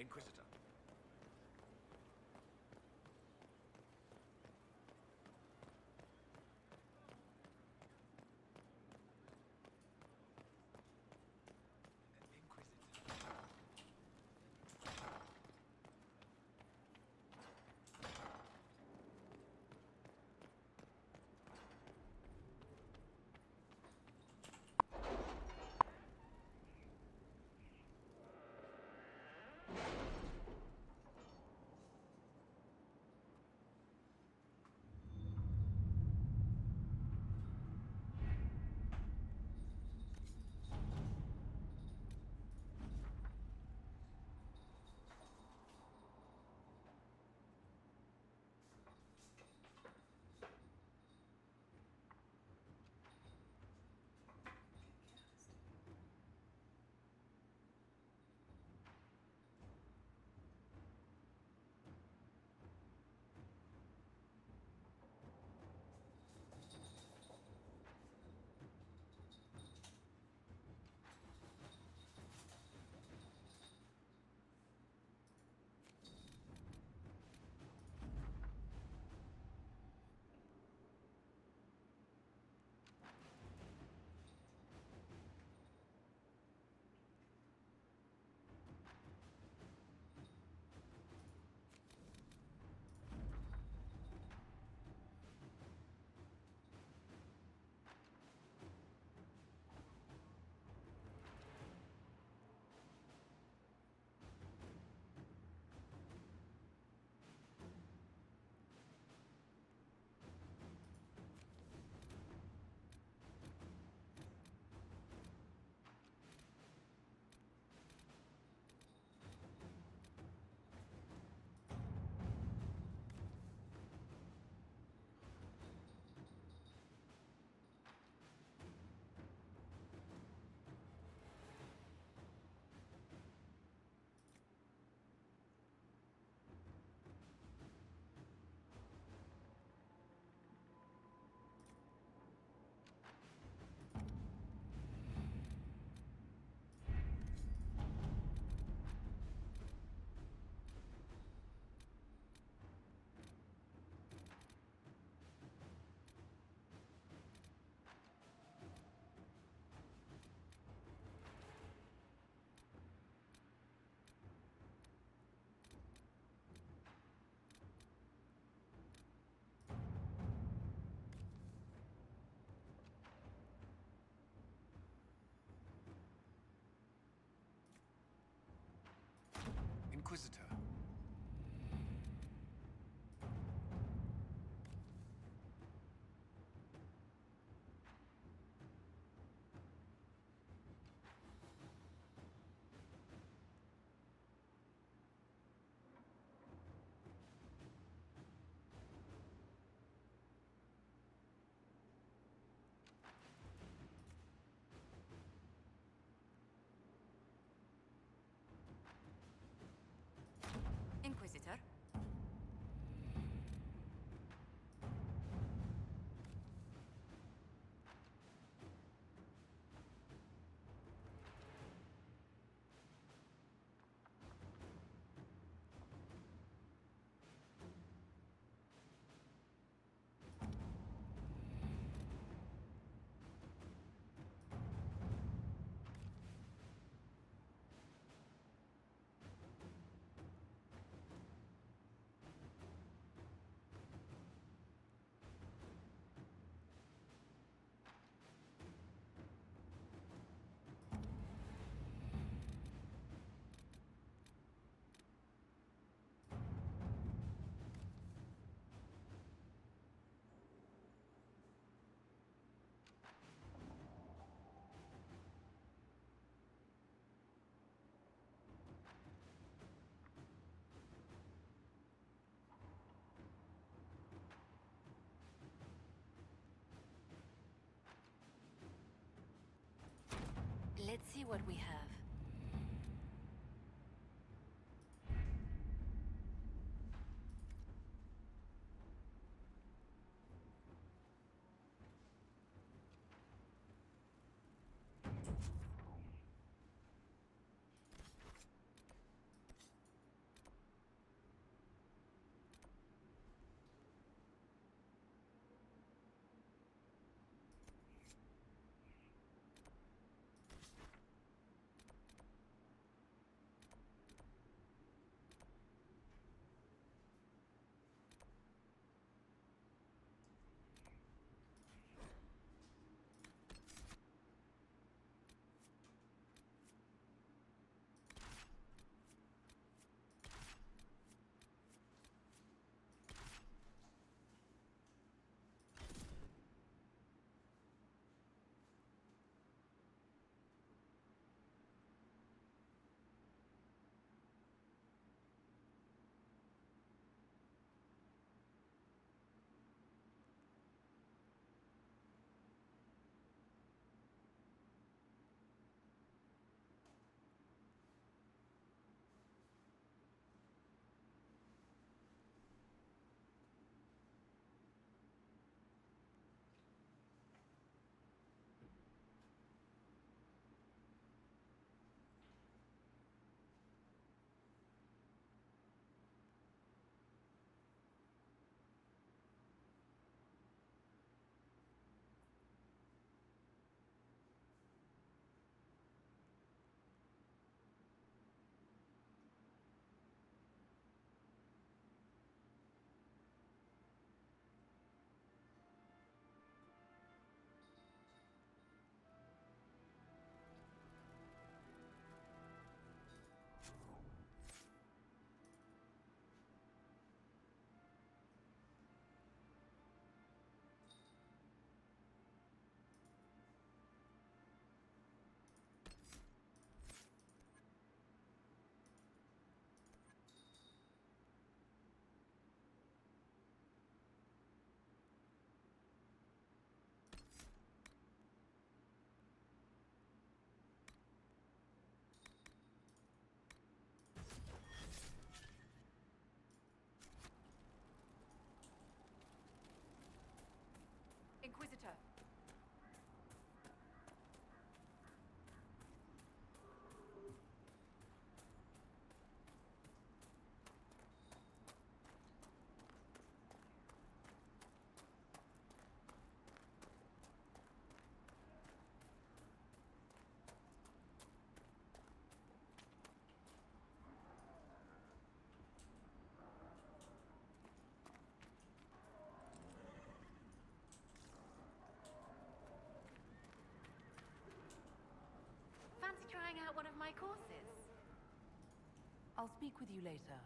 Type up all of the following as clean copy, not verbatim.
Inquisitor. Inquisitor. Inquisitor? Let's see what we have. courses. I'll speak with you later.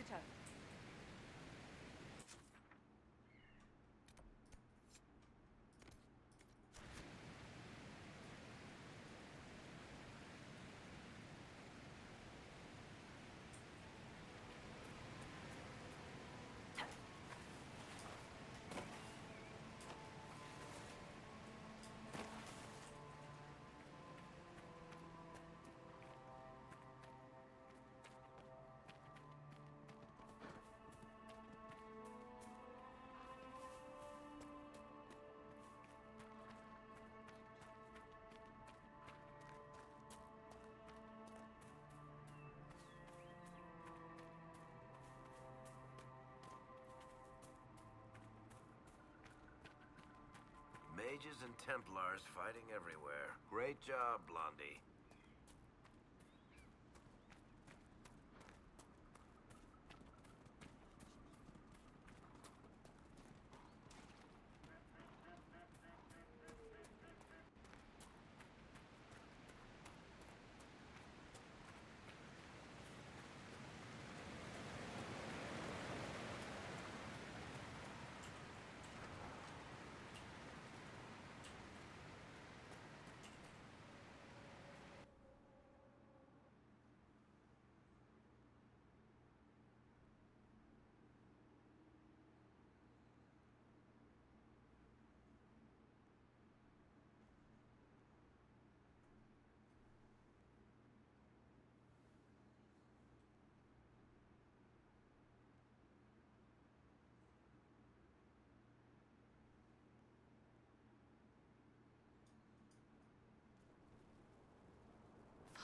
Inquisitor. Mages and Templars fighting everywhere. Great job, Blondie.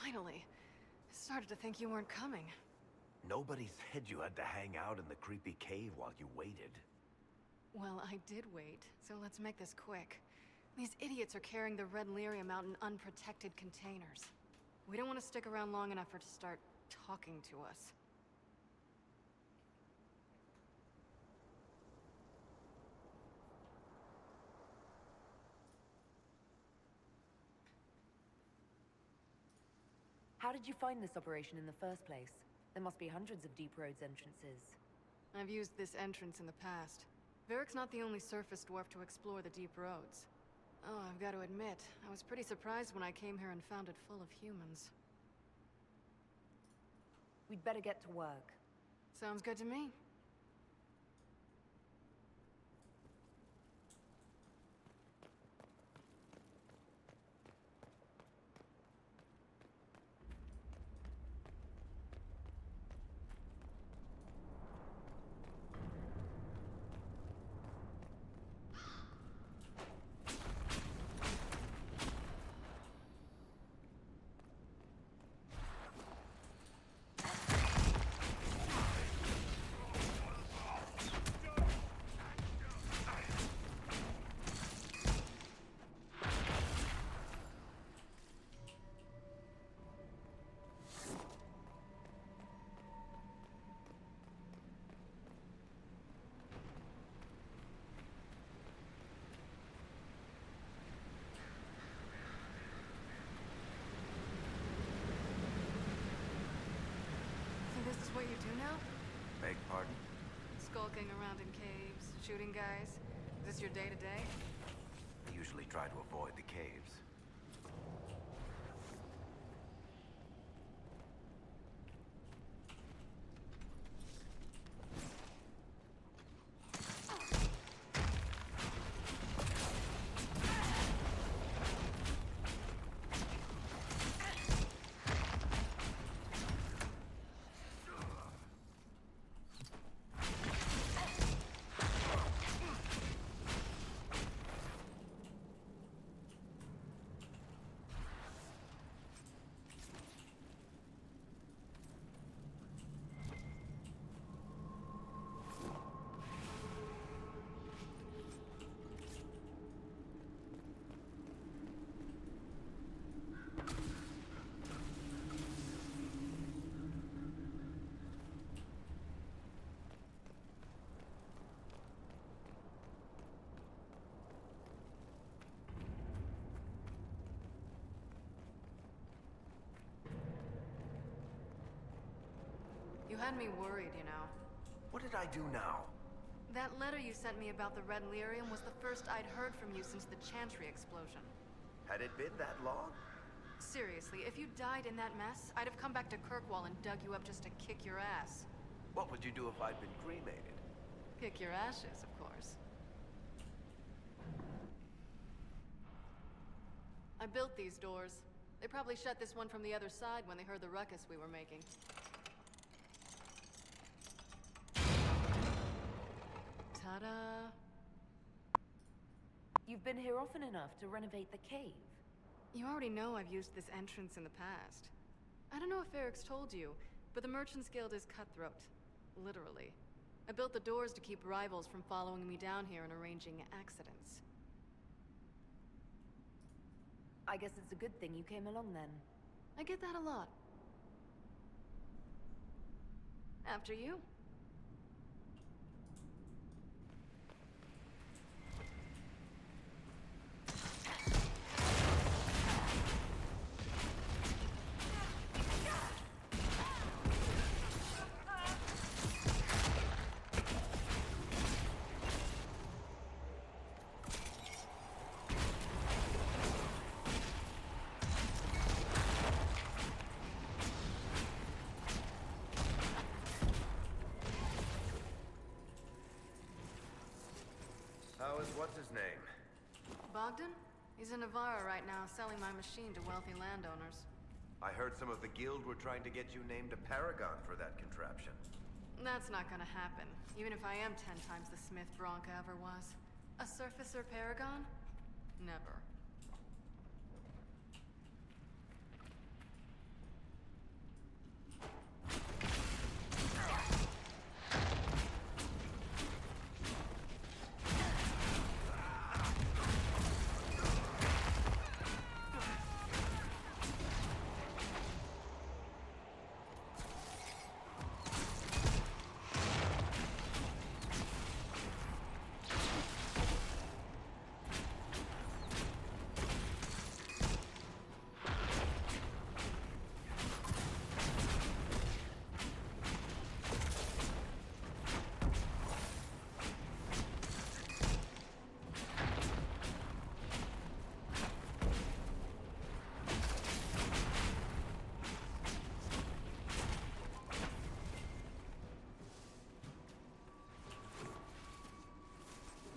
Finally. I started to think you weren't coming. Nobody said you had to hang out in the creepy cave while you waited. Well, I did wait, so let's make this quick. These idiots are carrying the red lyrium out in unprotected containers. We don't want to stick around long enough for it to start talking to us. How did you find this operation in the first place? There must be hundreds of Deep Roads entrances. I've used this entrance in the past. Varric's not the only surface dwarf to explore the Deep Roads. Oh, I've got to admit, I was pretty surprised when I came here and found it full of humans. We'd better get to work. Sounds good to me. This is what you do now? Beg pardon? Skulking around in caves, shooting guys. Is this your day-to-day? I usually try to avoid the caves. You had me worried, you know. What did I do now? That letter you sent me about the Red Lyrium was the first I'd heard from you since the Chantry explosion. Had it been that long? Seriously, if you died in that mess, I'd have come back to Kirkwall and dug you up just to kick your ass. What would you do if I'd been cremated? Kick your ashes, of course. I built these doors. They probably shut this one from the other side when they heard the ruckus we were making. Ta-da! You've been here often enough to renovate the cave. You already know I've used this entrance in the past. I don't know if Eric's told you, but the Merchants Guild is cutthroat. Literally. I built the doors to keep rivals from following me down here and arranging accidents. I guess it's a good thing you came along then. I get that a lot. After you. How is what's-his-name? Bogdan? He's in Navarra right now, selling my machine to wealthy landowners. I heard some of the guild were trying to get you named a paragon for that contraption. That's not gonna happen, even if I am 10 times the Smith Bronca ever was. A surfacer paragon? Never.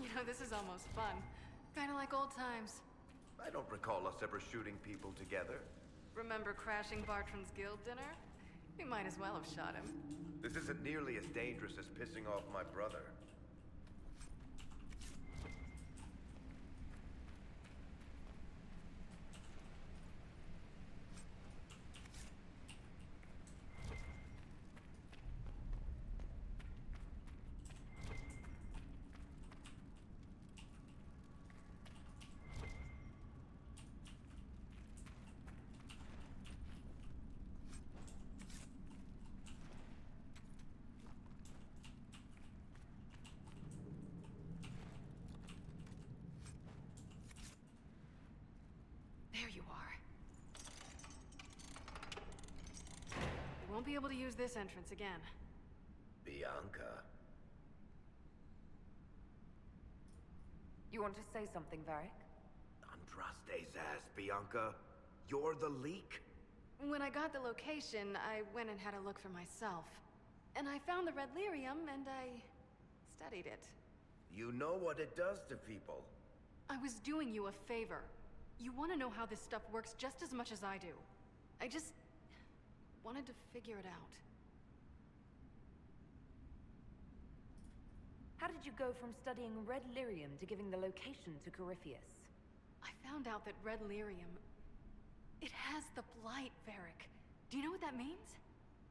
You know, this is almost fun. Kinda like old times. I don't recall us ever shooting people together. Remember crashing Bartram's guild dinner? We might as well have shot him. This isn't nearly as dangerous as pissing off my brother. There you are. We won't be able to use this entrance again. Bianca. You want to say something, Varric? Andraste's ass, Bianca. You're the leak? When I got the location, I went and had a look for myself. And I found the Red Lyrium, and I studied it. You know what it does to people. I was doing you a favor. You want to know how this stuff works just as much as I do. I just wanted to figure it out. How did you go from studying Red Lyrium to giving the location to Corypheus? I found out that Red Lyrium... it has the Blight, Varric. Do you know what that means?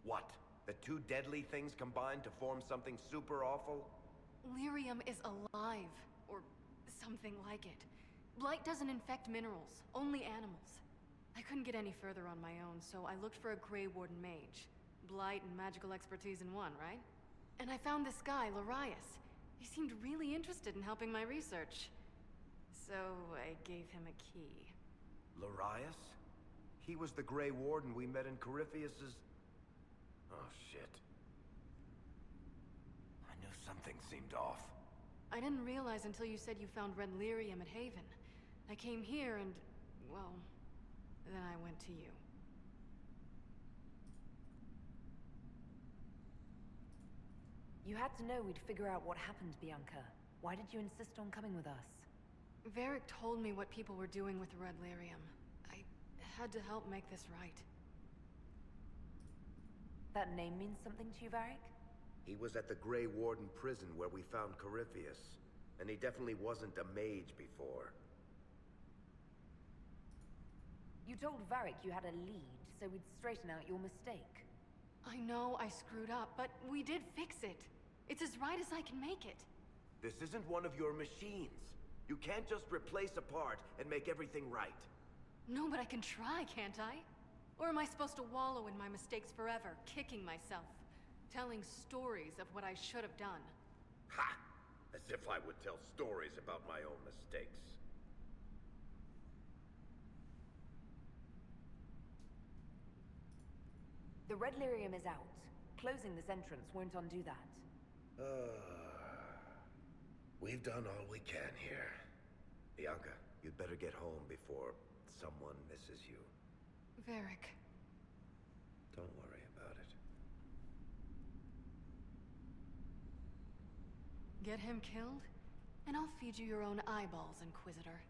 What? The two deadly things combined to form something super awful? Lyrium is alive, or something like it. Blight doesn't infect minerals, only animals. I couldn't get any further on my own, so I looked for a Grey Warden mage. Blight and magical expertise in one, right? And I found this guy, Larius. He seemed really interested in helping my research. So I gave him a key. Larius? He was the Grey Warden we met in Corypheus's... Oh, shit. I knew something seemed off. I didn't realize until you said you found red lyrium at Haven. I came here and, well, then I went to you. You had to know we'd figure out what happened, Bianca. Why did you insist on coming with us? Varric told me what people were doing with the red lyrium. I had to help make this right. That name means something to you, Varric? He was at the Grey Warden prison where we found Corypheus. And he definitely wasn't a mage before. You told Varric you had a lead, so we'd straighten out your mistake. I know I screwed up, but we did fix it. It's as right as I can make it. This isn't one of your machines. You can't just replace a part and make everything right. No, but I can try, can't I? Or am I supposed to wallow in my mistakes forever, kicking myself? Telling stories of what I should have done? Ha! As if I would tell stories about my own mistakes. The red lyrium is out. Closing this entrance won't undo that. We've done all we can here. Bianca, you'd better get home before someone misses you. Varric. Don't worry about it. Get him killed, and I'll feed you your own eyeballs, Inquisitor.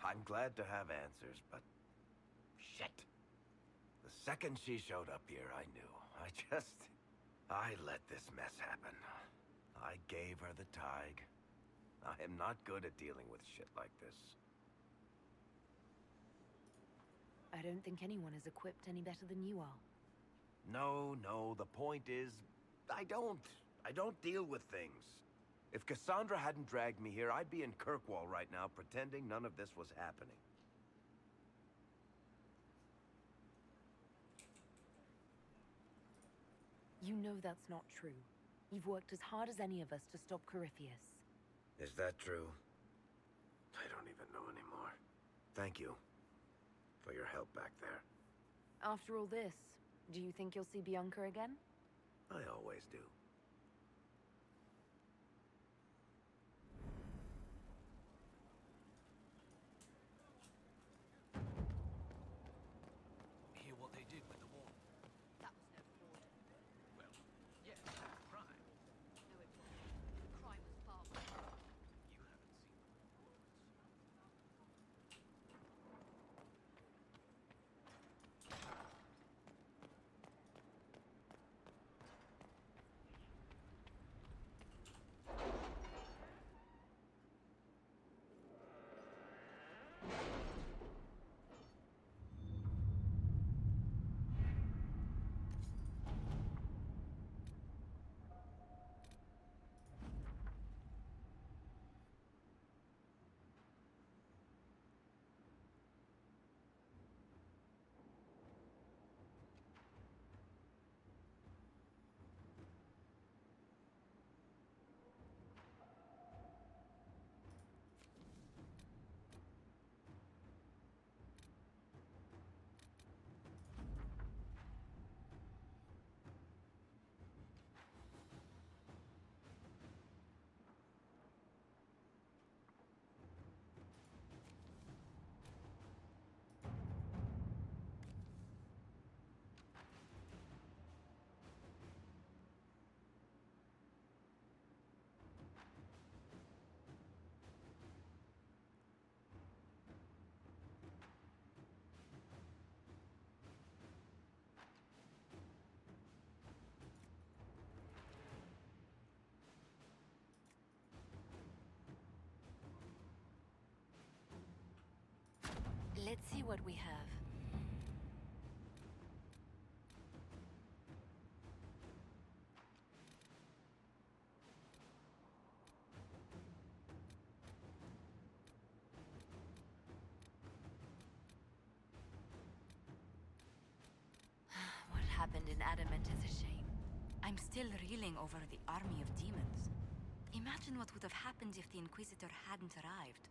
I'm glad to have answers, but... shit. The second she showed up here, I knew. I let this mess happen. I gave her the Tig. I am not good at dealing with shit like this. I don't think anyone is equipped any better than you are. No, the point is... I don't deal with things. If Cassandra hadn't dragged me here, I'd be in Kirkwall right now, pretending none of this was happening. You know that's not true. You've worked as hard as any of us to stop Corypheus. Is that true? I don't even know anymore. Thank you for your help back there. After all this, do you think you'll see Bianca again? I always do. Let's see what we have. What happened in Adamant is a shame. I'm still reeling over the army of demons. Imagine what would have happened if the Inquisitor hadn't arrived.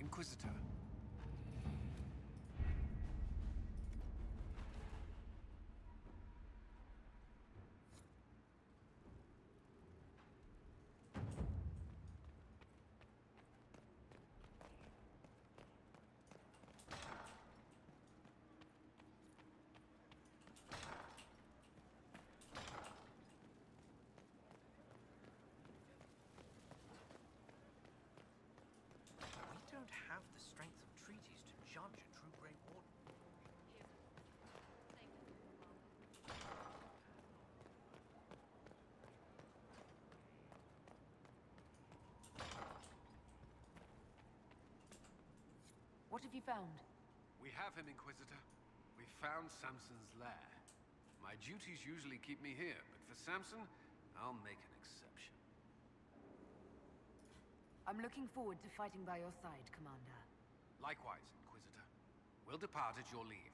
Inquisitor. We don't have the strength of treaties to judge a true Grey Warden. What have you found? We have him, Inquisitor. We found Samson's lair. My duties usually keep me here, but for Samson, I'll make an exception. I'm looking forward to fighting by your side, Commander. Likewise, Inquisitor. We'll depart at your leave.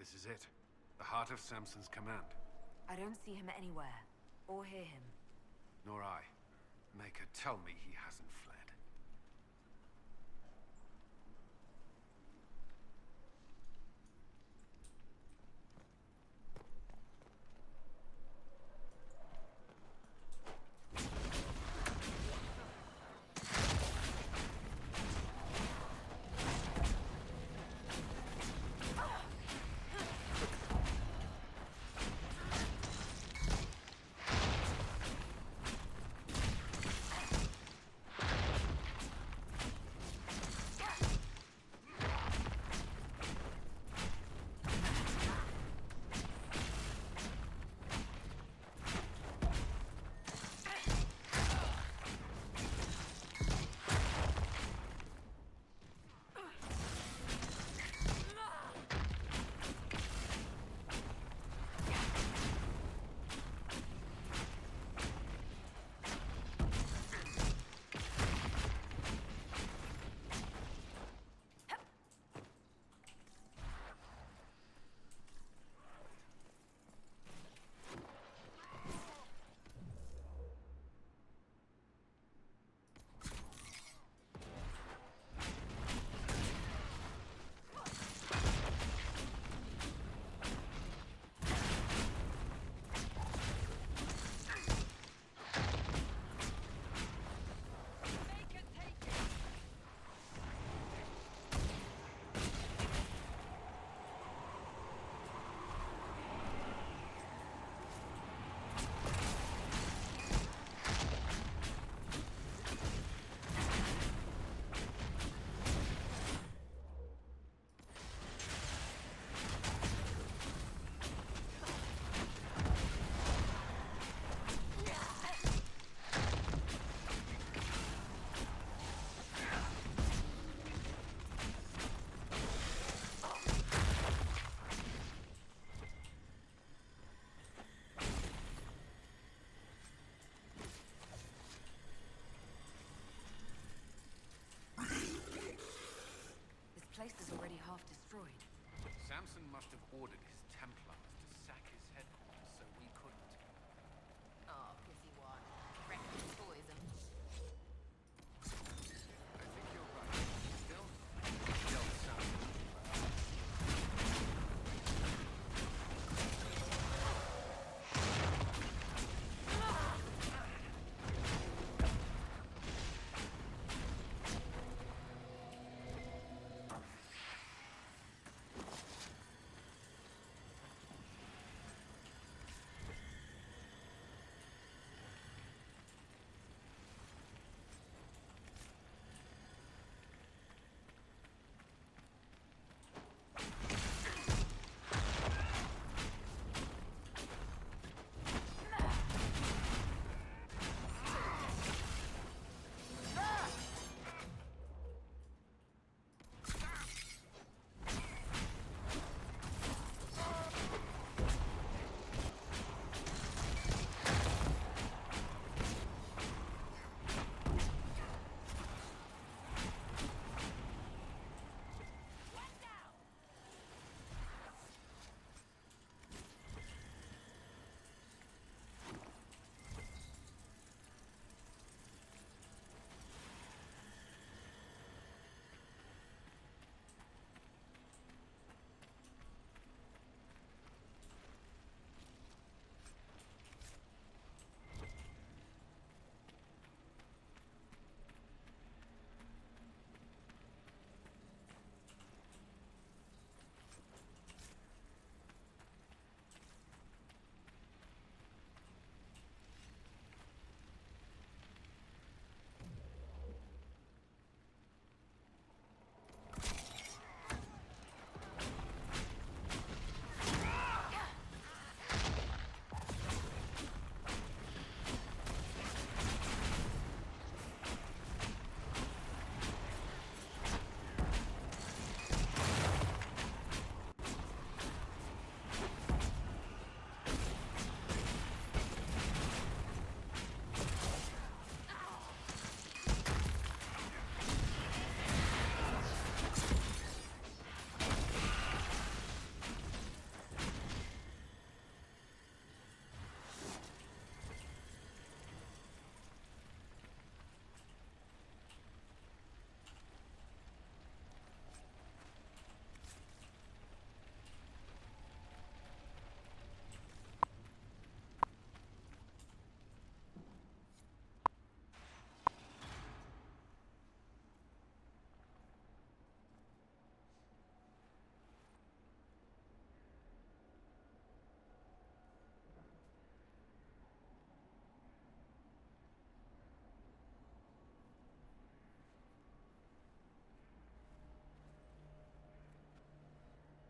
This is it. The heart of Samson's command. I don't see him anywhere, or hear him. Nor I. Maker, tell me he hasn't fled. This place is already half destroyed. Samson must have ordered his Templars to sack his headquarters so we couldn't. Oh, pissy one. Reckless toys and... I think you're right. Still, kill Samson.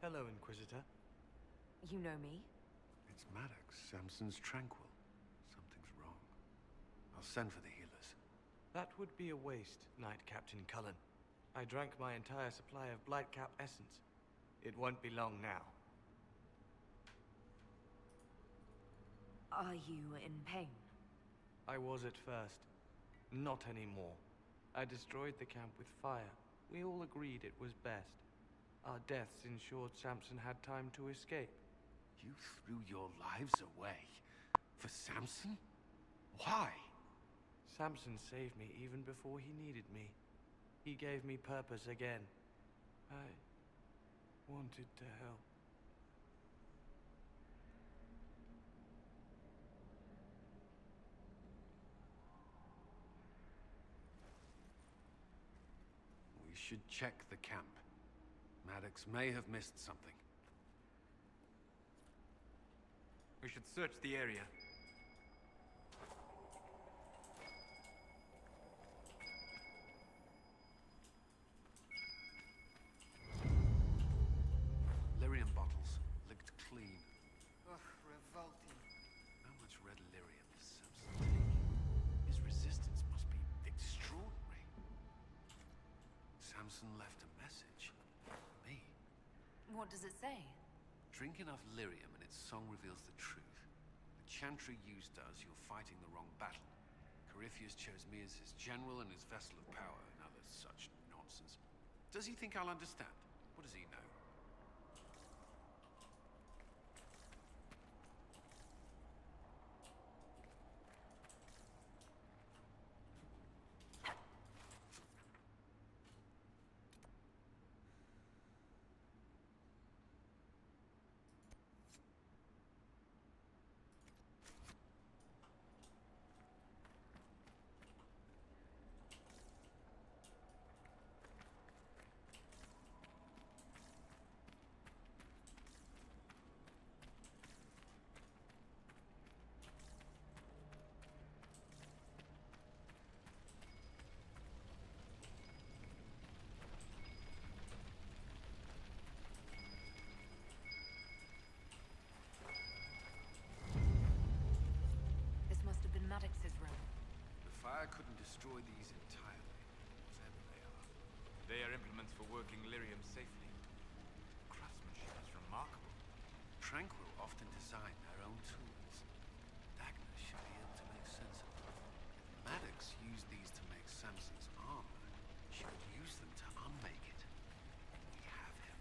Hello, Inquisitor. You know me? It's Maddox, Samson's tranquil. Something's wrong. I'll send for the healers. That would be a waste, Knight Captain Cullen. I drank my entire supply of Blightcap essence. It won't be long now. Are you in pain? I was at first. Not anymore. I destroyed the camp with fire. We all agreed it was best. Our deaths ensured Samson had time to escape. You threw your lives away? For Samson? Why? Samson saved me even before he needed me. He gave me purpose again. I wanted to help. We should check the camp. Maddox may have missed something. We should search the area. Lyrium bottles. Licked clean. Ugh, revolting. How much red lyrium does Samson take? His resistance must be extraordinary. Samson left a message. For me. What does it say? Drink enough lyrium and its song reveals the truth. The chantry used us, you're fighting the wrong battle. Corypheus chose me as his general and his vessel of power, and other such nonsense. Does he think I'll understand? What does he know? Maddox's room. The fire couldn't destroy these entirely, whatever they are. They are implements for working lyrium safely. Craftsmanship is remarkable. Tranquil often design their own tools. Dagna should be able to make sense of them. If Maddox used these to make Samson's armor, she could use them to unmake it. We have him.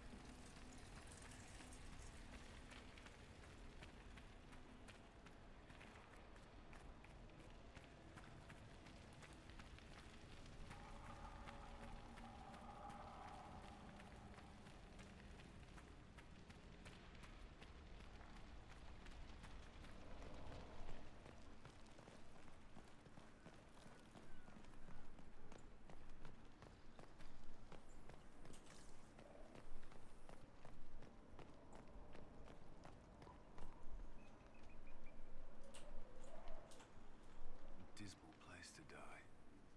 Dismal place to die.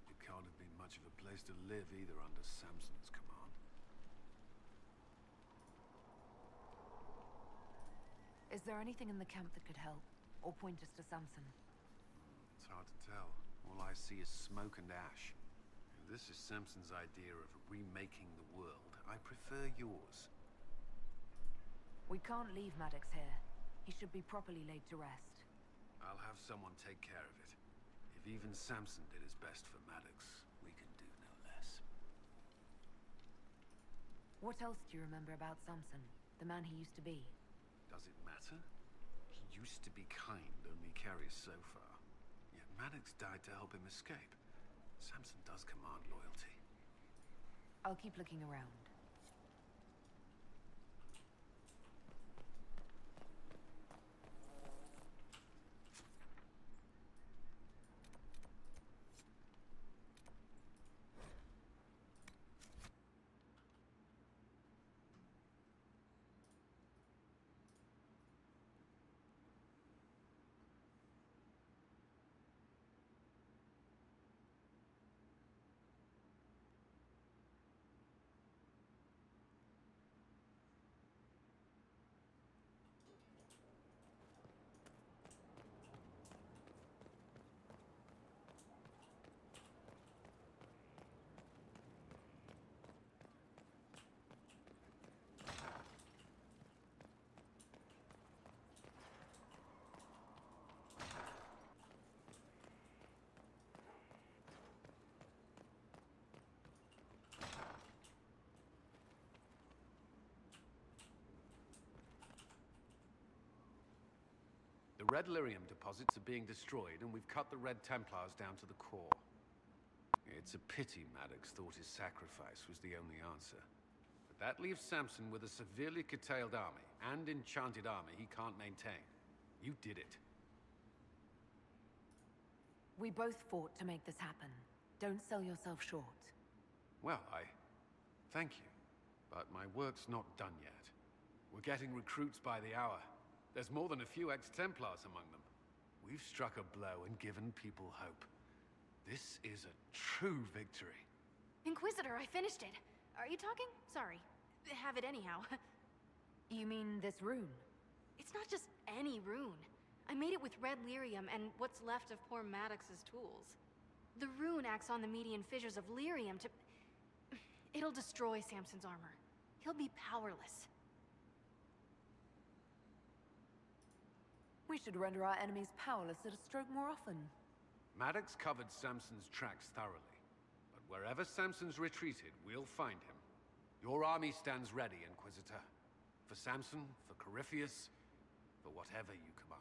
It can't have been much of a place to live either under Samson's command. Is there anything in the camp that could help? Or point us to Samson? It's hard to tell. All I see is smoke and ash. If this is Samson's idea of remaking the world, I prefer yours. We can't leave Maddox here. He should be properly laid to rest. I'll have someone take care of it. If even Samson did his best for Maddox, we can do no less. What else do you remember about Samson? The man he used to be? Does it matter? He used to be kind, only carries so far. Yet Maddox died to help him escape. Samson does command loyalty. I'll keep looking around. Red Lyrium deposits are being destroyed, and we've cut the Red Templars down to the core. It's a pity Maddox thought his sacrifice was the only answer. But that leaves Samson with a severely curtailed army, and enchanted armor he can't maintain. You did it. We both fought to make this happen. Don't sell yourself short. Well, thank you. But my work's not done yet. We're getting recruits by the hour. There's more than a few ex-Templars among them. We've struck a blow and given people hope. This is a true victory. Inquisitor, I finished it. Are you talking? Sorry. Have it anyhow. You mean this rune? It's not just any rune. I made it with red lyrium and what's left of poor Maddox's tools. The rune acts on the median fissures of lyrium to... It'll destroy Samson's armor. He'll be powerless. We should render our enemies powerless at a stroke more often. Maddox covered Samson's tracks thoroughly. But wherever Samson's retreated, we'll find him. Your army stands ready, Inquisitor. For Samson, for Corypheus, for whatever you command.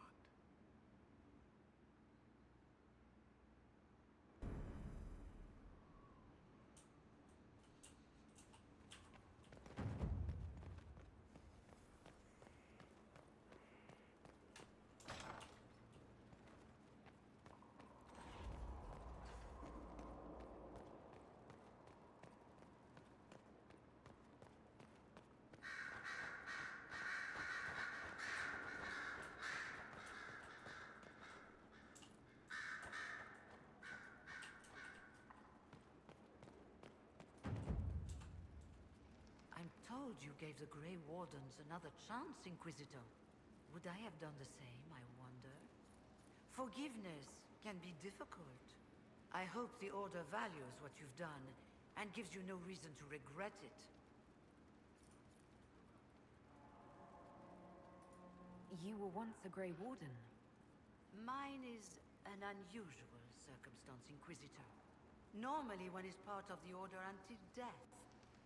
Told you gave the Grey Wardens another chance, Inquisitor. Would I have done the same, I wonder? Forgiveness can be difficult. I hope the Order values what you've done, and gives you no reason to regret it. You were once a Grey Warden. Mine is an unusual circumstance, Inquisitor. Normally one is part of the Order until death.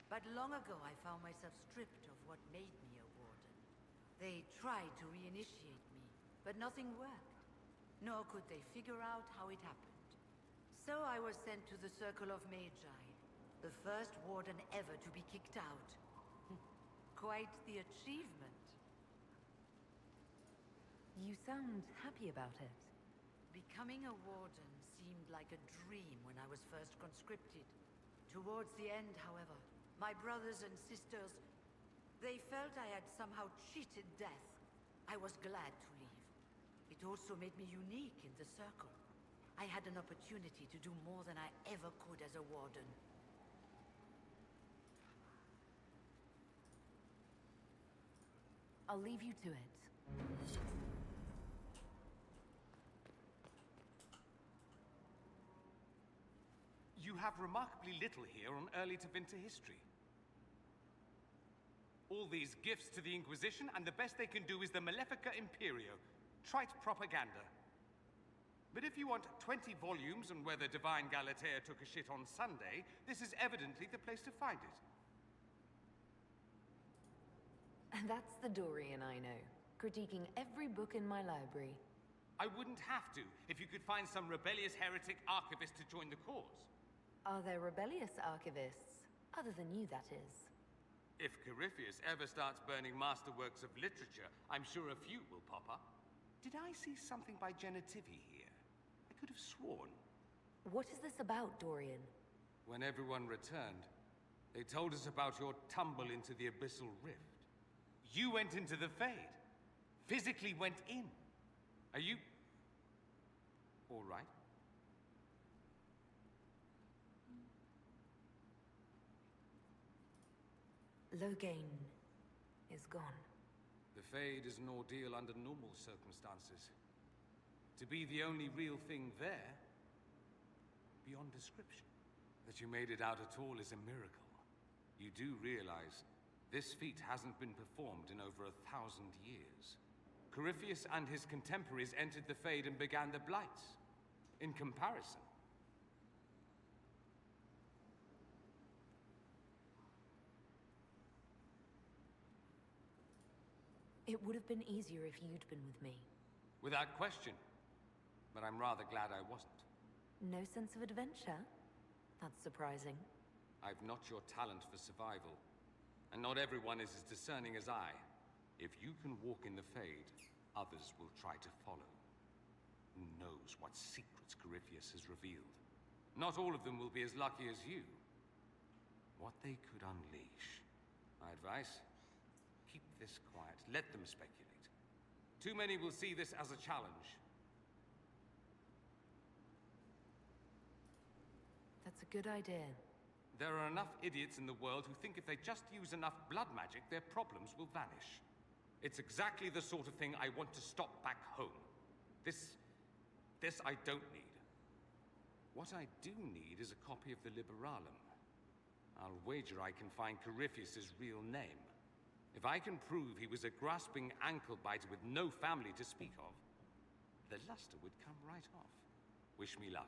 But long ago I found myself stripped of what made me a warden. They tried to reinitiate me, but nothing worked. Nor could they figure out how it happened. So I was sent to the Circle of Magi, the first warden ever to be kicked out. Quite the achievement. You sound happy about it. Becoming a warden seemed like a dream when I was first conscripted. Towards the end, however, my brothers and sisters, they felt I had somehow cheated death. I was glad to leave. It also made me unique in the Circle. I had an opportunity to do more than I ever could as a warden. I'll leave you to it. You have remarkably little here on early to Vinter history. All these gifts to the Inquisition, and the best they can do is the Malefica Imperio. Trite propaganda. But if you want 20 volumes on whether Divine Galatea took a shit on Sunday, this is evidently the place to find it. And that's the Dorian I know, critiquing every book in my library. I wouldn't have to, if you could find some rebellious heretic archivist to join the cause. Are there rebellious archivists? Other than you, that is. If Corypheus ever starts burning masterworks of literature, I'm sure a few will pop up. Did I see something by Genitivi here? I could have sworn. What is this about, Dorian? When everyone returned, they told us about your tumble into the Abyssal Rift. You went into the Fade. Physically went in. Are you... all right? Loghain is gone. The Fade is an ordeal under normal circumstances. To be the only real thing there, beyond description. That you made it out at all is a miracle. You do realize this feat hasn't been performed in over 1,000 years. Corypheus and his contemporaries entered the Fade and began the Blights. In comparison, it would have been easier if you'd been with me. Without question. But I'm rather glad I wasn't. No sense of adventure? That's surprising. I've not your talent for survival. And not everyone is as discerning as I. If you can walk in the Fade, others will try to follow. Who knows what secrets Corypheus has revealed? Not all of them will be as lucky as you. What they could unleash. My advice? Keep this quiet. Let them speculate. Too many will see this as a challenge. That's a good idea. There are enough idiots in the world who think if they just use enough blood magic, their problems will vanish. It's exactly the sort of thing I want to stop back home. This I don't need. What I do need is a copy of the Liberalum. I'll wager I can find Corypheus's real name. If I can prove he was a grasping ankle-biter with no family to speak of, the luster would come right off. Wish me luck.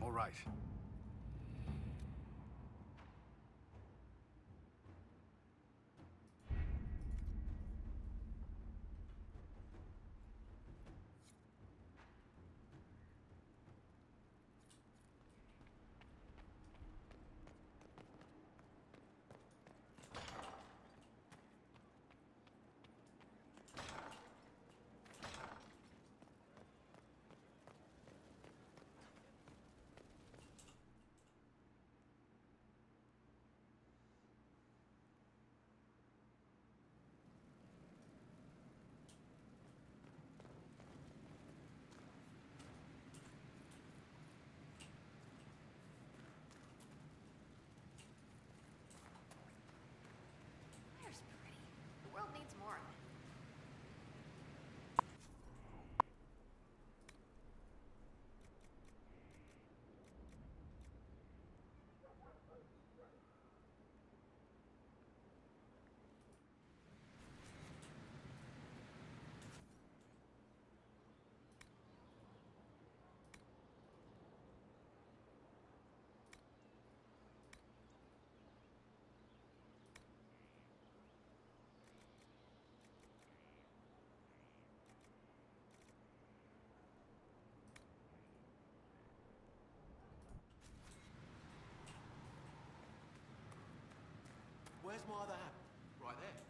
All right. Where's my other hand? Right there.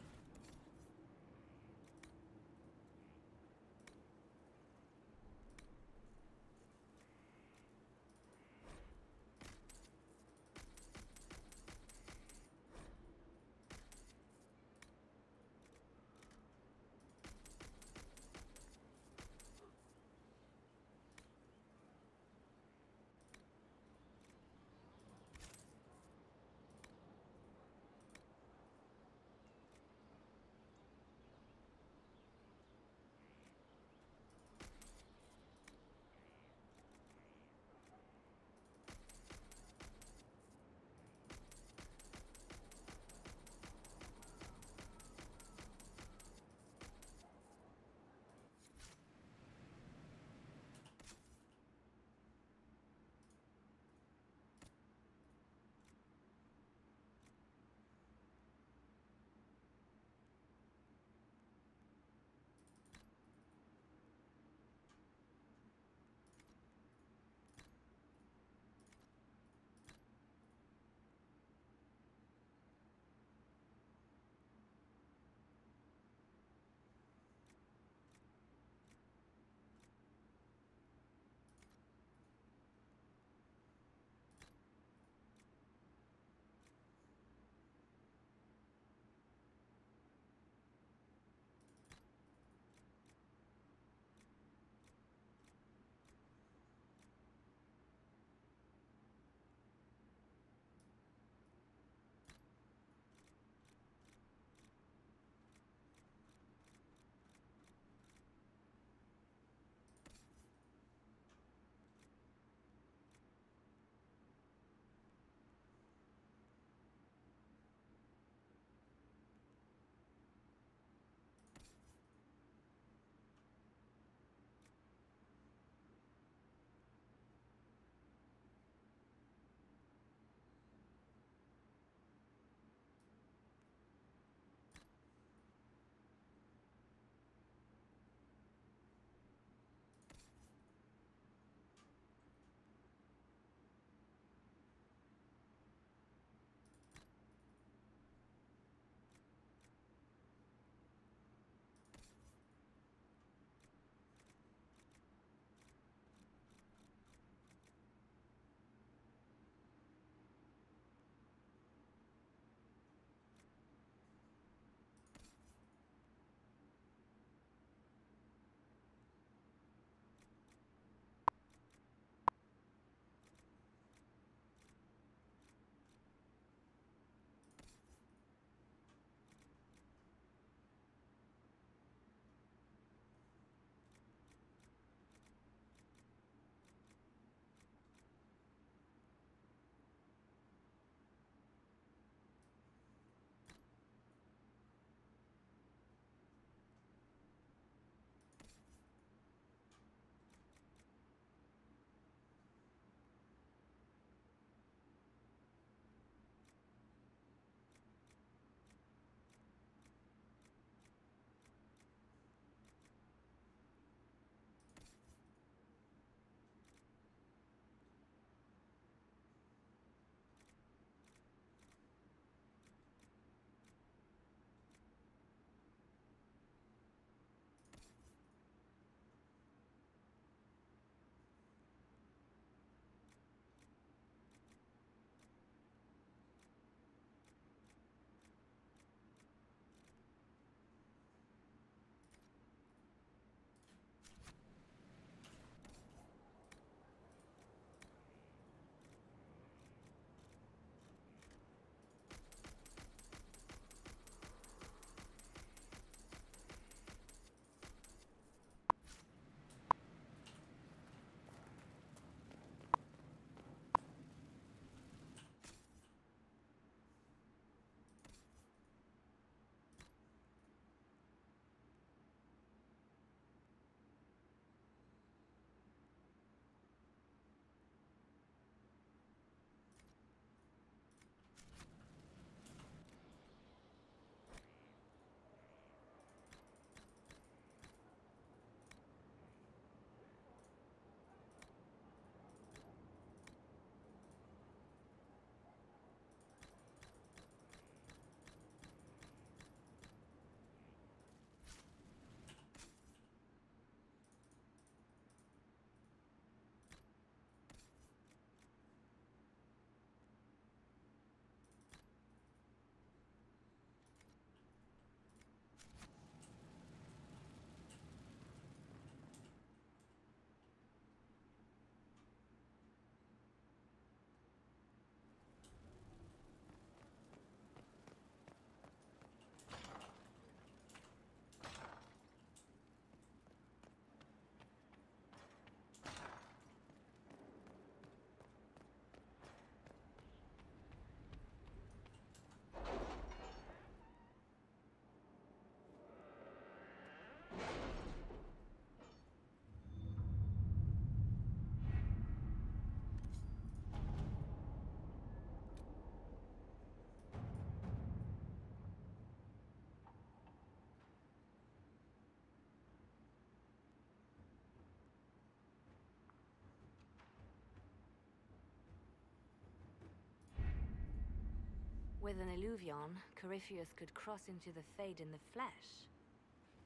With an Illuvion, Corypheus could cross into the Fade in the flesh.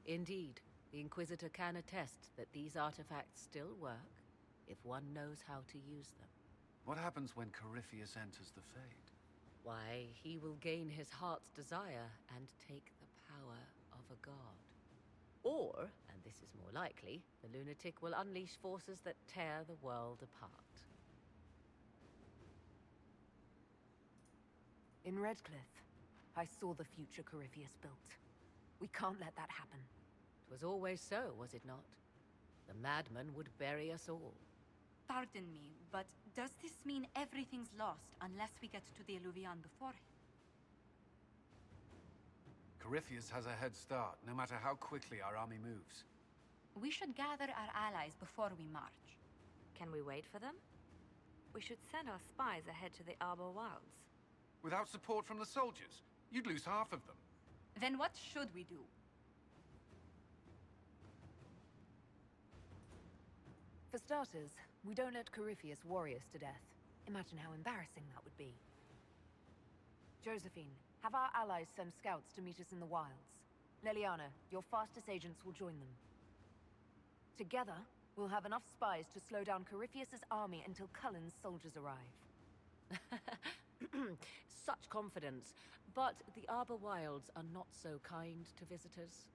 Indeed, the Inquisitor can attest that these artifacts still work, if one knows how to use them. What happens when Corypheus enters the Fade? Why, he will gain his heart's desire and take the power of a god. Or, and this is more likely, the lunatic will unleash forces that tear the world apart. In Redcliffe, I saw the future Corypheus built. We can't let that happen. It was always so, was it not? The madman would bury us all. Pardon me, but does this mean everything's lost unless we get to the Illuvion before him? Corypheus has a head start, no matter how quickly our army moves. We should gather our allies before we march. Can we wait for them? We should send our spies ahead to the Arbor Wilds. Without support from the soldiers, you'd lose half of them. Then what should we do? For starters, we don't let Corypheus worry us to death. Imagine how embarrassing that would be. Josephine, have our allies send scouts to meet us in the wilds. Leliana, your fastest agents will join them. Together, we'll have enough spies to slow down Corypheus's army until Cullen's soldiers arrive. Such confidence. But the Arbor Wilds are not so kind to visitors.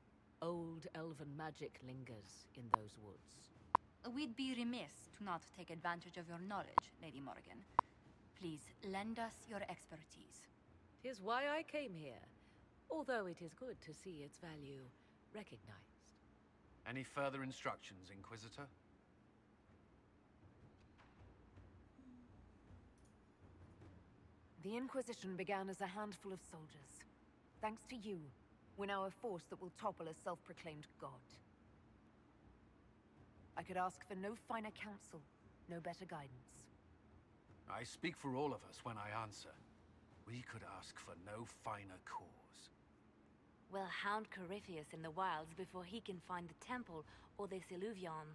Old elven magic lingers in those woods. We'd be remiss to not take advantage of your knowledge, Lady Morgan. Please, lend us your expertise. 'Tis why I came here, although it is good to see its value recognized. Any further instructions, Inquisitor? The Inquisition began as a handful of soldiers. Thanks to you, we're now a force that will topple a self-proclaimed god. I could ask for no finer counsel, no better guidance. I speak for all of us when I answer. We could ask for no finer cause. We'll hound Corypheus in the wilds before he can find the temple or this Illuvion.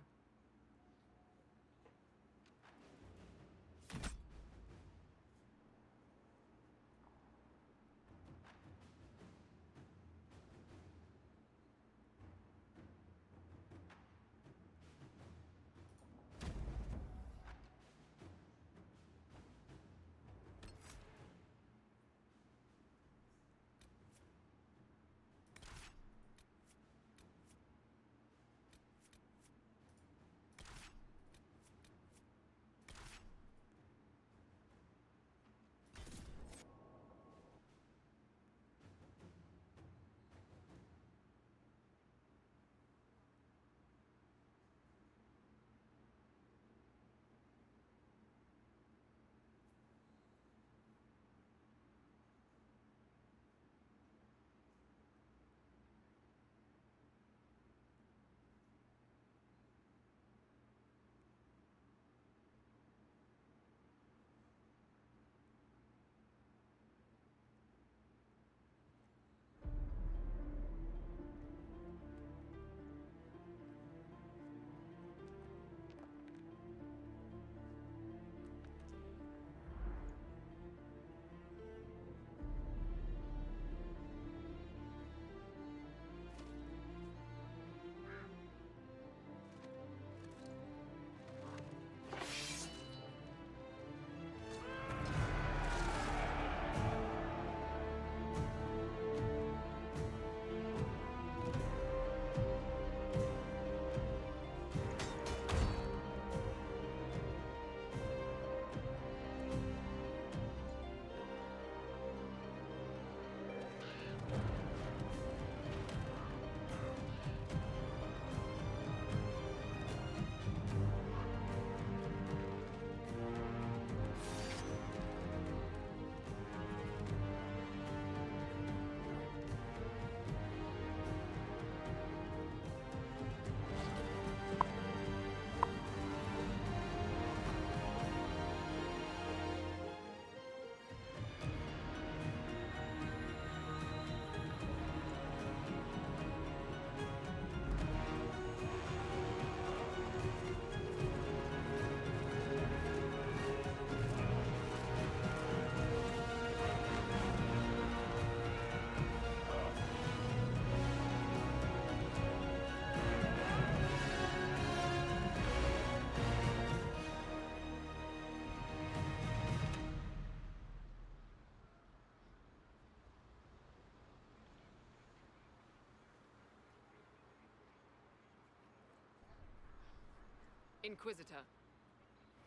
Inquisitor.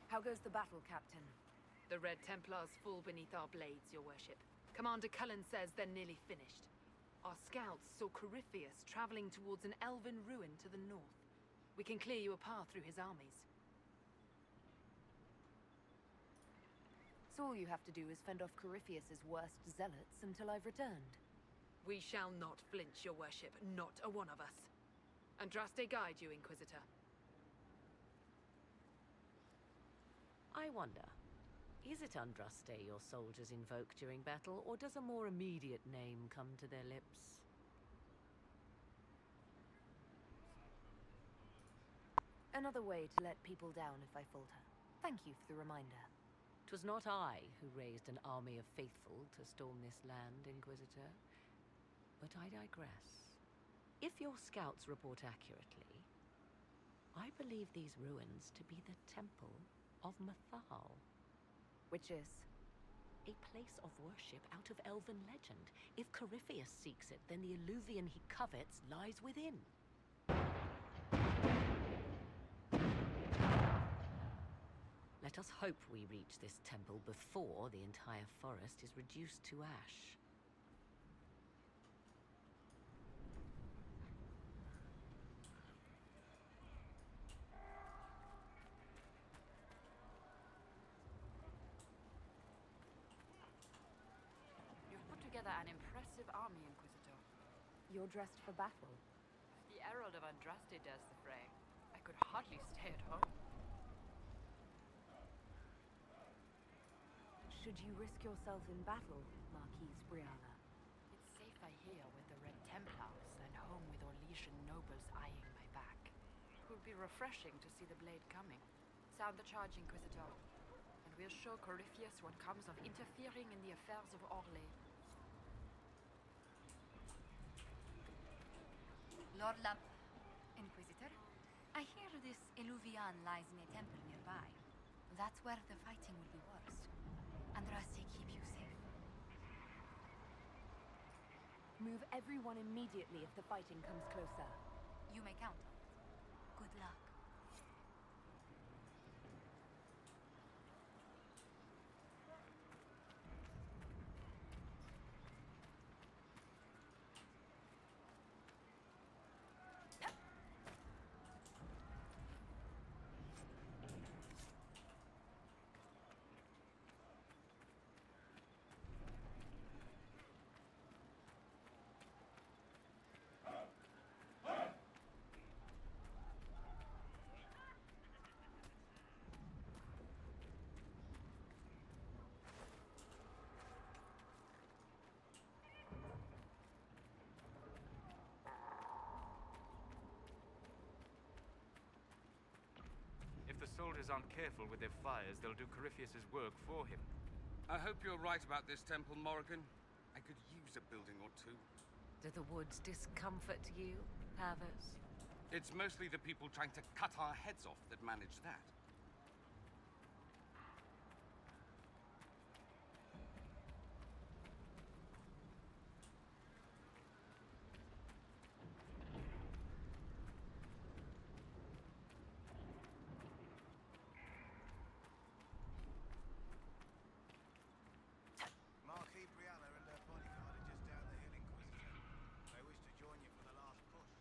How goes the battle, Captain? The Red Templars fall beneath our blades, your worship. Commander Cullen says they're nearly finished. Our scouts saw Corypheus traveling towards an elven ruin to the north. We can clear you a path through his armies. So all you have to do is fend off Corypheus's worst zealots until I've returned. We shall not flinch, your worship. Not a one of us. Andraste guide you, Inquisitor. I wonder, is it Andraste your soldiers invoke during battle, or does a more immediate name come to their lips? Another way to let people down if I falter. Thank you for the reminder. 'Twas not I who raised an army of faithful to storm this land, Inquisitor. But I digress. If your scouts report accurately, I believe these ruins to be the Temple of Mythal. Which is? A place of worship out of elven legend. If Corypheus seeks it, then the alluvion he covets lies within. Let us hope we reach this temple before the entire forest is reduced to ash. You've put together an impressive army, Inquisitor. You're dressed for battle. The Herald of Andraste does the fray. I could hardly stay at home. Should you risk yourself in battle, Marquise Brianna? It's safer here with the Red Templars than home with Orlesian nobles eyeing my back. It would be refreshing to see the blade coming. Sound the charge, Inquisitor, and we'll show Corypheus what comes of interfering in the affairs of Orlais. Lord Lamp... Inquisitor? I hear this Illuvian lies in a temple nearby. That's where the fighting will be worst. Andraste, keep you safe. Move everyone immediately if the fighting comes closer. You may count on it. Good luck. If the soldiers aren't careful with their fires, they'll do Corypheus's work for him. I hope you're right about this temple, Morrigan. I could use a building or two. Do the woods discomfort you, Havers? It's mostly the people trying to cut our heads off that manage that. Marquis Brianna and her bodyguard are just down the hill, Inquisitor. They wish to join you for the last push.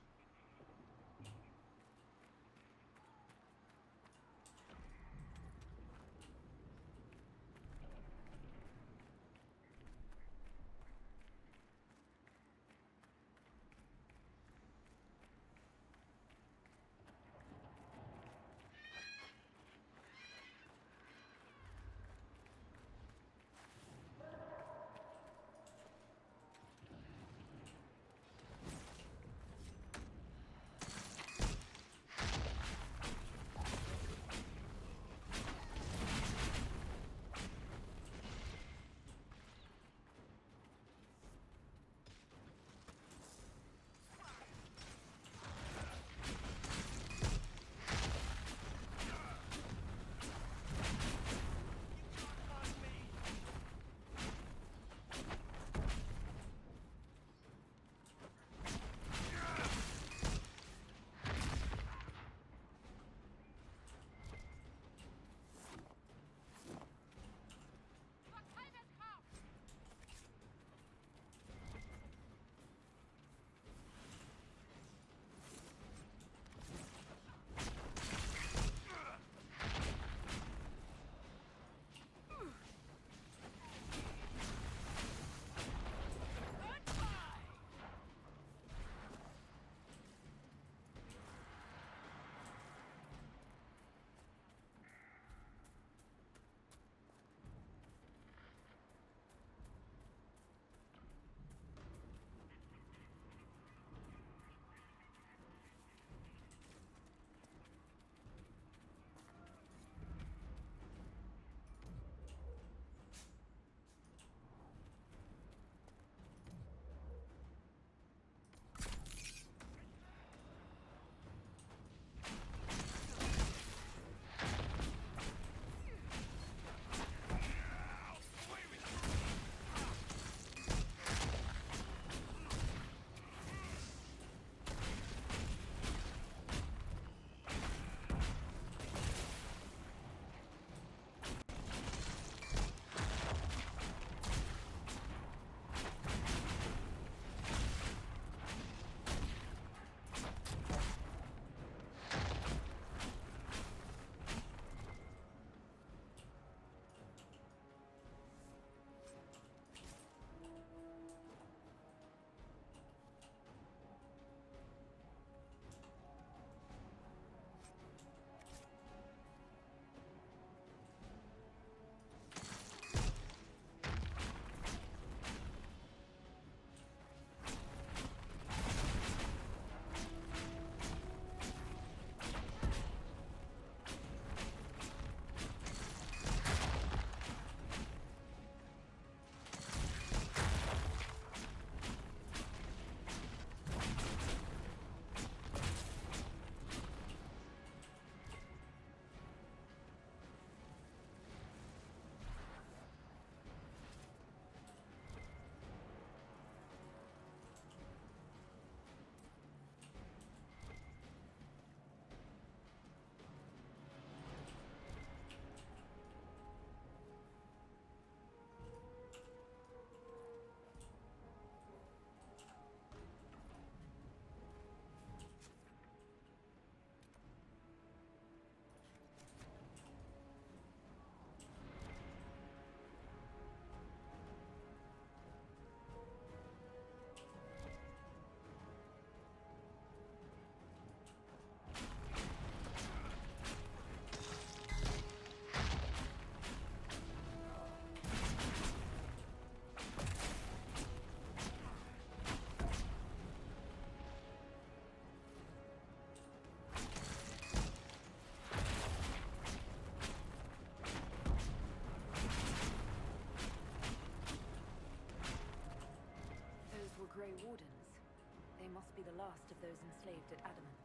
be the last of those enslaved at Adamant.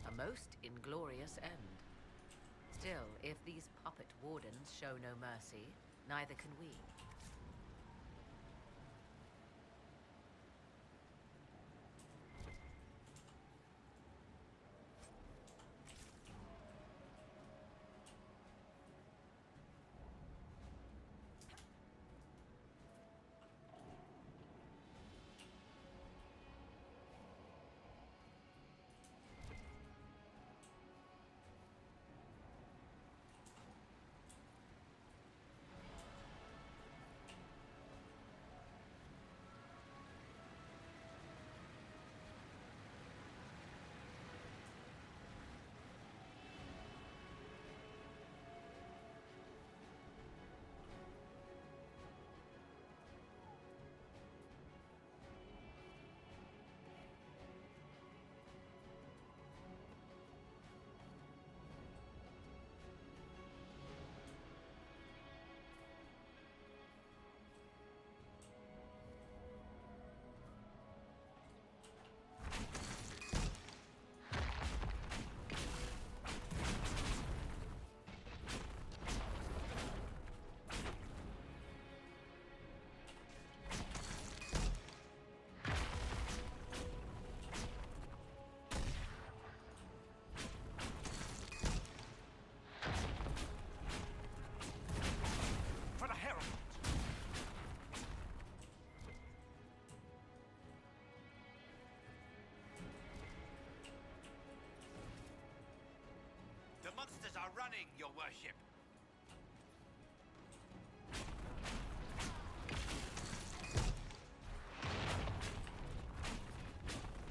A most inglorious end. Still, if these puppet wardens show no mercy, neither can we. Monsters are running, your worship.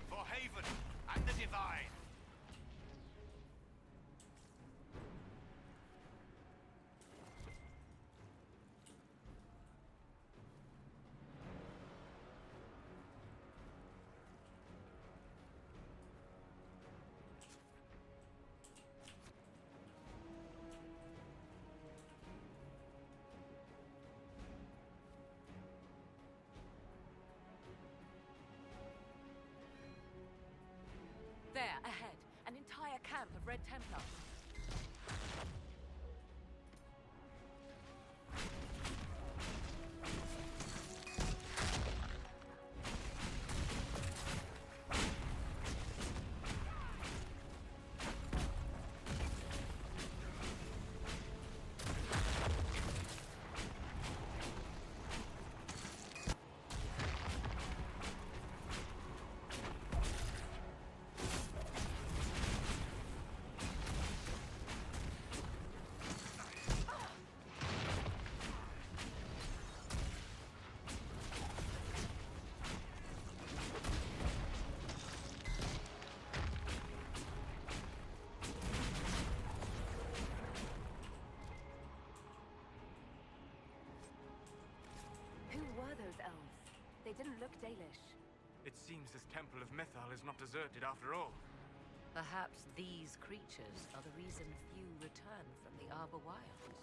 For Haven and the Divine. There, ahead, an entire camp of Red Templars. Those elves. They didn't look Dalish. It seems this temple of Mythal is not deserted after all. Perhaps these creatures are the reason few return from the Arbor Wilds.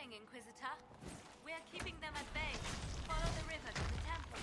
doing, Inquisitor? We're keeping them at bay. Follow the river to the temple.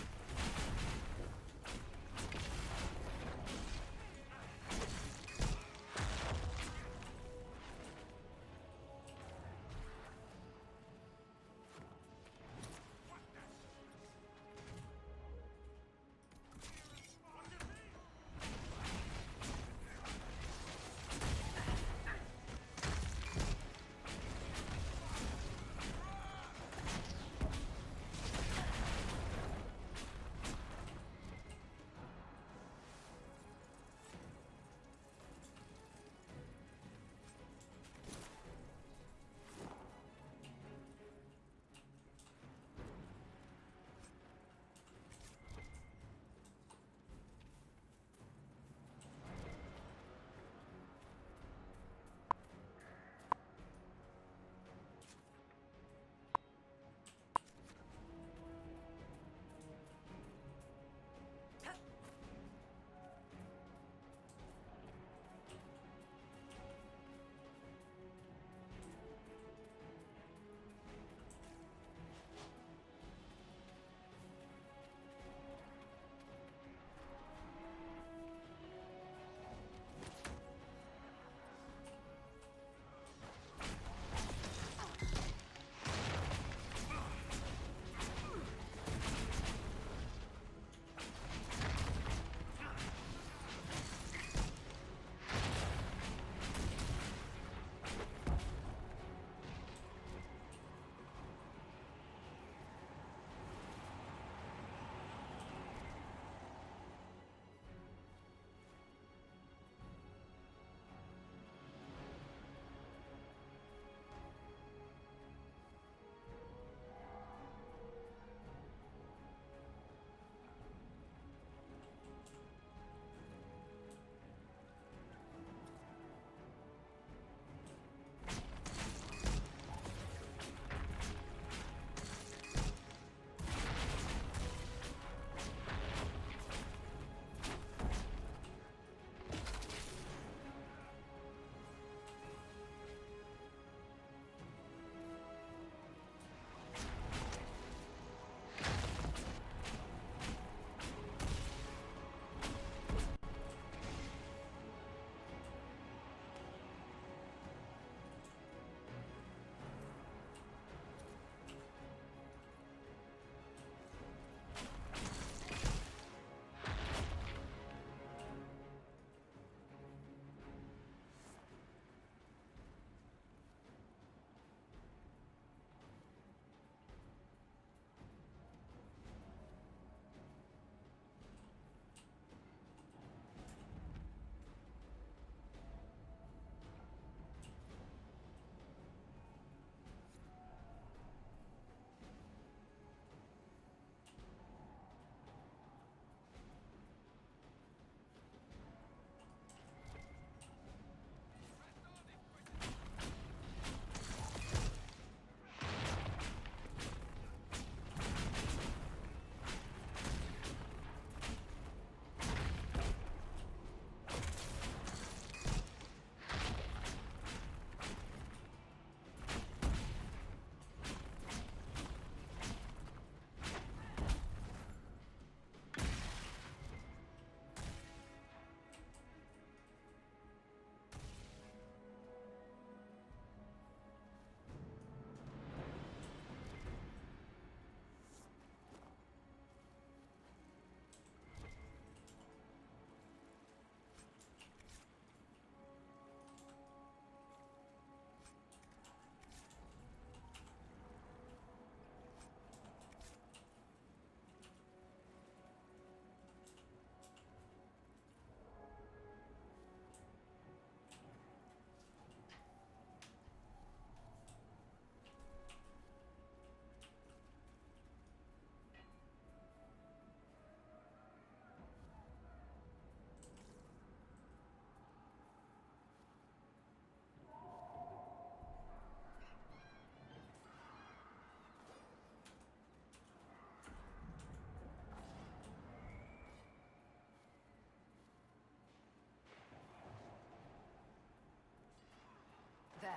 There.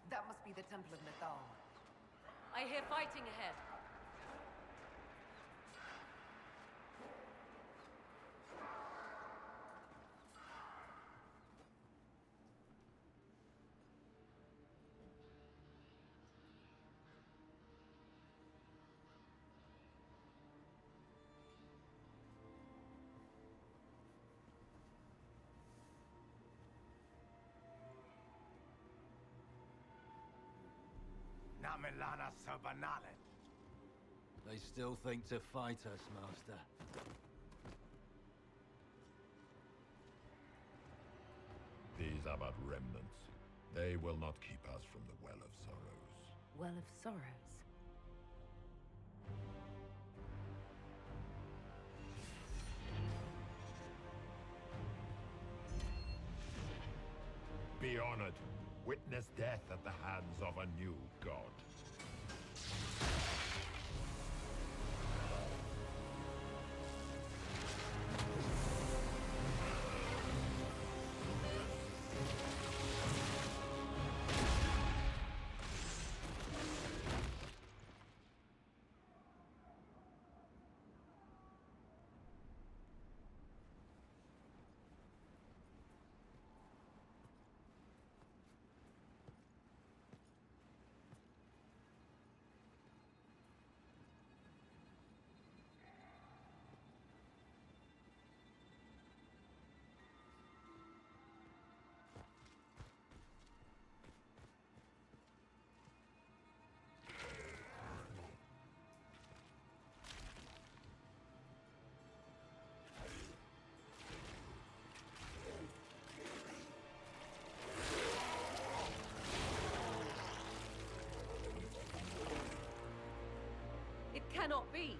That must be the Temple of Mythal. I hear fighting ahead. Namelana Sabanale. They still think to fight us, Master. These are but remnants. They will not keep us from the Well of Sorrows. Well of Sorrows. Be honored. Witness death at the hands of a new god. Cannot be.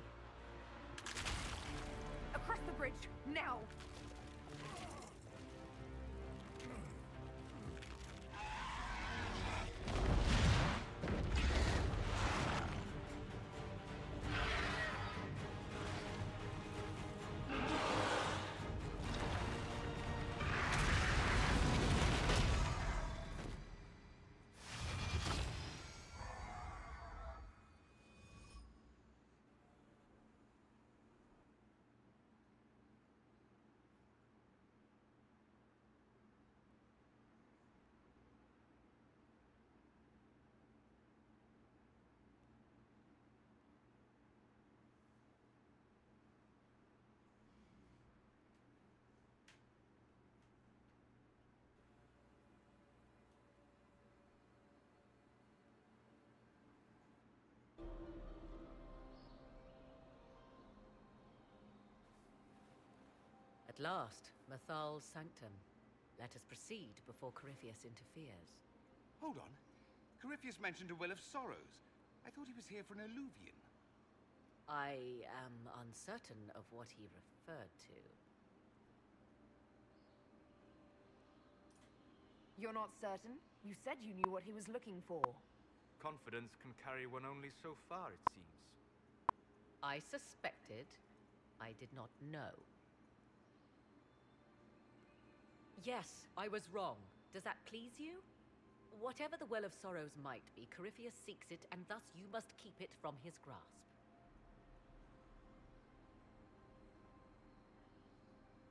Across the bridge, now! At last, Mythal's sanctum. Let us proceed before Corypheus interferes. Hold on. Corypheus mentioned a Well of Sorrows. I thought he was here for an alluvion. I am uncertain of what he referred to. You're not certain? You said you knew what he was looking for. Confidence can carry one only so far, it seems. I suspected. I did not know. Yes, I was wrong. Does that please you? Whatever the Well of Sorrows might be, Corypheus seeks it, and thus you must keep it from his grasp.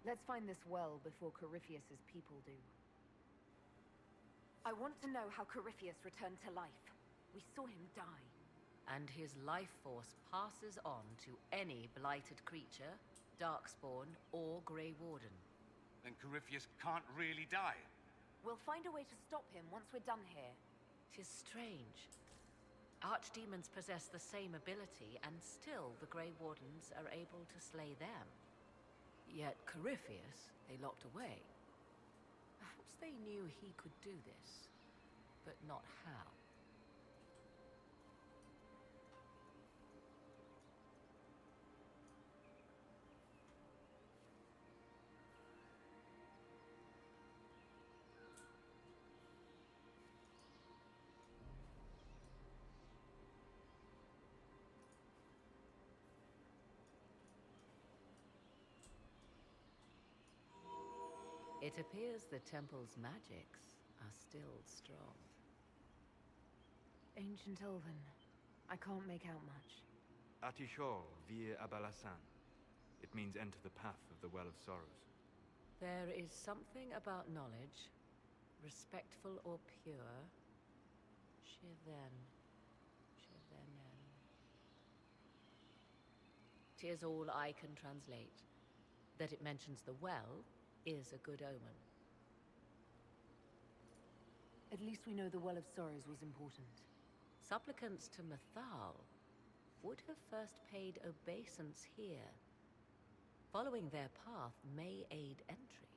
Let's find this well before Corypheus's people do. I want to know how Corypheus returned to life. We saw him die. And his life force passes on to any blighted creature, Darkspawn, or Grey Warden. Then Corypheus can't really die. We'll find a way to stop him once we're done here. 'Tis strange. Archdemons possess the same ability, and still the Grey Wardens are able to slay them. Yet Corypheus, they locked away. Perhaps they knew he could do this, but not how. It appears the temple's magics are still strong. Ancient Elven. I can't make out much. Atishor vir Abalasan. It means enter the path of the Well of Sorrows. There is something about knowledge, respectful or pure. Shiven. Shivenen. 'Tis all I can translate. That it mentions the well is a good omen. At least we know the Well of Sorrows was important. Supplicants to Mythal would have first paid obeisance here. Following their path may aid entry.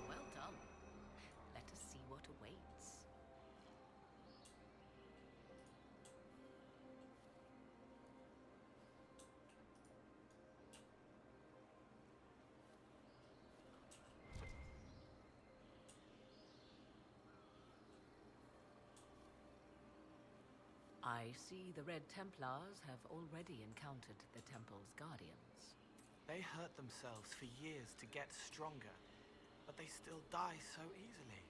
Well done. Let us see what awaits. I see the Red Templars have already encountered the temple's guardians. They hurt themselves for years to get stronger, but they still die so easily.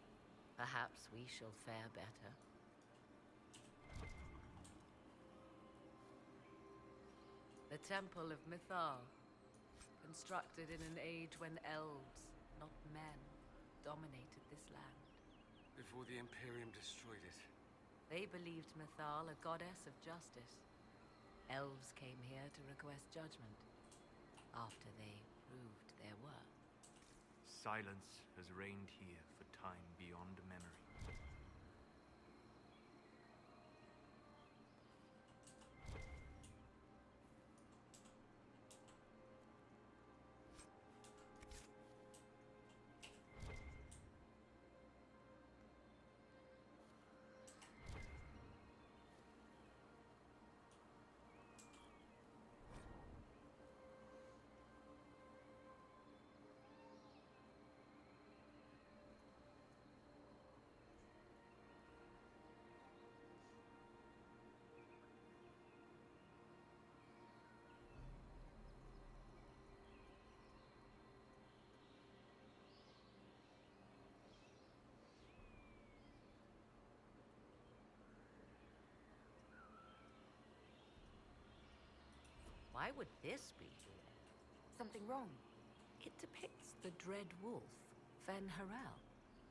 Perhaps we shall fare better. The Temple of Mythal, constructed in an age when elves, not men, dominated this land. Before the Imperium destroyed it. They believed Mythal a goddess of justice. Elves came here to request judgment, after they proved their worth. Silence has reigned here for time beyond memory. Why would this be here? Something wrong? It depicts the dread wolf, Fen-Harel.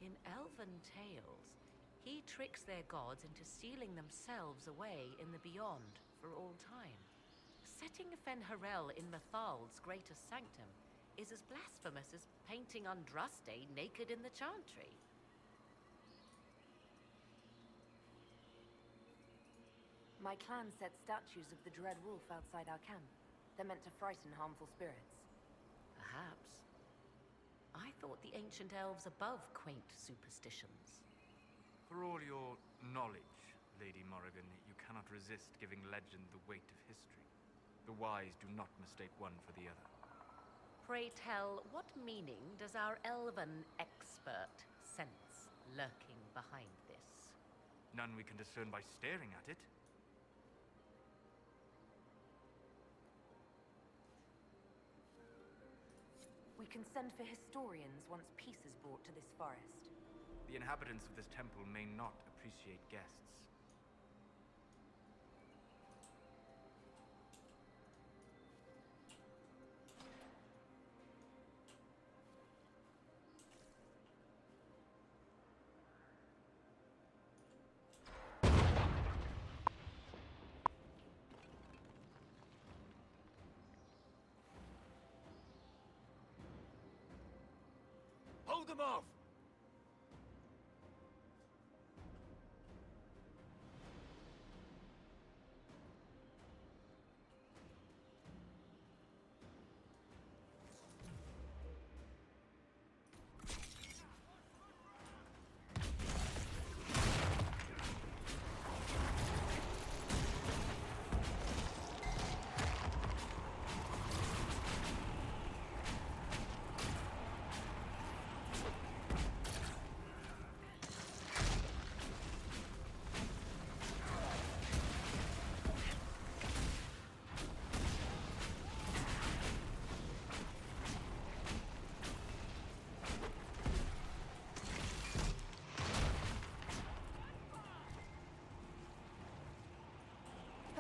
In elven tales, he tricks their gods into sealing themselves away in the beyond for all time. Setting Fen-Harel in Mythal's greatest sanctum is as blasphemous as painting Andraste naked in the chantry. My clan set statues of the Dread Wolf outside our camp. They're meant to frighten harmful spirits. Perhaps. I thought the ancient elves above quaint superstitions. For all your knowledge, Lady Morrigan, you cannot resist giving legend the weight of history. The wise do not mistake one for the other. Pray tell, what meaning does our elven expert sense lurking behind this? None we can discern by staring at it. We can send for historians once peace is brought to this forest. The inhabitants of this temple may not appreciate guests. Hold them off!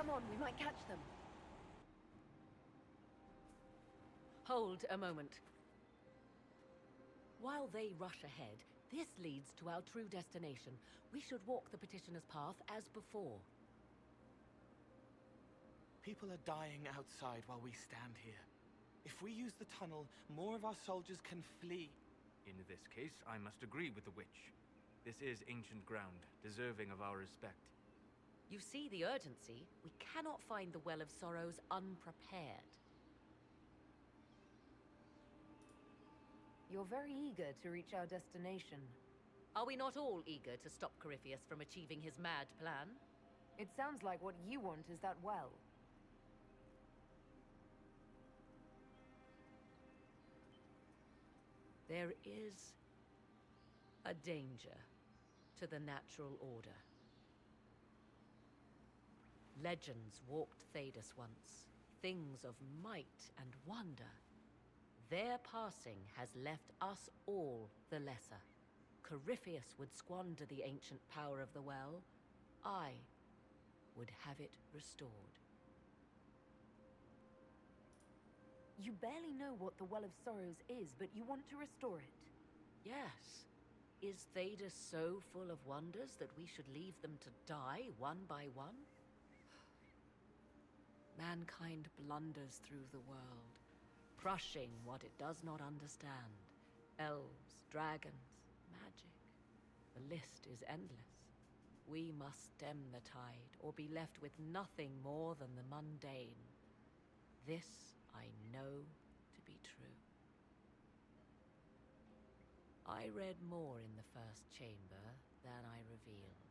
Come on, we might catch them. Hold a moment. While they rush ahead, this leads to our true destination. We should walk the petitioner's path as before. People are dying outside while we stand here. If we use the tunnel, more of our soldiers can flee. In this case, I must agree with the witch. This is ancient ground, deserving of our respect. You see the urgency? We cannot find the Well of Sorrows unprepared. You're very eager to reach our destination. Are we not all eager to stop Corypheus from achieving his mad plan? It sounds like what you want is that well. There is a danger to the natural order. Legends walked Thedas once, things of might and wonder. Their passing has left us all the lesser. Corypheus would squander the ancient power of the well. I would have it restored. You barely know what the Well of Sorrows is, but you want to restore it. Yes. Is Thedas so full of wonders that we should leave them to die one by one? Mankind blunders through the world, crushing what it does not understand. Elves, dragons, magic. The list is endless. We must stem the tide, or be left with nothing more than the mundane. This I know to be true. I read more in the first chamber than I revealed.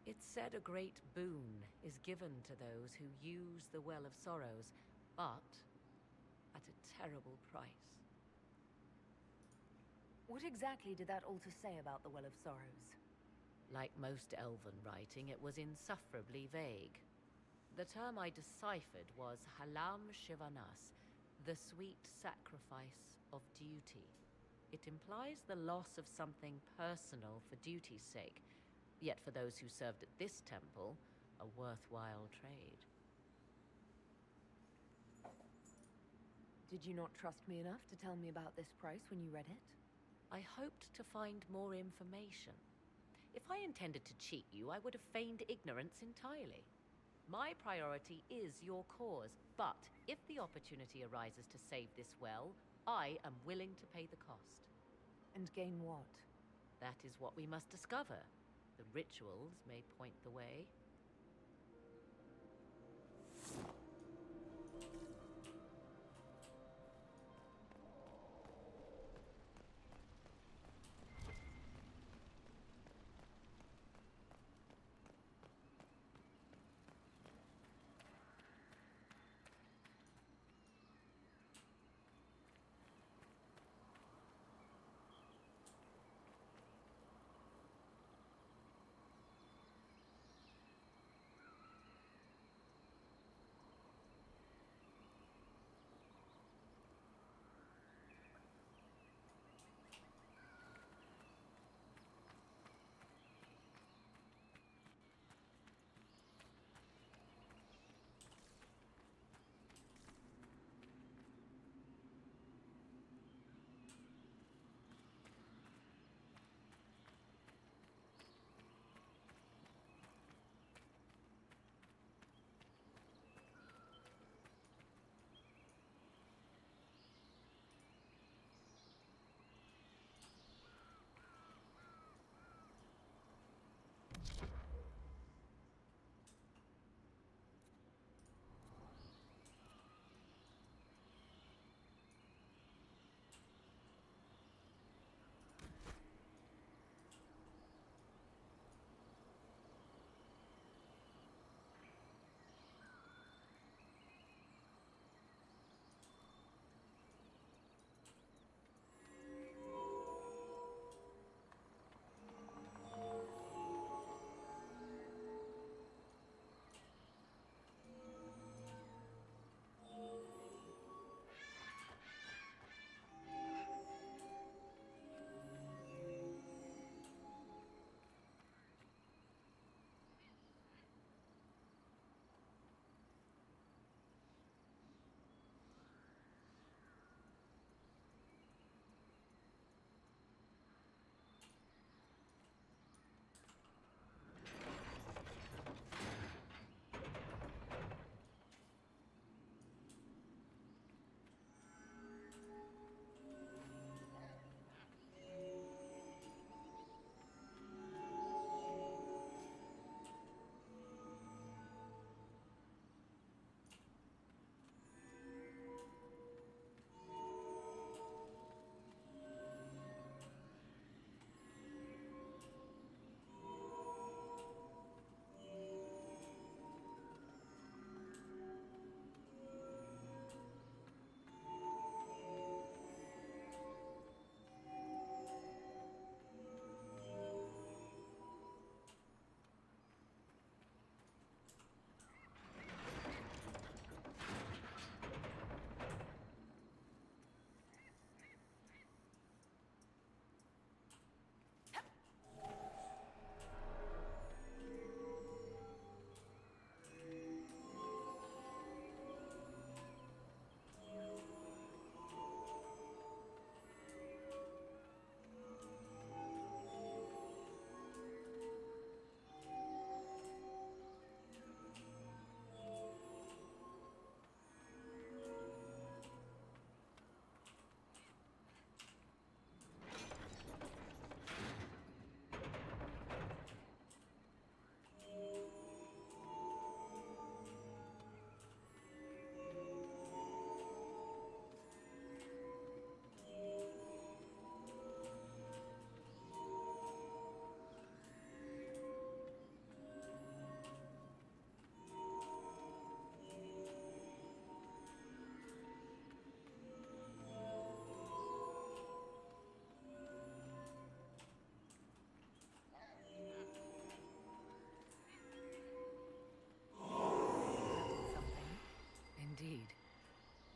It said a great boon is given to those who use the Well of Sorrows, but at a terrible price. What exactly did that altar say about the Well of Sorrows? Like most elven writing, it was insufferably vague. The term I deciphered was Halam Shivanas, the sweet sacrifice of duty. It implies the loss of something personal for duty's sake, yet for those who served at this temple, a worthwhile trade. Did you not trust me enough to tell me about this price when you read it? I hoped to find more information. If I intended to cheat you, I would have feigned ignorance entirely. My priority is your cause, but if the opportunity arises to save this well, I am willing to pay the cost. And gain what? That is what we must discover. The rituals may point the way.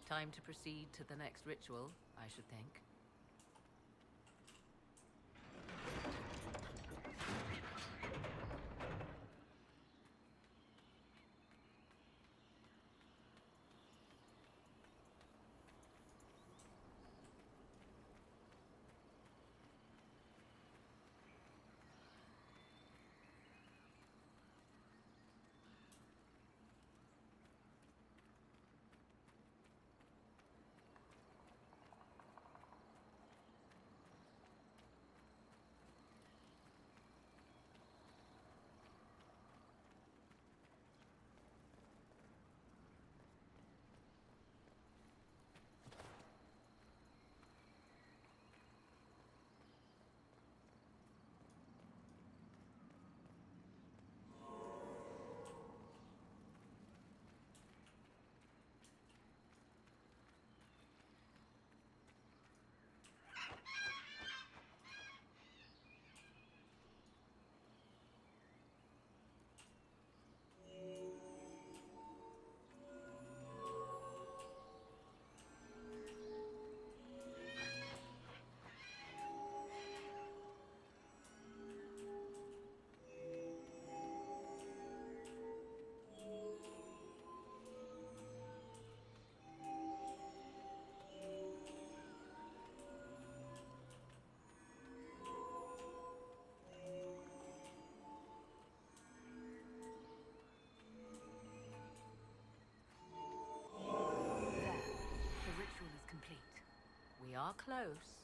Time to proceed to the next ritual, I should think. The ritual is complete. We are close.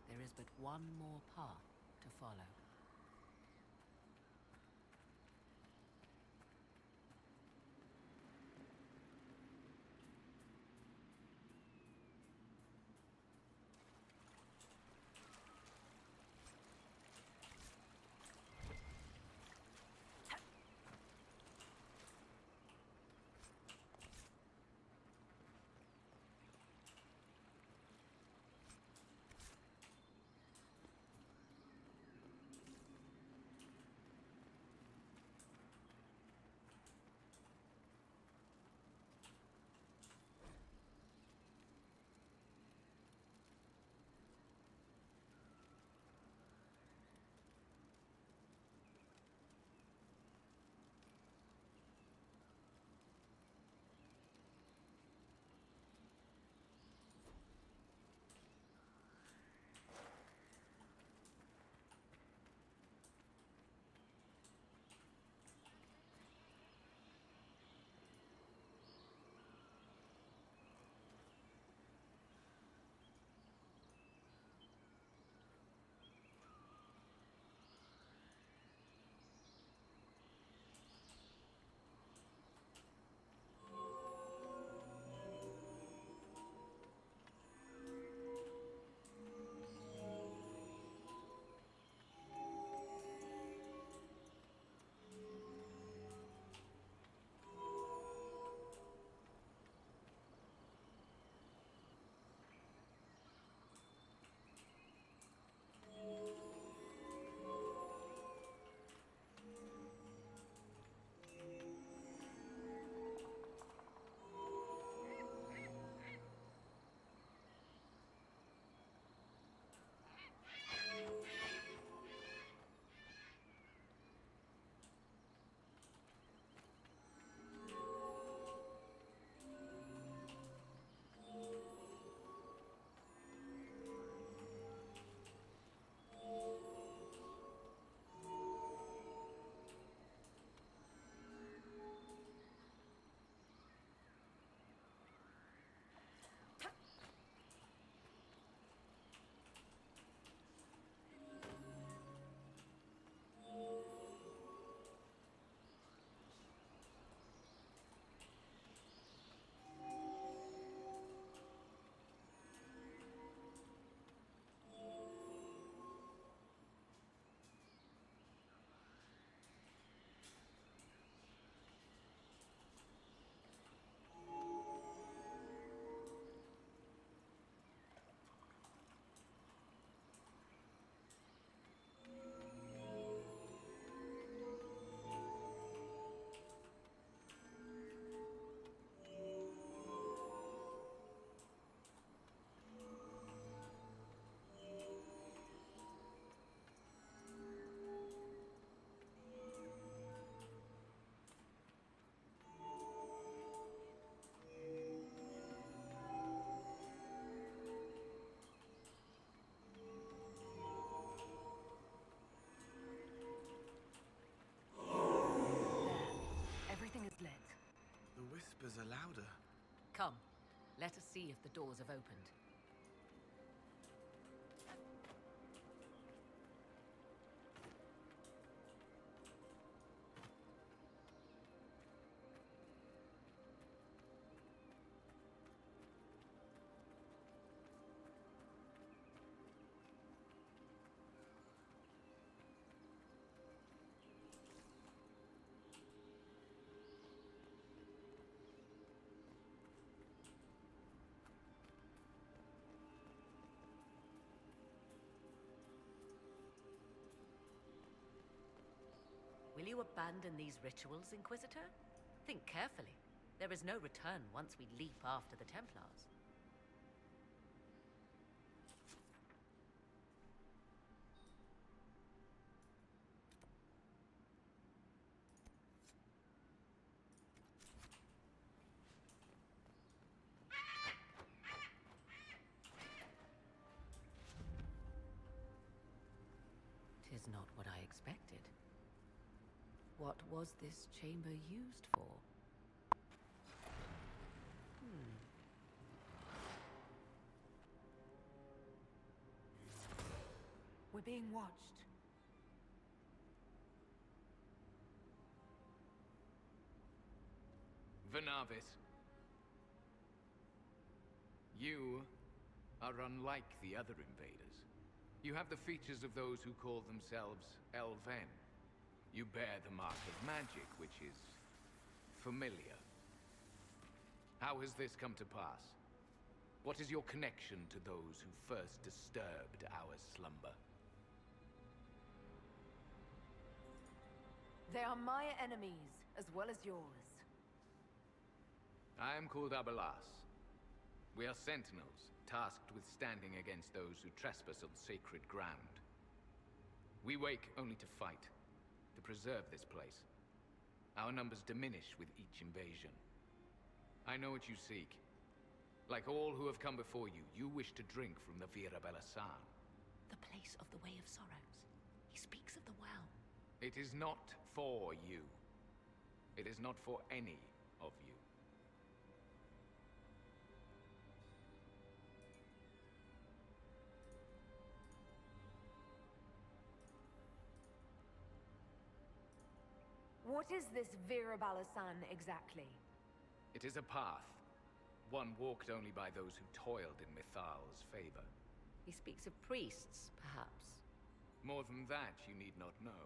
There is but one more path to follow. louder. Come, let us see if the doors have opened. Will you abandon these rituals, Inquisitor? Think carefully. There is no return once we leap after the Templars. Tis not what I expected. What was this chamber used for? We're being watched. Venavis. You are unlike the other invaders. You have the features of those who call themselves Elven. You bear the mark of magic, which is familiar. How has this come to pass? What is your connection to those who first disturbed our slumber? They are my enemies, as well as yours. I am called Abelas. We are sentinels, tasked with standing against those who trespass on sacred ground. We wake only to fight, to preserve this place. Our numbers diminish with each invasion. I know what you seek. Like all who have come before you, you wish to drink from the Vira Belasan. The place of the Way of Sorrows. He speaks of the well. It is not for you. It is not for any of you. What is this Vira Balasan exactly? It is a path. One walked only by those who toiled in Mythal's favor. He speaks of priests, perhaps. More than that, you need not know.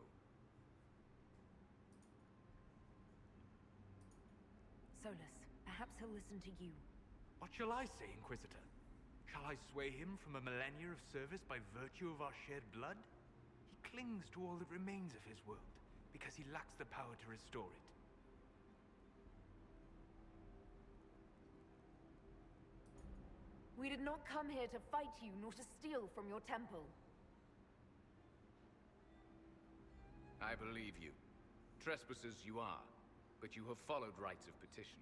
Solas, perhaps he'll listen to you. What shall I say, Inquisitor? Shall I sway him from a millennia of service by virtue of our shared blood? He clings to all that remains of his world, because he lacks the power to restore it. We did not come here to fight you, nor to steal from your temple. I believe you. Trespassers you are, but you have followed rites of petition.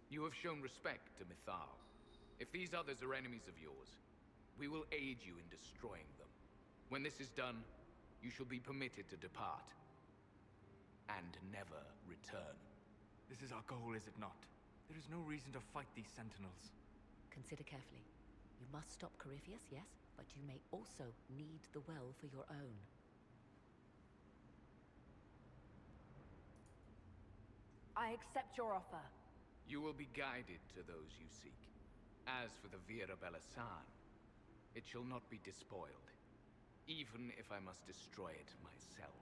You have shown respect to Mythal. If these others are enemies of yours, we will aid you in destroying them. When this is done, you shall be permitted to depart. And never return. This is our goal, is it not? There is no reason to fight these sentinels. Consider carefully. You must stop Corypheus, yes, but you may also need the well for your own. I accept your offer. You will be guided to those you seek. As for the Vira Belasan, it shall not be despoiled, even if I must destroy it myself.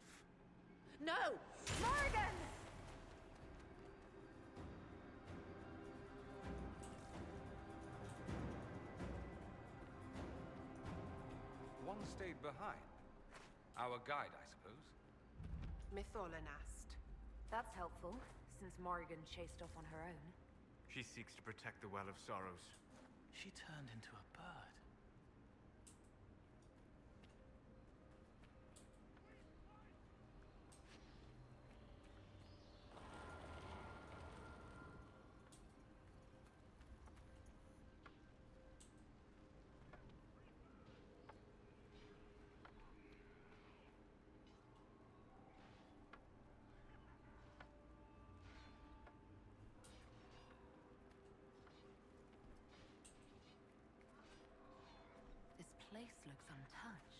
No! Morrigan! One stayed behind. Our guide, I suppose. Mythal asked. That's helpful, since Morrigan chased off on her own. She seeks to protect the Well of Sorrows. She turned into a bird. place looks untouched.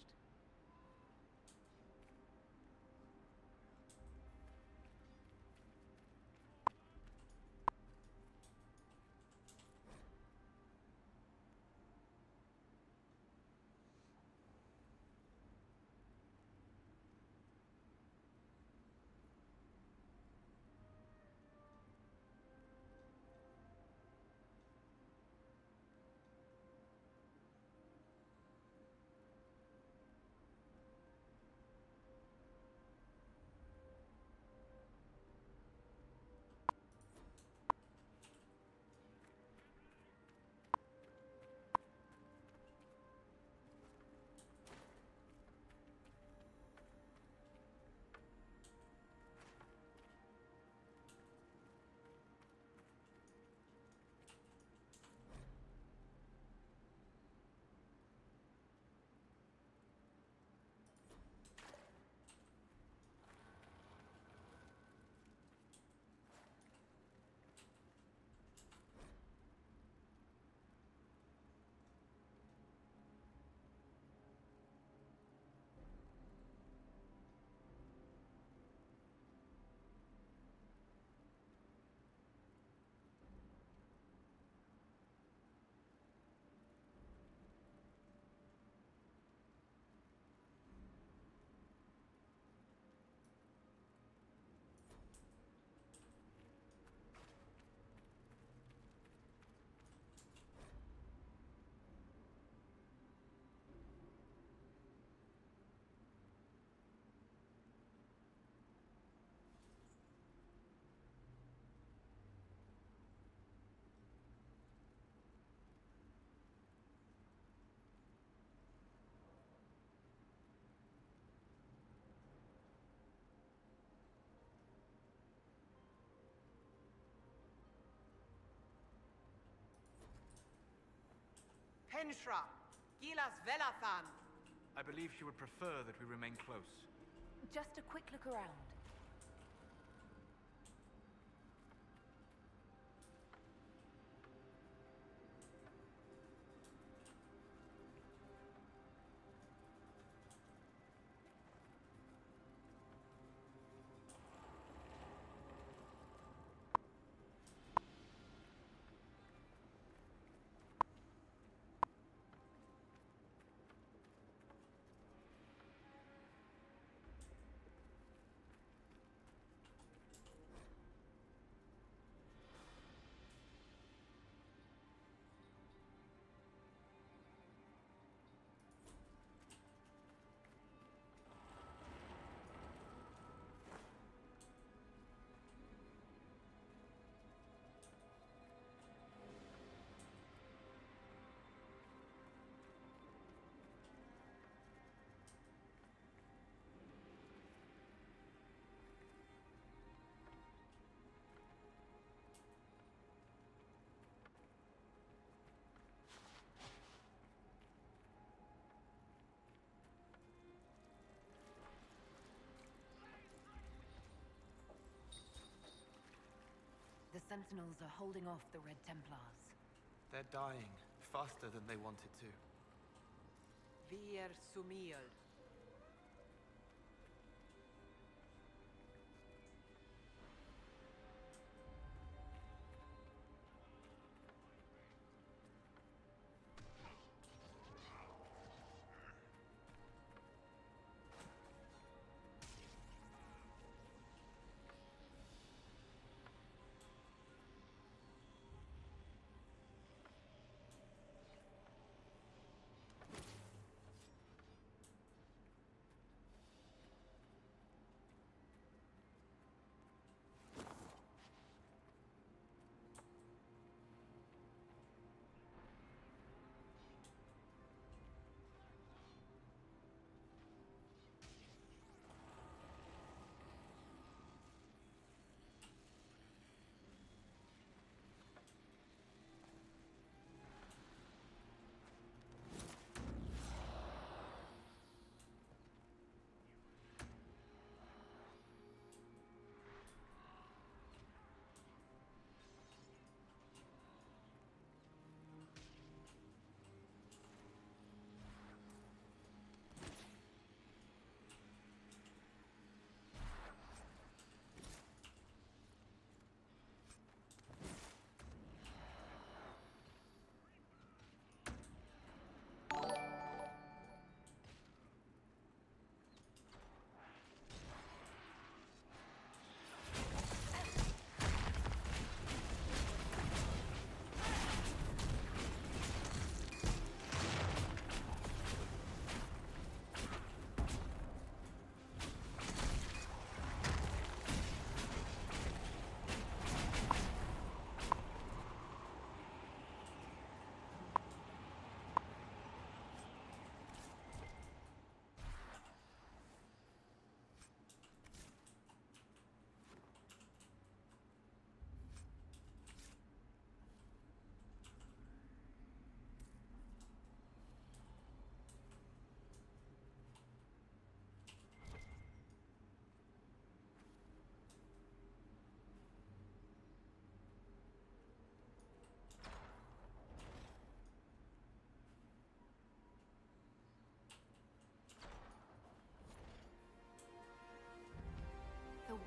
Henshra, Gilas Velathan. I believe she would prefer that we remain close. Just a quick look around. The Sentinels are holding off the Red Templars. They're dying faster than they wanted to. Vier Sumiel.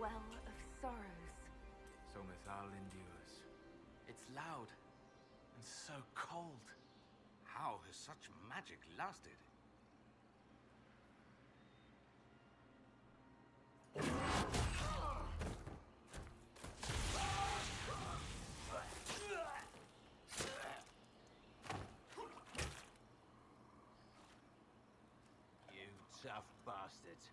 well of sorrows. So Mythal endures. It's loud and so cold. How has such magic lasted? You tough bastards.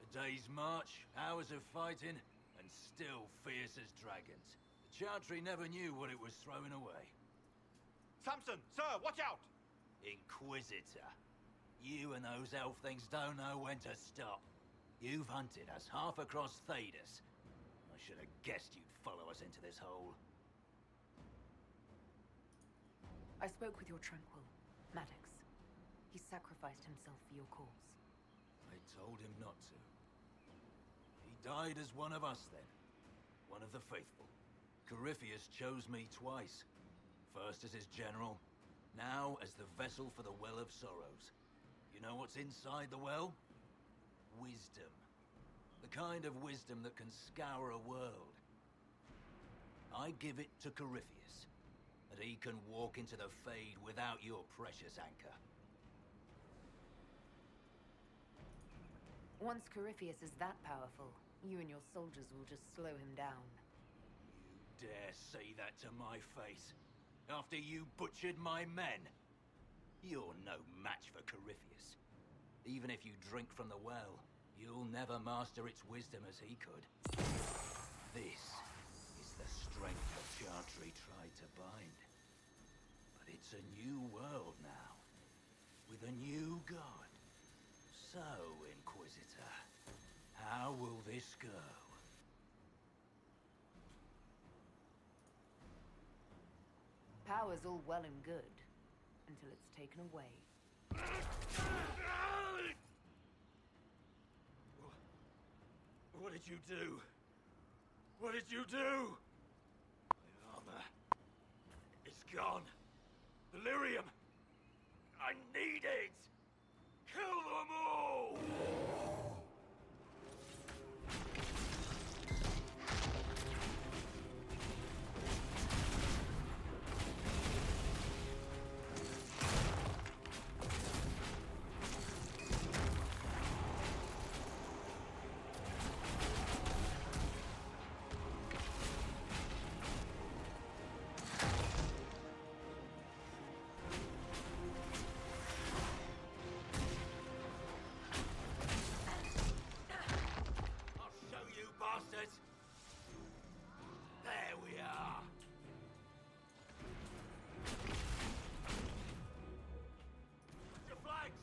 A day's march, hours of fighting, and still fierce as dragons. The Chantry never knew what it was throwing away. Samson, sir, watch out! Inquisitor. You and those elf things don't know when to stop. You've hunted us half across Thedas. I should have guessed you'd follow us into this hole. I spoke with your Tranquil, Maddox. He sacrificed himself for your cause. I told him not to. He died as one of us then. One of the faithful. Corypheus chose me twice. First as his general, now as the vessel for the Well of Sorrows. You know what's inside the well? Wisdom. The kind of wisdom that can scour a world. I give it to Corypheus, that he can walk into the Fade without your precious anchor. Once Corypheus is that powerful, you and your soldiers will just slow him down. You dare say that to my face? After you butchered my men? You're no match for Corypheus. Even if you drink from the well, you'll never master its wisdom as he could. This is the strength the Chantry tried to bind. But it's a new world now, with a new god. So, Inquisitor, how will this go? Power's all well and good, until it's taken away. What did you do? What did you do? My armor is gone. Delirium! I need it! Kill them all! There we are. Your flags.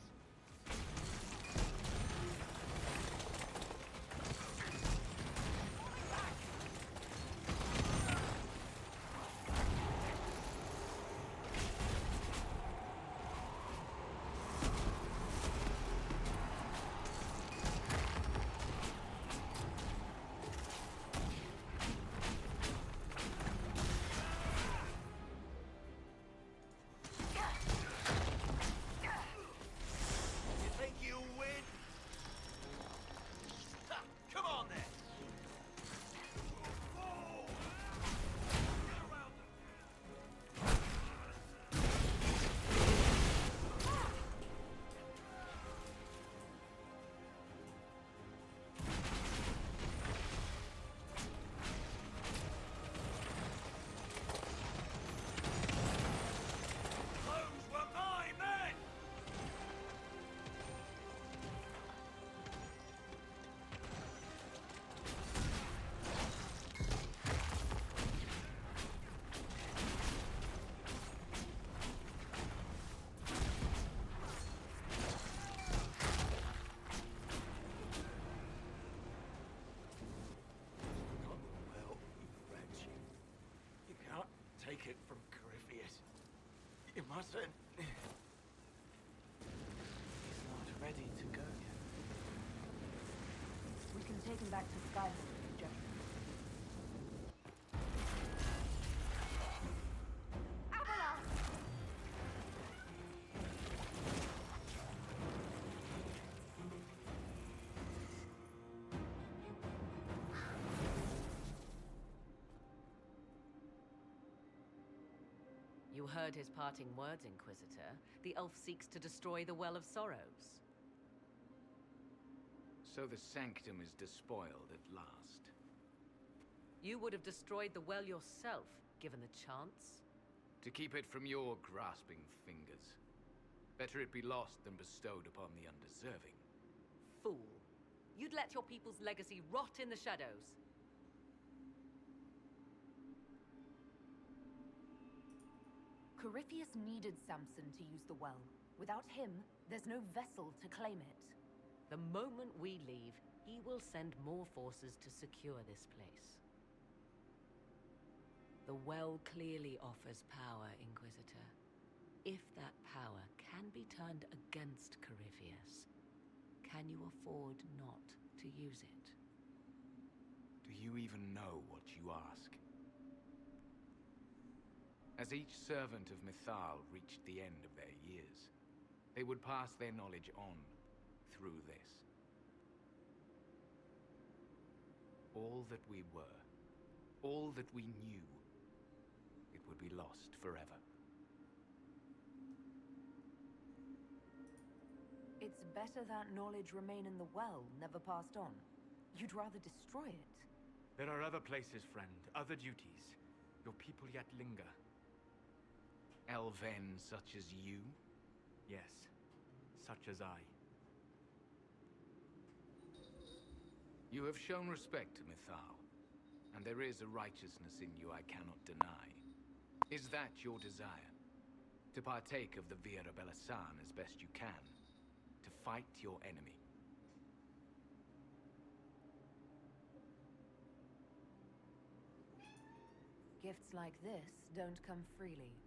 Take it from Corypheus. You mustn't. He's not ready to go yet. We can take him back to Skyhold if you judge. You heard his parting words, Inquisitor. The elf seeks to destroy the Well of Sorrows. So the sanctum is despoiled at last. You would have destroyed the well yourself, given the chance. To keep it from your grasping fingers. Better it be lost than bestowed upon the undeserving. Fool. You'd let your people's legacy rot in the shadows. Corypheus needed Samson to use the well. Without him, there's no vessel to claim it. The moment we leave, he will send more forces to secure this place. The well clearly offers power, Inquisitor. If that power can be turned against Corypheus, can you afford not to use it? Do you even know what you ask? As each servant of Mythal reached the end of their years, they would pass their knowledge on through this. All that we were, all that we knew, it would be lost forever. It's better that knowledge remain in the well, never passed on. You'd rather destroy it. There are other places, friend, other duties. Your people yet linger. Elven such as you? Yes, such as I. You have shown respect to Mythal, and there is a righteousness in you I cannot deny. Is that your desire? To partake of the Vira Belasan as best you can? To fight your enemy? Gifts like this don't come freely.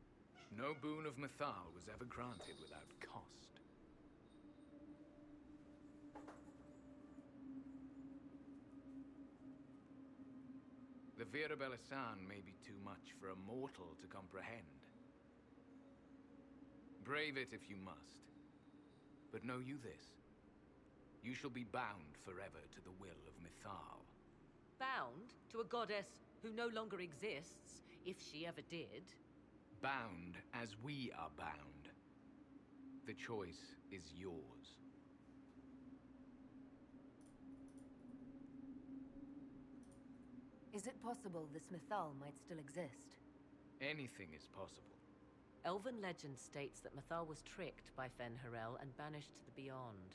No boon of Mythal was ever granted without cost. The Vira Belasan may be too much for a mortal to comprehend. Brave it if you must. But know you this. You shall be bound forever to the will of Mythal. Bound to a goddess who no longer exists, if she ever did. Bound as we are bound. The choice is yours. Is it possible this Mythal might still exist? Anything is possible. Elven legend states that Mythal was tricked by Fen-Harel and banished to the Beyond.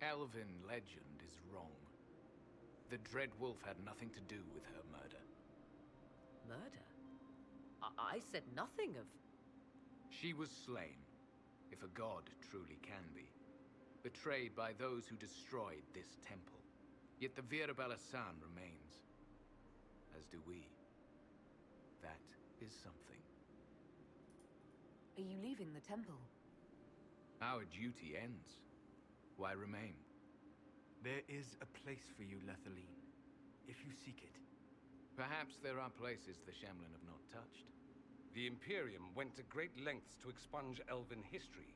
Elven legend is wrong. The Dread Wolf had nothing to do with her murder. Murder? I said nothing of... She was slain, if a god truly can be. Betrayed by those who destroyed this temple. Yet the Vira Belasan remains. As do we. That is something. Are you leaving the temple? Our duty ends. Why remain? There is a place for you, Lethaline, if you seek it. Perhaps there are places the Shemlin have not touched. The Imperium went to great lengths to expunge Elven history.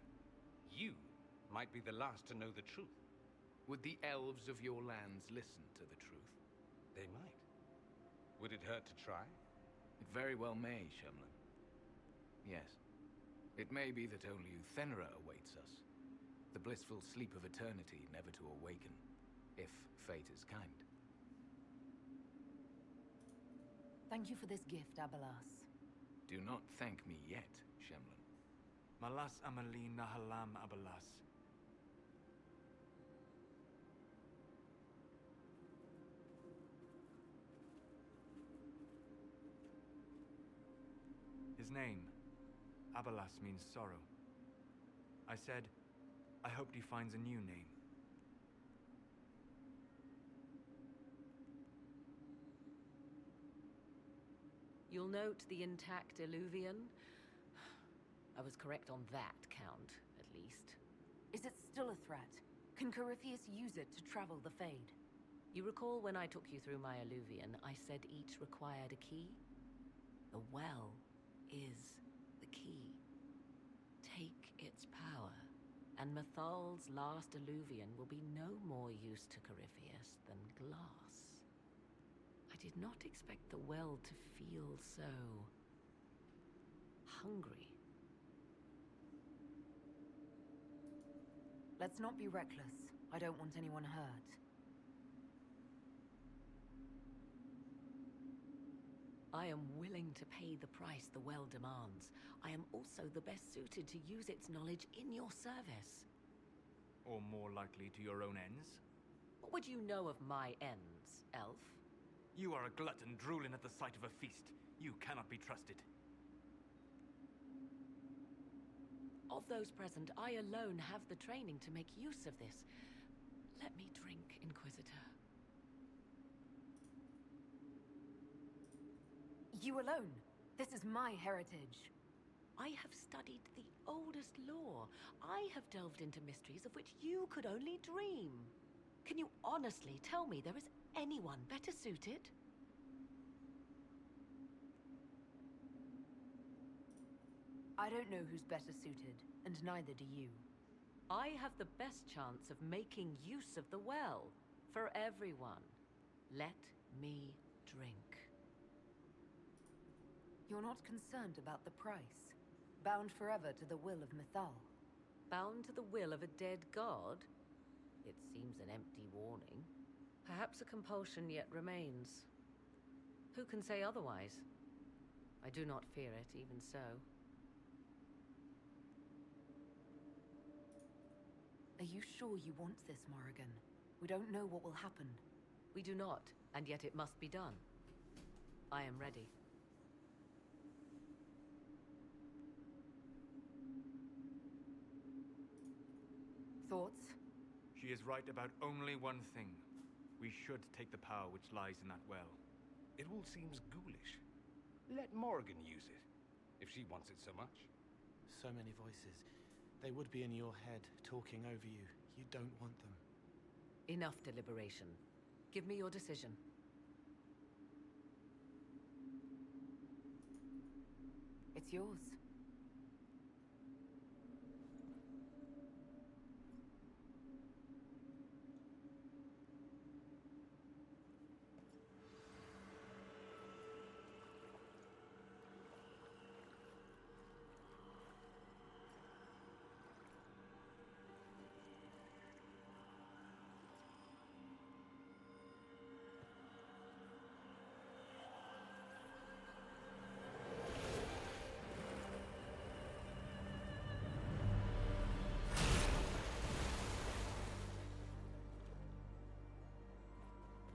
You might be the last to know the truth. Would the elves of your lands listen to the truth? They might. Would it hurt to try? It very well may, Shemlin. Yes. It may be that only Uthenra awaits us. The blissful sleep of eternity, never to awaken, if fate is kind. Thank you for this gift, Abelas. Do not thank me yet, Shemlin. Malas Amalin Nahalam Abalas. His name, Abalas, means sorrow. I said, I hoped he finds a new name. You'll note the intact Illuvian. I was correct on that count, at least. Is it still a threat? Can Corypheus use it to travel the Fade? You recall when I took you through my Illuvian, I said each required a key? The well is the key. Take its power, and Mythal's last Illuvian will be no more use to Corypheus than glass. I did not expect the well to feel so hungry. Let's not be reckless. I don't want anyone hurt. I am willing to pay the price the well demands. I am also the best suited to use its knowledge in your service. Or more likely to your own ends? What would you know of my ends, elf? You are a glutton drooling at the sight of a feast. You cannot be trusted. Of those present, I alone have the training to make use of this. Let me drink, Inquisitor. You alone? This is my heritage. I have studied the oldest lore. I have delved into mysteries of which you could only dream. Can you honestly tell me there is anyone better suited? I don't know who's better suited, and neither do you. I have the best chance of making use of the well. For everyone. Let me drink. You're not concerned about the price? Bound forever to the will of Mythal? Bound to the will of a dead god? It seems an empty warning. Perhaps a compulsion yet remains. Who can say otherwise? I do not fear it, even so. Are you sure you want this, Morrigan? We don't know what will happen. We do not, and yet it must be done. I am ready. Thoughts? She is right about only one thing. We should take the power which lies in that well. It all seems ghoulish. Let Morrigan use it, if she wants it so much. So many voices. They would be in your head, talking over you. You don't want them. Enough deliberation. Give me your decision. It's yours.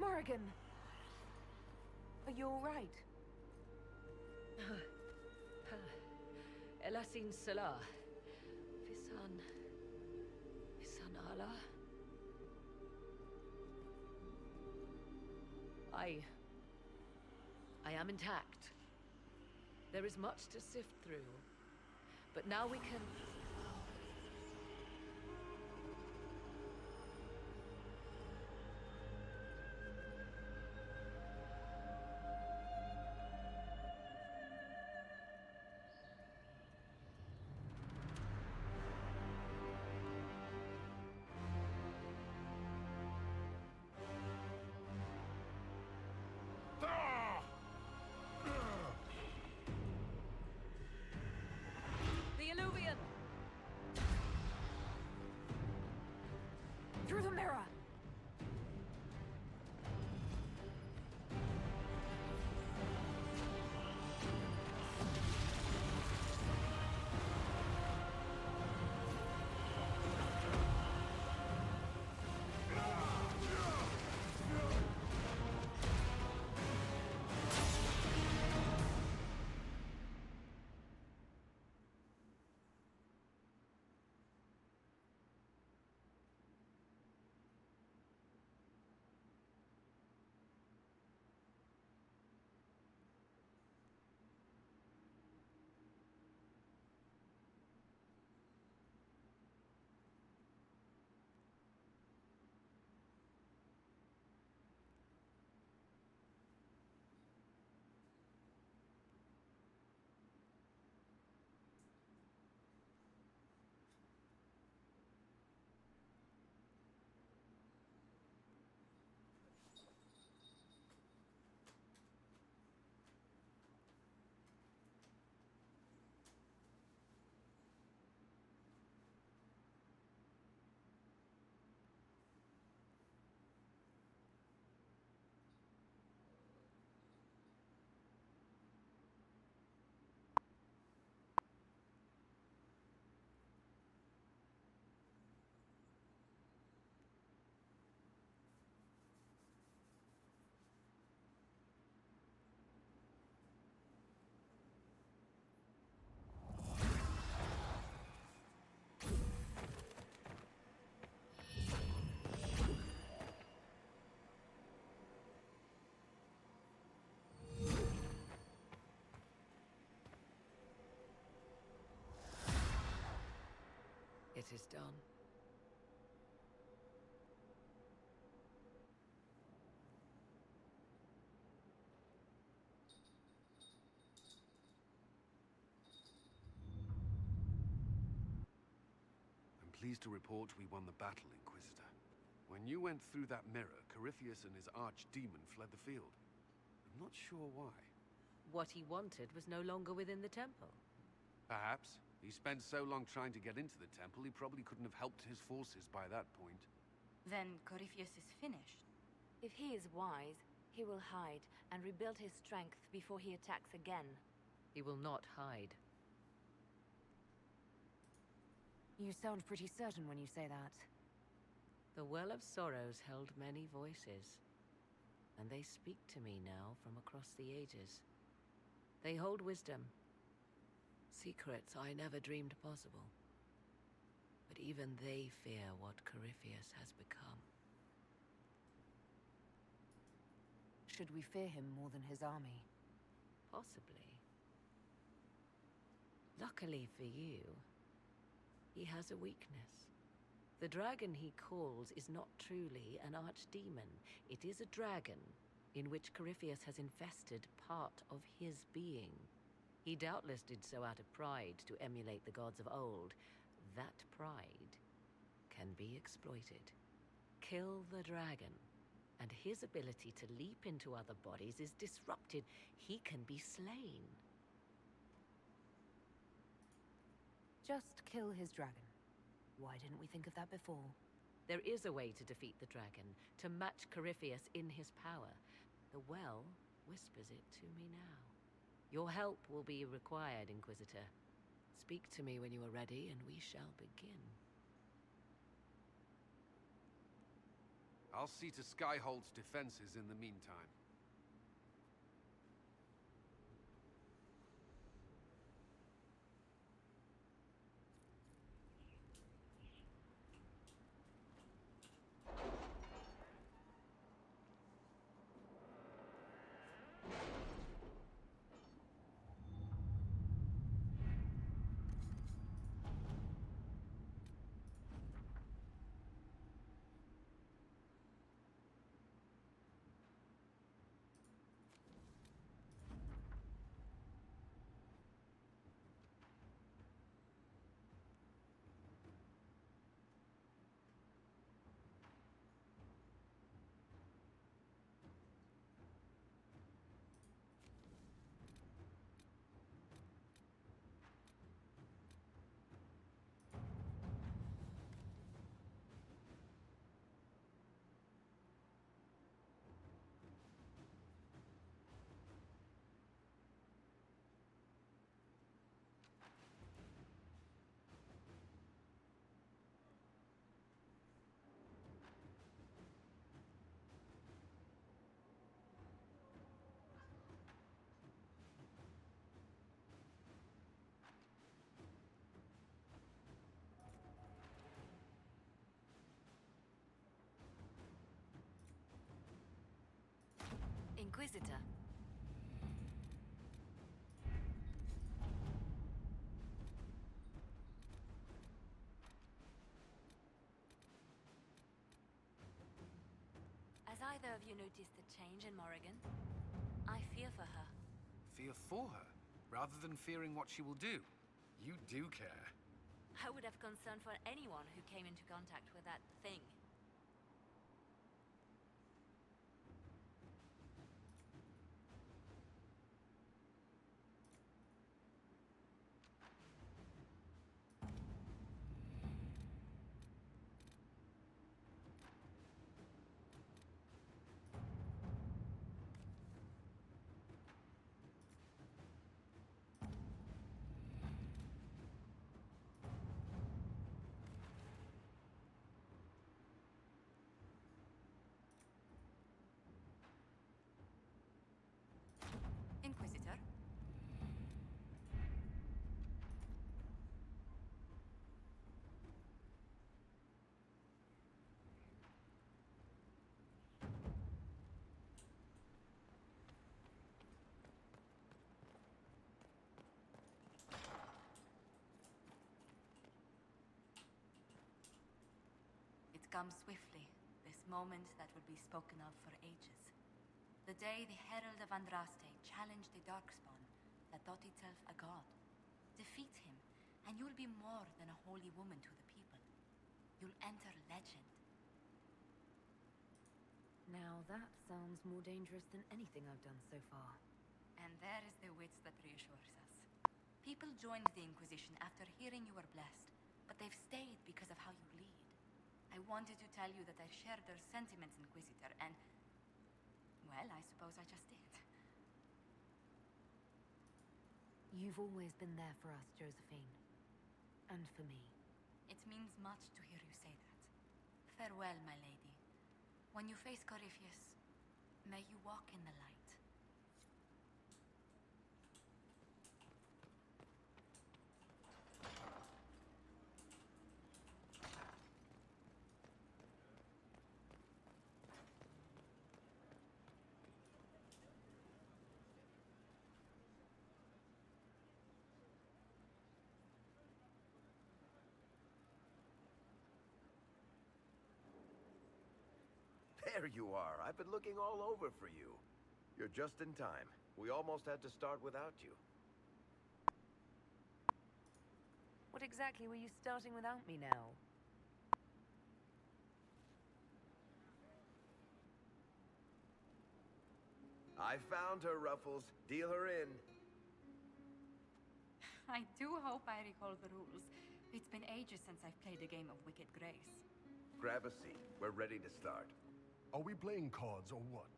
Morrigan! Are you all right? Elasin Salah. Visan Allah. I am intact. There is much to sift through. But now we can... is done. I'm pleased to report we won the battle, Inquisitor. When you went through that mirror, Corypheus and his archdemon fled the field. I'm not sure why. What he wanted was no longer within the temple. Perhaps. He spent so long trying to get into the temple, he probably couldn't have helped his forces by that point. Then Corypheus is finished. If he is wise, he will hide and rebuild his strength before he attacks again. He will not hide. You sound pretty certain when you say that. The Well of Sorrows held many voices, and they speak to me now from across the ages. They hold wisdom. Secrets I never dreamed possible. But even they fear what Corypheus has become. Should we fear him more than his army? Possibly. Luckily for you, he has a weakness. The dragon he calls is not truly an archdemon. It is a dragon in which Corypheus has infested part of his being. He doubtless did so out of pride to emulate the gods of old. That pride can be exploited. Kill the dragon, and his ability to leap into other bodies is disrupted. He can be slain. Just kill his dragon. Why didn't we think of that before? There is a way to defeat the dragon, to match Corypheus in his power. The well whispers it to me now. Your help will be required, Inquisitor. Speak to me when you are ready, and we shall begin. I'll see to Skyhold's defenses in the meantime. Inquisitor. Has either of you noticed the change in Morrigan? I fear for her. Fear for her, rather than fearing what she will do. You do care. I would have concern for anyone who came into contact with that thing. comes swiftly, this moment that will be spoken of for ages. The day the Herald of Andraste challenged the Darkspawn that thought itself a god. Defeat him, and you'll be more than a holy woman to the people. You'll enter legend. Now that sounds more dangerous than anything I've done so far. And there is the wits that reassures us. People joined the Inquisition after hearing you were blessed, but they've stayed because of how you lead. I wanted to tell you that I shared their sentiments, Inquisitor, and... well, I suppose I just did. You've always been there for us, Josephine. And for me. It means much to hear you say that. Farewell, my lady. When you face Corypheus, may you walk in the light. There you are. I've been looking all over for you. You're just in time. We almost had to start without you. What exactly were you starting without me now? I found her, Ruffles. Deal her in. I do hope I recall the rules. It's been ages since I've played a game of Wicked Grace. Grab a seat. We're ready to start. Are we playing cards or what?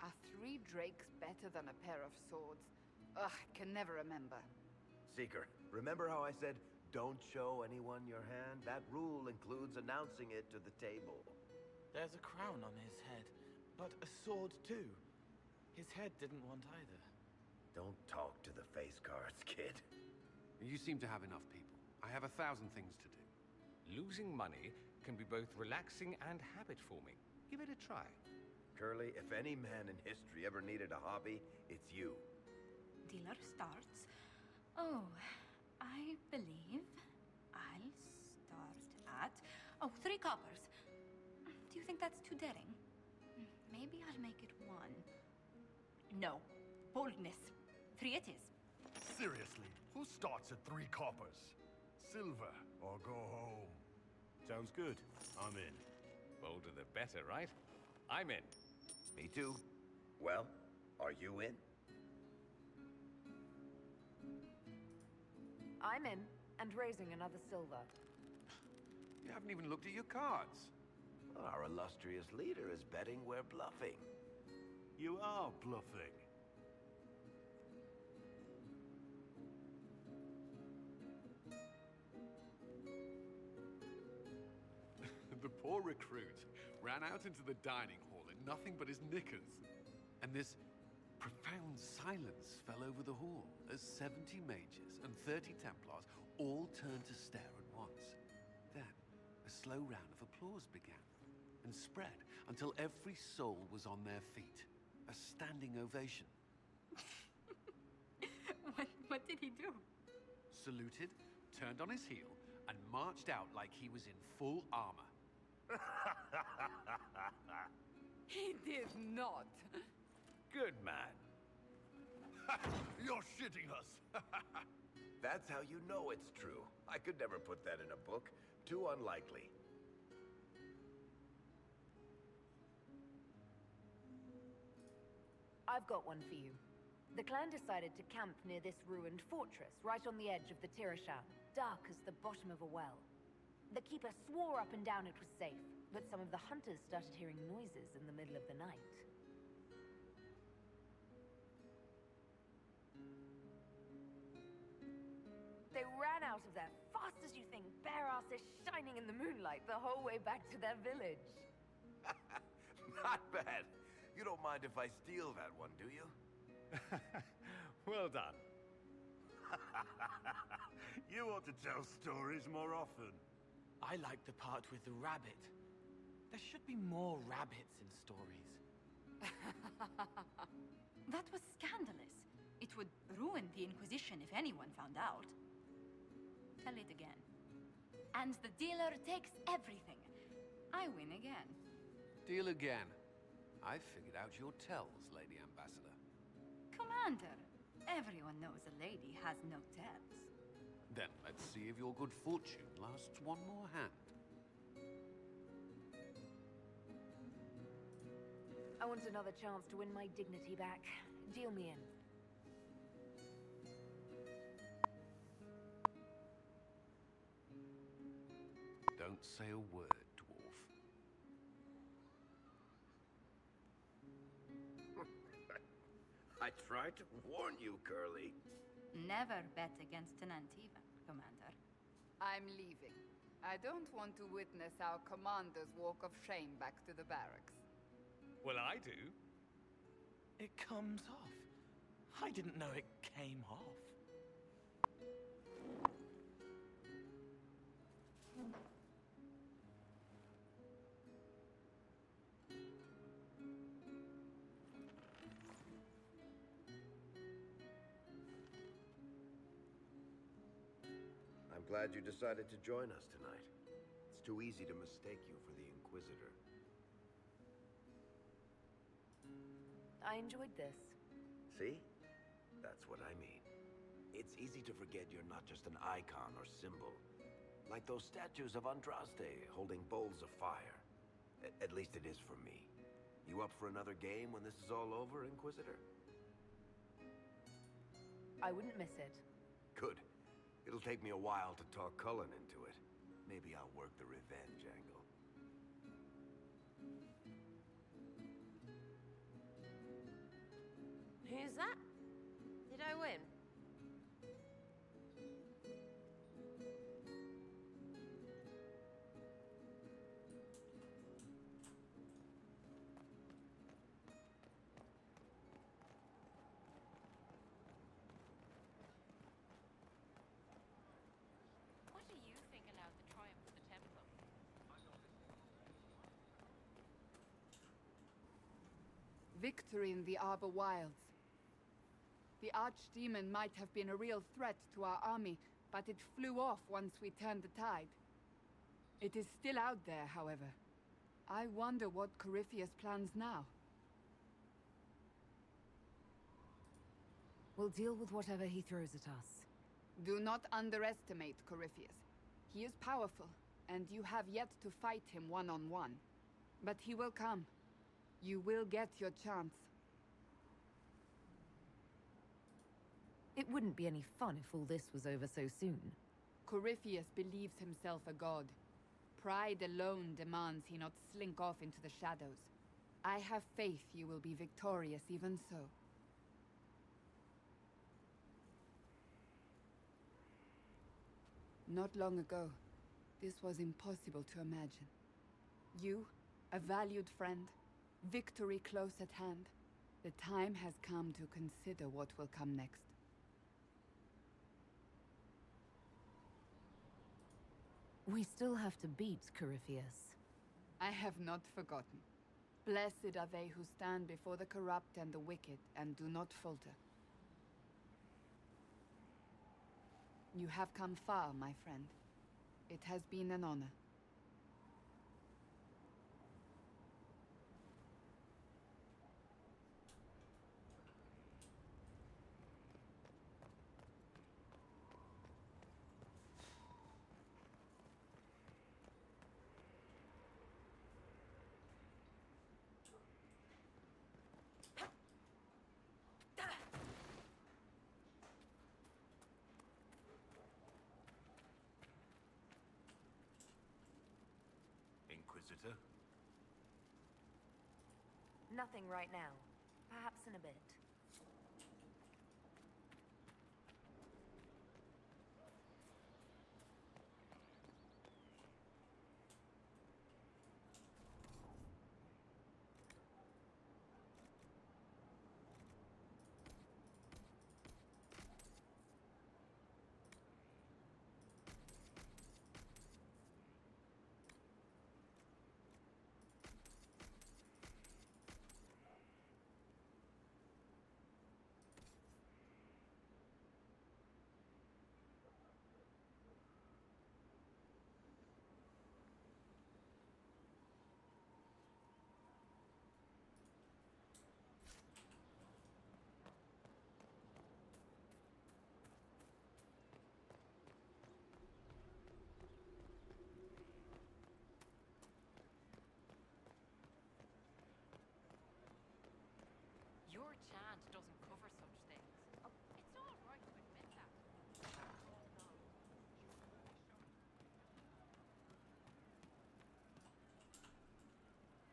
Are 3 drakes better than a pair of swords? Ugh, can never remember. Seeker, remember how I said, don't show anyone your hand? That rule includes announcing it to the table. There's a crown on his head, but a sword too. His head didn't want either. Don't talk to the face cards, kid. You seem to have enough people. I have 1,000 things to do. Losing money can be both relaxing and habit-forming. Give it a try. Curly, if any man in history ever needed a hobby, it's you. Dealer starts. Oh, I believe I'll start at... oh, 3 coppers. Do you think that's too daring? Maybe I'll make it 1. No. Boldness. 3 it is. Seriously, who starts at 3 coppers? Silver or go home? Sounds good. I'm in. Bolder the better, right? I'm in. Me too. Well, are you in? I'm in, and raising another silver. You haven't even looked at your cards. Our illustrious leader is betting we're bluffing. You are bluffing. The poor recruit ran out into the dining hall in nothing but his knickers. And this profound silence fell over the hall as 70 mages and 30 Templars all turned to stare at once. Then, a slow round of applause began and spread until every soul was on their feet. A standing ovation. What did he do? Saluted, turned on his heel, and marched out like he was in full armor. He did not. Good man. You're shitting us. That's how you know it's true. I could never put that in a book. Too unlikely. I've got one for you. The clan decided to camp near this ruined fortress, right on the edge of the Tirashan, dark as the bottom of a well. The keeper swore up and down it was safe, but some of the hunters started hearing noises in the middle of the night. They ran out of there fast as you think, bare asses shining in the moonlight the whole way back to their village. Not bad. You don't mind if I steal that one, do you? Well done. You ought to tell stories more often. I like the part with the rabbit. There should be more rabbits in stories. That was scandalous. It would ruin the Inquisition if anyone found out. Tell it again. And the dealer takes everything. I win again. Deal again. I've figured out your tells, Lady Ambassador. Commander, everyone knows a lady has no tells. Then let's see if your good fortune lasts one more hand. I want another chance to win my dignity back. Deal me in. Don't say a word, dwarf. I tried to warn you, Curly. Never bet against an Antivan, Commander. I'm leaving. I don't want to witness our commander's walk of shame back to the barracks. Well, I do. It comes off. I didn't know it came off. I'm glad you decided to join us tonight. It's too easy to mistake you for the Inquisitor. I enjoyed this. See? That's what I mean. It's easy to forget you're not just an icon or symbol. Like those statues of Andraste holding bowls of fire. At least it is for me. You up for another game when this is all over, Inquisitor? I wouldn't miss it. Good. It'll take me a while to talk Cullen into it. Maybe I'll work the revenge angle. Who's that? Did I win? What do you think allowed the triumph of the Temple? Victory in the Arbor Wilds. The Archdemon might have been a real threat to our army, but it flew off once we turned the tide. It is still out there, however. I wonder what Corypheus plans now. We'll deal with whatever he throws at us. Do not underestimate Corypheus. He is powerful, and you have yet to fight him one-on-one. But he will come. You will get your chance. It wouldn't be any fun if all this was over so soon. Corypheus believes himself a god. Pride alone demands he not slink off into the shadows. I have faith you will be victorious even so. Not long ago, this was impossible to imagine. You, a valued friend, victory close at hand. The time has come to consider what will come next. We still have to beat Corypheus. I have not forgotten. Blessed are they who stand before the corrupt and the wicked and do not falter. You have come far, my friend. It has been an honor. Inquisitor? Nothing right now. Perhaps in a bit.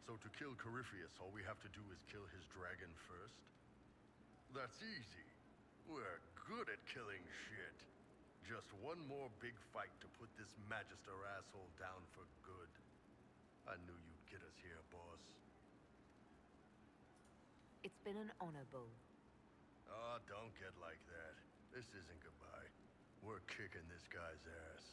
So to kill Corypheus, all we have to do is kill his dragon first? That's easy. We're good at killing shit. Just one more big fight to put this Magister asshole down for good. I knew you'd get us here, boss. It's been an honor, Bull. Oh, don't get like that. This isn't goodbye. We're kicking this guy's ass.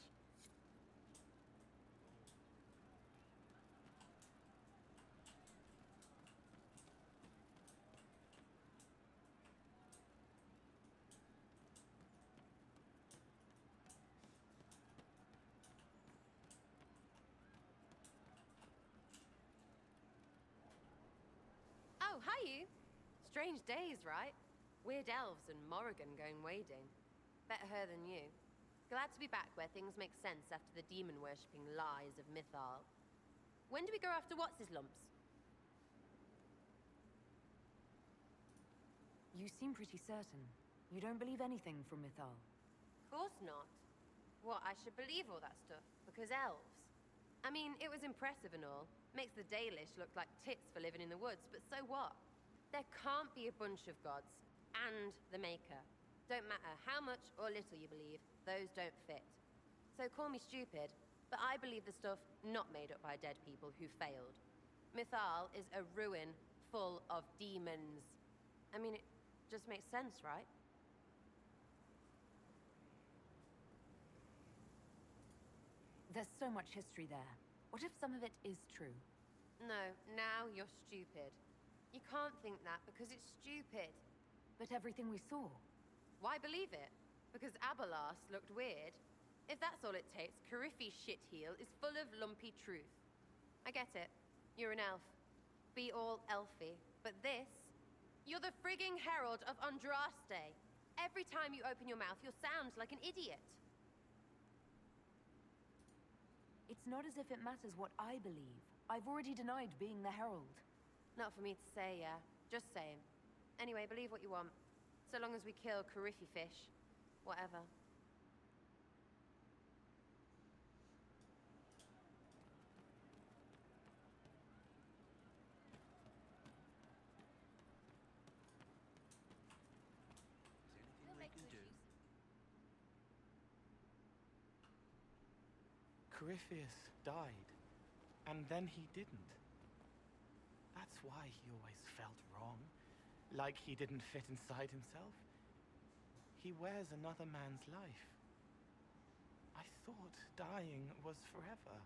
Oh, hi you. Strange days, right? Weird elves and Morrigan going wading. Better her than you. Glad to be back where things make sense after the demon-worshipping lies of Mythal. When do we go after What's-His-Lumps? You seem pretty certain. You don't believe anything from Mythal. Course not. What, I should believe all that stuff? Because elves? I mean, it was impressive and all. Makes the Dalish look like tits for living in the woods, but so what? There can't be a bunch of gods, and the Maker. Don't matter how much or little you believe, those don't fit. So call me stupid, but I believe the stuff not made up by dead people who failed. Mythal is a ruin full of demons. I mean, it just makes sense, right? There's so much history there. What if some of it is true? No, now you're stupid. You can't think that because it's stupid. But everything we saw. Why believe it? Because Abalas looked weird? If that's all it takes, Coryphe's shitheel is full of lumpy truth. I get it. You're an elf. Be all elfy. But this? You're the frigging herald of Andraste. Every time you open your mouth, you'll sound like an idiot. It's not as if it matters what I believe. I've already denied being the herald. Not for me to say, yeah. Just saying. Anyway, believe what you want. So long as we kill Coryphe fish. Whatever. Corypheus died, and then he didn't. That's why he always felt wrong, like he didn't fit inside himself. He wears another man's life. I thought dying was forever.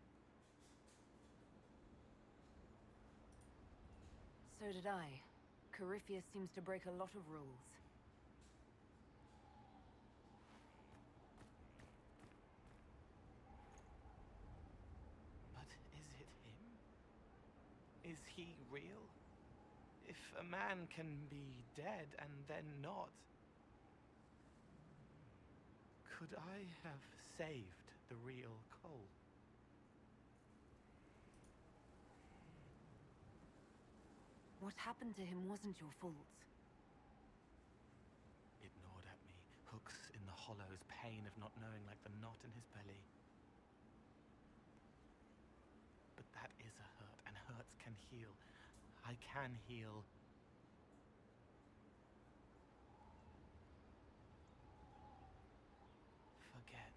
So did I. Corypheus seems to break a lot of rules. But is it him? Is he real? If a man can be dead and then not, could I have saved the real Cole? What happened to him wasn't your fault. It gnawed at me, hooks in the hollows, pain of not knowing like the knot in his belly. But that is a hurt, and hurts can heal. I can heal. Forget.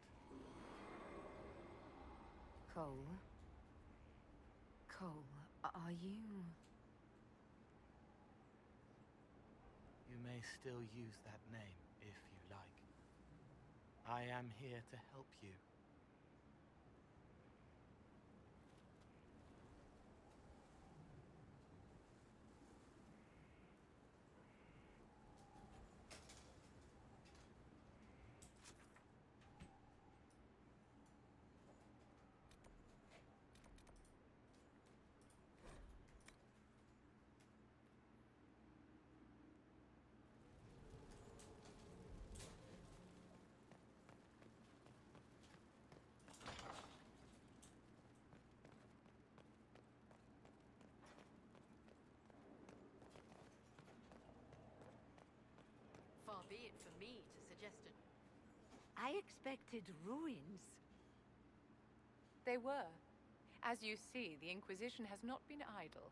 Cole? Cole, are you... You may still use that name, if you like. I am here to help you. Far be it for me to suggest it. I expected ruins. They were. As you see, the Inquisition has not been idle.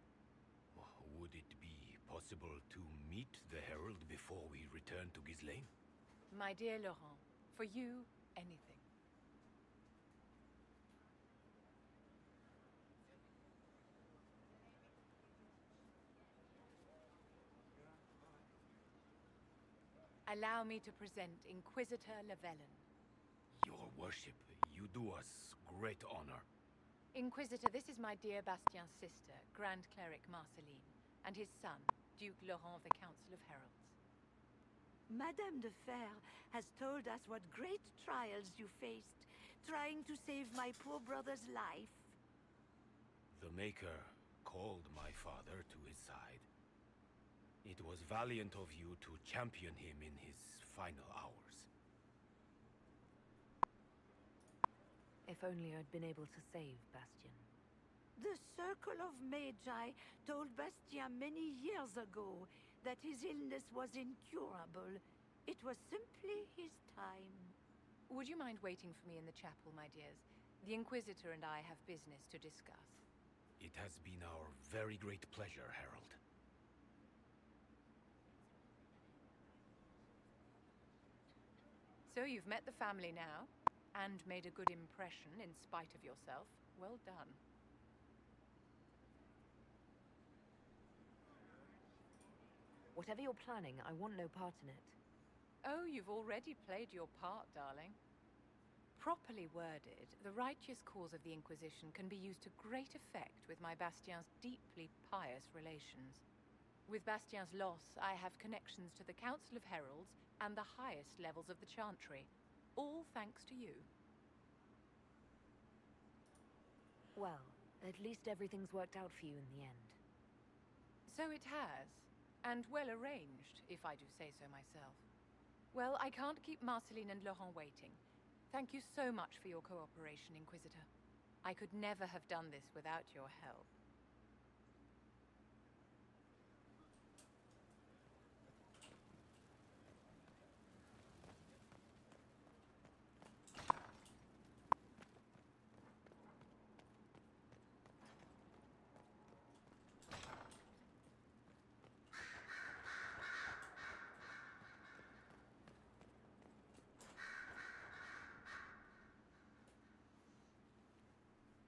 Would it be possible to meet the Herald before we return to Ghislaine? My dear Laurent, for you, anything. Allow me to present Inquisitor Llewellyn. Your worship, you do us great honor. Inquisitor, this is my dear Bastien's sister, Grand Cleric Marceline, and his son, Duke Laurent of the Council of Heralds. Madame de Fer has told us what great trials you faced, trying to save my poor brother's life. The Maker called my father to his side. It was valiant of you to champion him in his final hours. If only I'd been able to save Bastien. The Circle of Magi told Bastien many years ago that his illness was incurable. It was simply his time. Would you mind waiting for me in the chapel, my dears? The Inquisitor and I have business to discuss. It has been our very great pleasure, Herald. So you've met the family now, and made a good impression in spite of yourself. Well done. Whatever you're planning, I want no part in it. Oh, you've already played your part, darling. Properly worded, the righteous cause of the Inquisition can be used to great effect with my Bastien's deeply pious relations. With Bastien's loss, I have connections to the Council of Heralds and the highest levels of the Chantry, all thanks to you. Well, at least everything's worked out for you in the end. So it has, and well arranged, if I do say so myself. Well, I can't keep Marceline and Laurent waiting. Thank you so much for your cooperation, Inquisitor. I could never have done this without your help.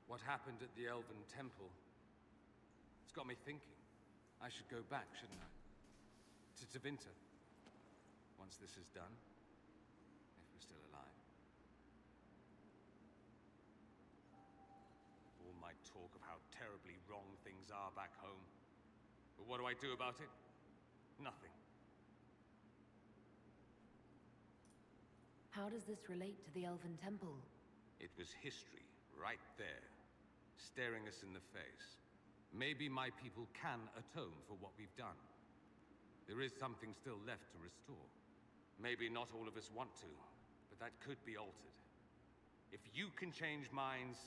What happened at the Elven Temple? It's got me thinking. I should go back, shouldn't I? To Tevinter. Once this is done. If we're still alive. All my talk of how terribly wrong things are back home. But what do I do about it? Nothing. How does this relate to the Elven Temple? It was history, right there. Staring us in the face. Maybe my people can atone for what we've done. There is something still left to restore. Maybe not all of us want to, but that could be altered. If you can change minds,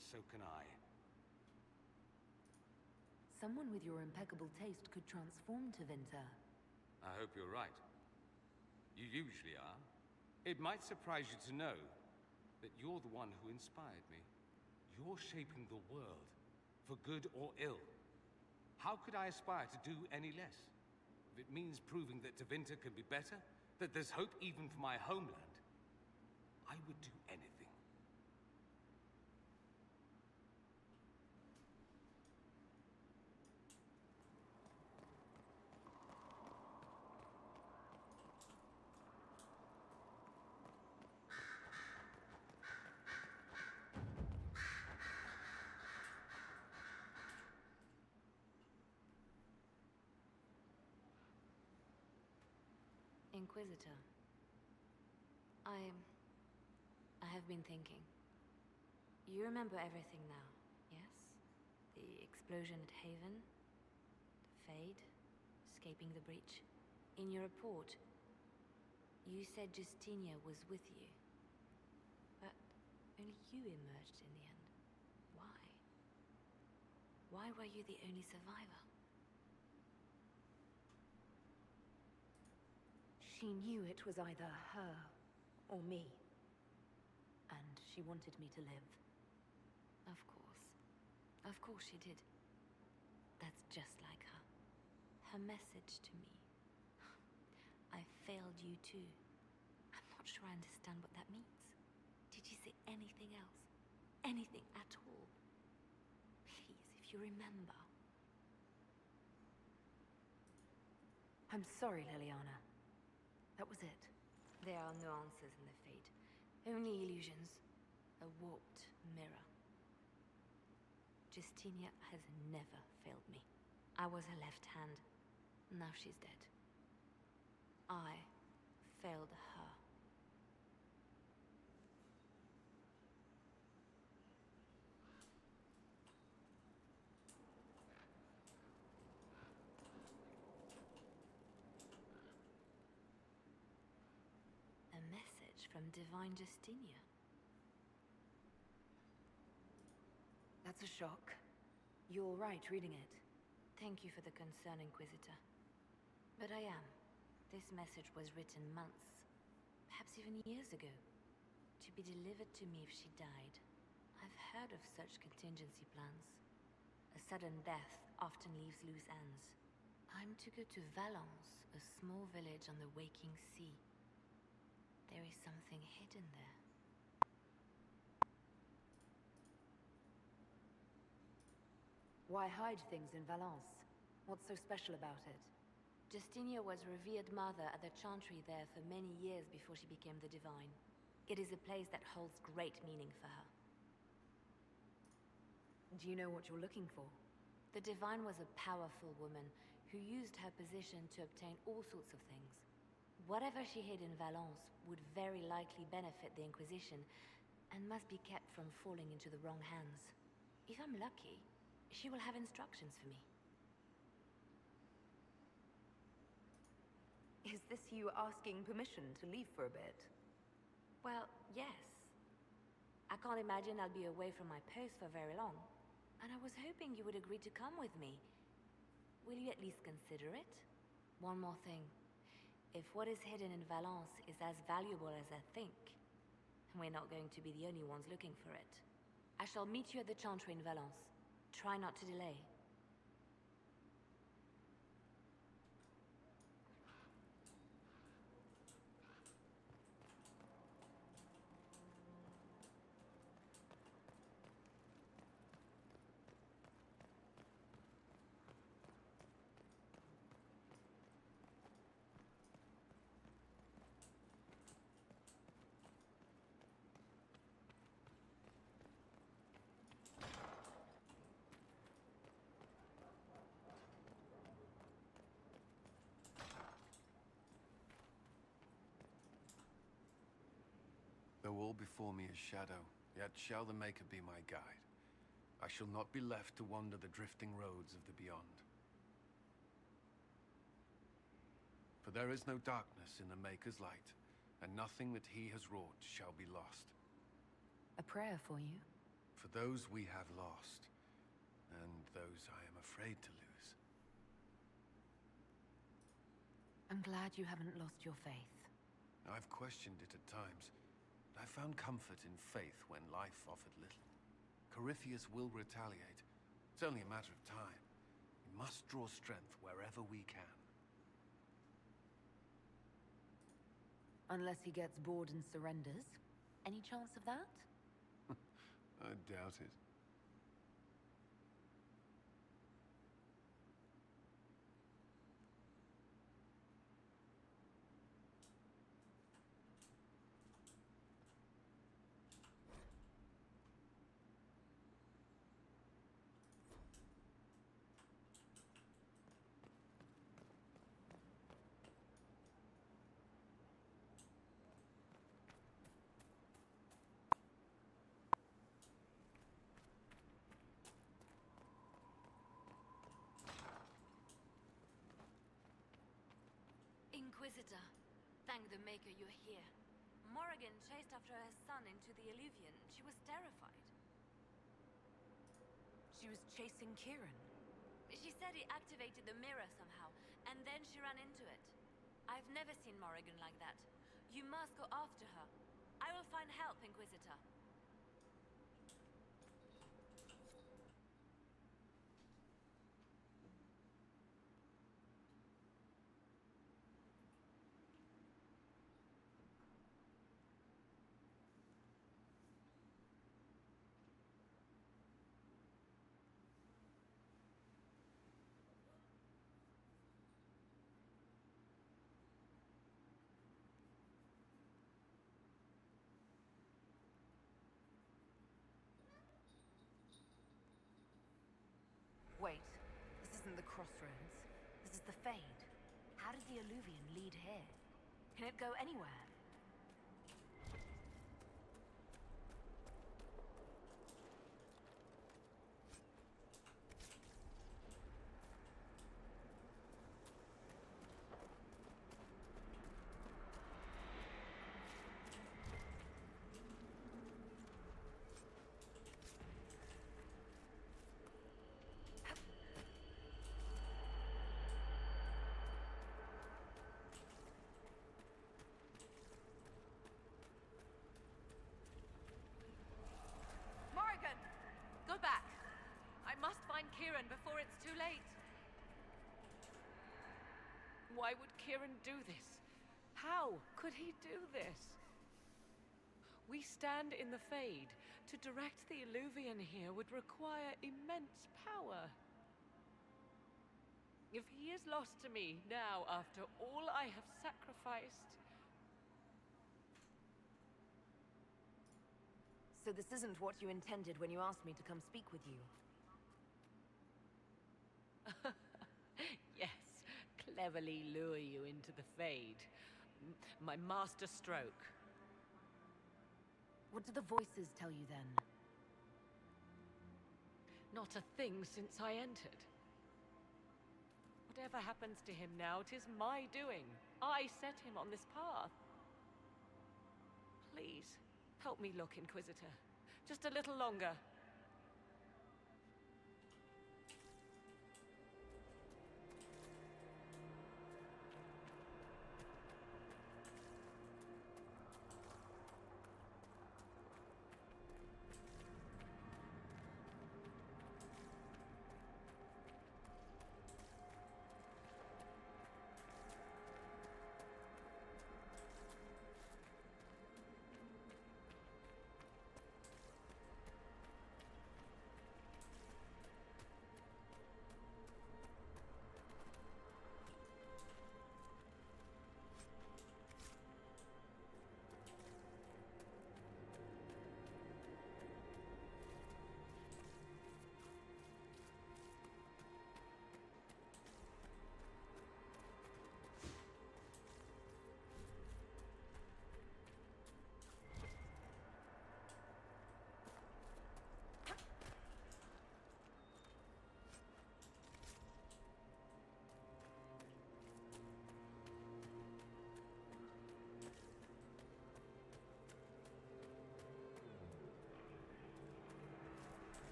so can I. Someone with your impeccable taste could transform Tevinter. I hope you're right. You usually are. It might surprise you to know that you're the one who inspired me. You're shaping the world, for good or ill. How could I aspire to do any less? If it means proving that Tevinter can be better, that there's hope even for my homeland, I would do anything. Inquisitor. I have been thinking. You remember everything now, yes? The explosion at Haven, the Fade, escaping the breach. In your report, you said Justinia was with you. But only you emerged in the end. Why? Why were you the only survivor? She knew it was either her or me. And she wanted me to live. Of course. Of course she did. That's just like her. Her message to me. I failed you too. I'm not sure I understand what that means. Did she say anything else? Anything at all? Please, if you remember. I'm sorry, Liliana. That was it. There are no answers in the Fate. Only illusions. A warped mirror. Justinia has never failed me. I was her left hand. Now she's dead. I failed her. A message from Divine Justinia. That's a shock. You're right reading it. Thank you for the concern, Inquisitor. But I am. This message was written months, perhaps even years ago, to be delivered to me if she died. I've heard of such contingency plans. A sudden death often leaves loose ends. I'm to go to Valence, a small village on the waking sea. There is something hidden there. Why hide things in Valence? What's so special about it? Justinia was revered mother at the chantry there for many years before she became the Divine. It is a place that holds great meaning for her. Do you know what you're looking for? The Divine was a powerful woman who used her position to obtain all sorts of things. Whatever she hid in Valence would very likely benefit the Inquisition and must be kept from falling into the wrong hands. If I'm lucky, she will have instructions for me. Is this you asking permission to leave for a bit? Well, yes. I can't imagine I'll be away from my post for very long. And I was hoping you would agree to come with me. Will you at least consider it? One more thing. If what is hidden in Valence is as valuable as I think, we're not going to be the only ones looking for it. I shall meet you at the Chantry in Valence. Try not to delay. Though all before me is shadow, yet shall the Maker be my guide. I shall not be left to wander the drifting roads of the beyond. For there is no darkness in the Maker's light, and nothing that he has wrought shall be lost. A prayer for you? For those we have lost, and those I am afraid to lose. I'm glad you haven't lost your faith. I've questioned it at times. I found comfort in faith when life offered little. Corypheus will retaliate. It's only a matter of time. We must draw strength wherever we can. Unless he gets bored and surrenders. Any chance of that? I doubt it. Inquisitor, thank the Maker you're here. Morrigan chased after her son into the Illuvian. She was terrified. She was chasing Kieran. She said he activated the mirror somehow, and then she ran into it. I've never seen Morrigan like that. You must go after her. I will find help, Inquisitor. Wait, this isn't the crossroads. This is the Fade. How did the Alluvian lead here? Can it go anywhere? Go back. I must find Kieran before it's too late. Why would Kieran do this? How could he do this? We stand in the Fade. To direct the Alluvian here would require immense power. If he is lost to me now after all I have sacrificed... So this isn't what you intended when you asked me to come speak with you? Yes, cleverly lure you into the Fade. My master stroke. What do the voices tell you then? Not a thing since I entered. Whatever happens to him now, 'tis my doing. I set him on this path. Please, help me look, Inquisitor. Just a little longer.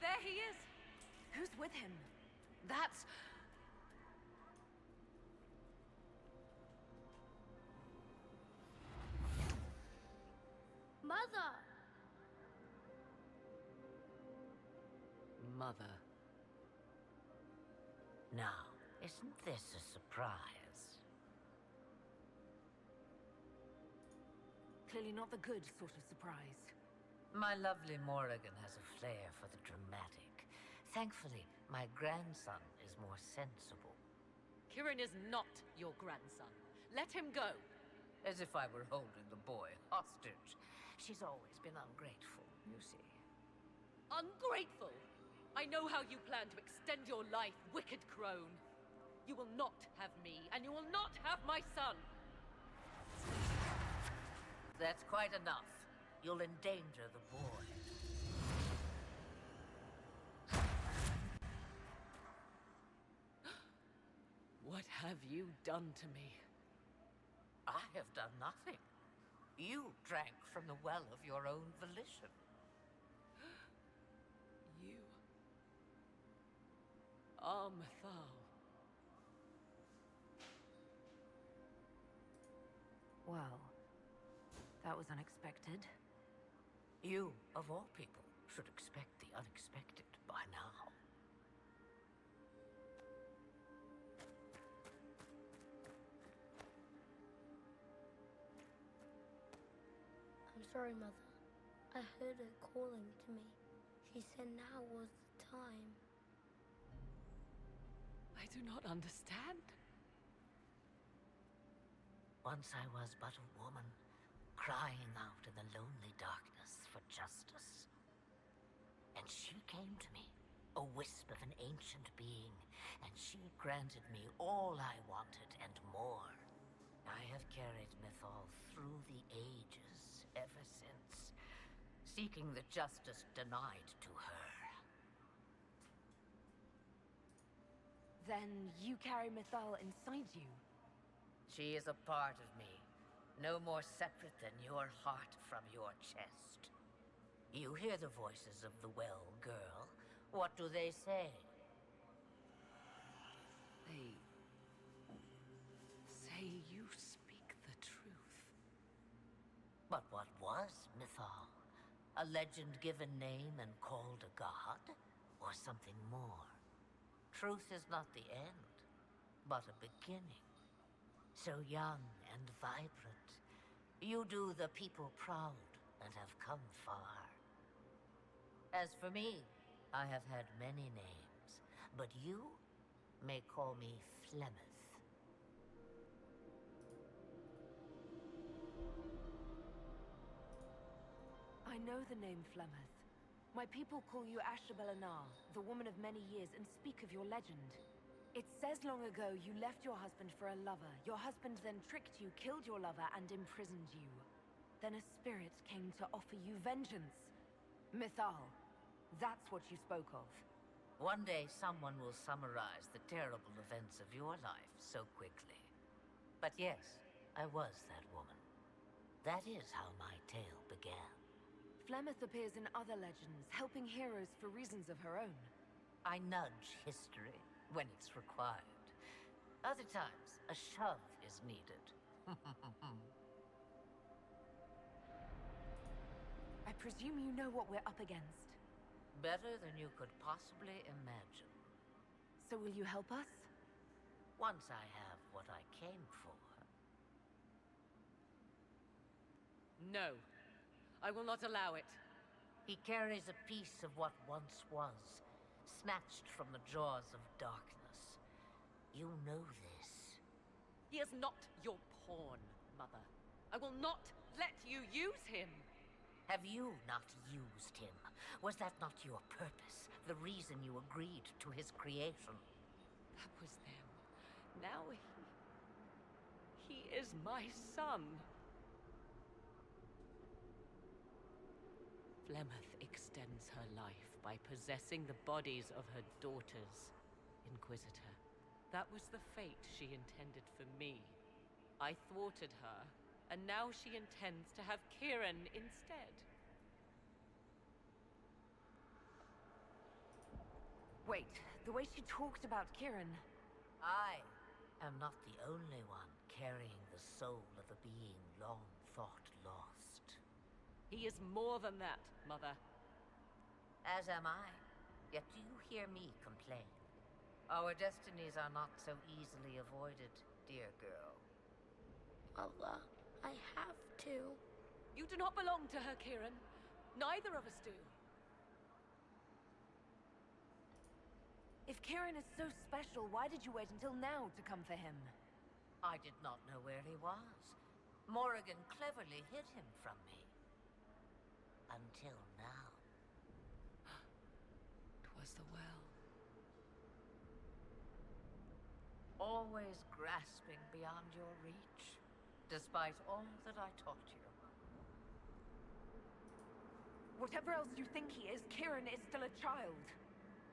There he is! Who's with him? That's... Mother! Mother. Now, isn't this a surprise? Clearly not the good sort of surprise. My lovely Morrigan has a flair for the dramatic. Thankfully, my grandson is more sensible. Kieran is not your grandson. Let him go. As if I were holding the boy hostage. She's always been ungrateful, you see. Ungrateful? I know how you plan to extend your life, wicked crone. You will not have me, and you will not have my son. That's quite enough. You'll endanger the boy. What have you done to me? I have done nothing. You drank from the well of your own volition. You are Mythal. Well, that was unexpected. You, of all people, should expect the unexpected by now. I'm sorry, Mother. I heard her calling to me. She said now was the time. I do not understand. Once I was but a woman, crying out in the lonely darkness for justice. And she came to me, a wisp of an ancient being, and she granted me all I wanted and more. I have carried Mythal through the ages ever since, seeking the justice denied to her. Then you carry Mythal inside you? She is a part of me, no more separate than your heart from your chest. You hear the voices of the well, girl. What do they say? They say you speak the truth. But what was Mythal? A legend given name and called a god? Or something more? Truth is not the end, but a beginning. So young and vibrant, you do the people proud and have come far. As for me, I have had many names, but you may call me Flemeth. I know the name Flemeth. My people call you Ashabelanar, the woman of many years, and speak of your legend. It says long ago you left your husband for a lover. Your husband then tricked you, killed your lover, and imprisoned you. Then a spirit came to offer you vengeance. Mythal, that's what you spoke of. One day someone will summarize the terrible events of your life so quickly. But yes, I was that woman. That is how my tale began. Flemeth appears in other legends, helping heroes for reasons of her own. I nudge history when it's required. Other times, a shove is needed. I presume you know what we're up against. Better than you could possibly imagine. So will you help us? Once I have what I came for. No. I will not allow it. He carries a piece of what once was, snatched from the jaws of darkness. You know this. He is not your pawn, Mother. I will not let you use him. Have you not used him? Was that not your purpose? The reason you agreed to his creation? That was them. Now he is my son. Flemeth extends her life by possessing the bodies of her daughters, Inquisitor. That was the fate she intended for me. I thwarted her, and now she intends to have Kieran instead. Wait, the way she talked about Kieran... I am not the only one carrying the soul of a being long thought lost. He is more than that, Mother. As am I. Yet do you hear me complain? Our destinies are not so easily avoided, dear girl. Mother, I have to. You do not belong to her, Kieran. Neither of us do. If Kieran is so special, why did you wait until now to come for him? I did not know where he was. Morrigan cleverly hid him from me. Until now. 'Twas the well. Always grasping beyond your reach, despite all that I taught you. Whatever else you think he is, Kieran is still a child.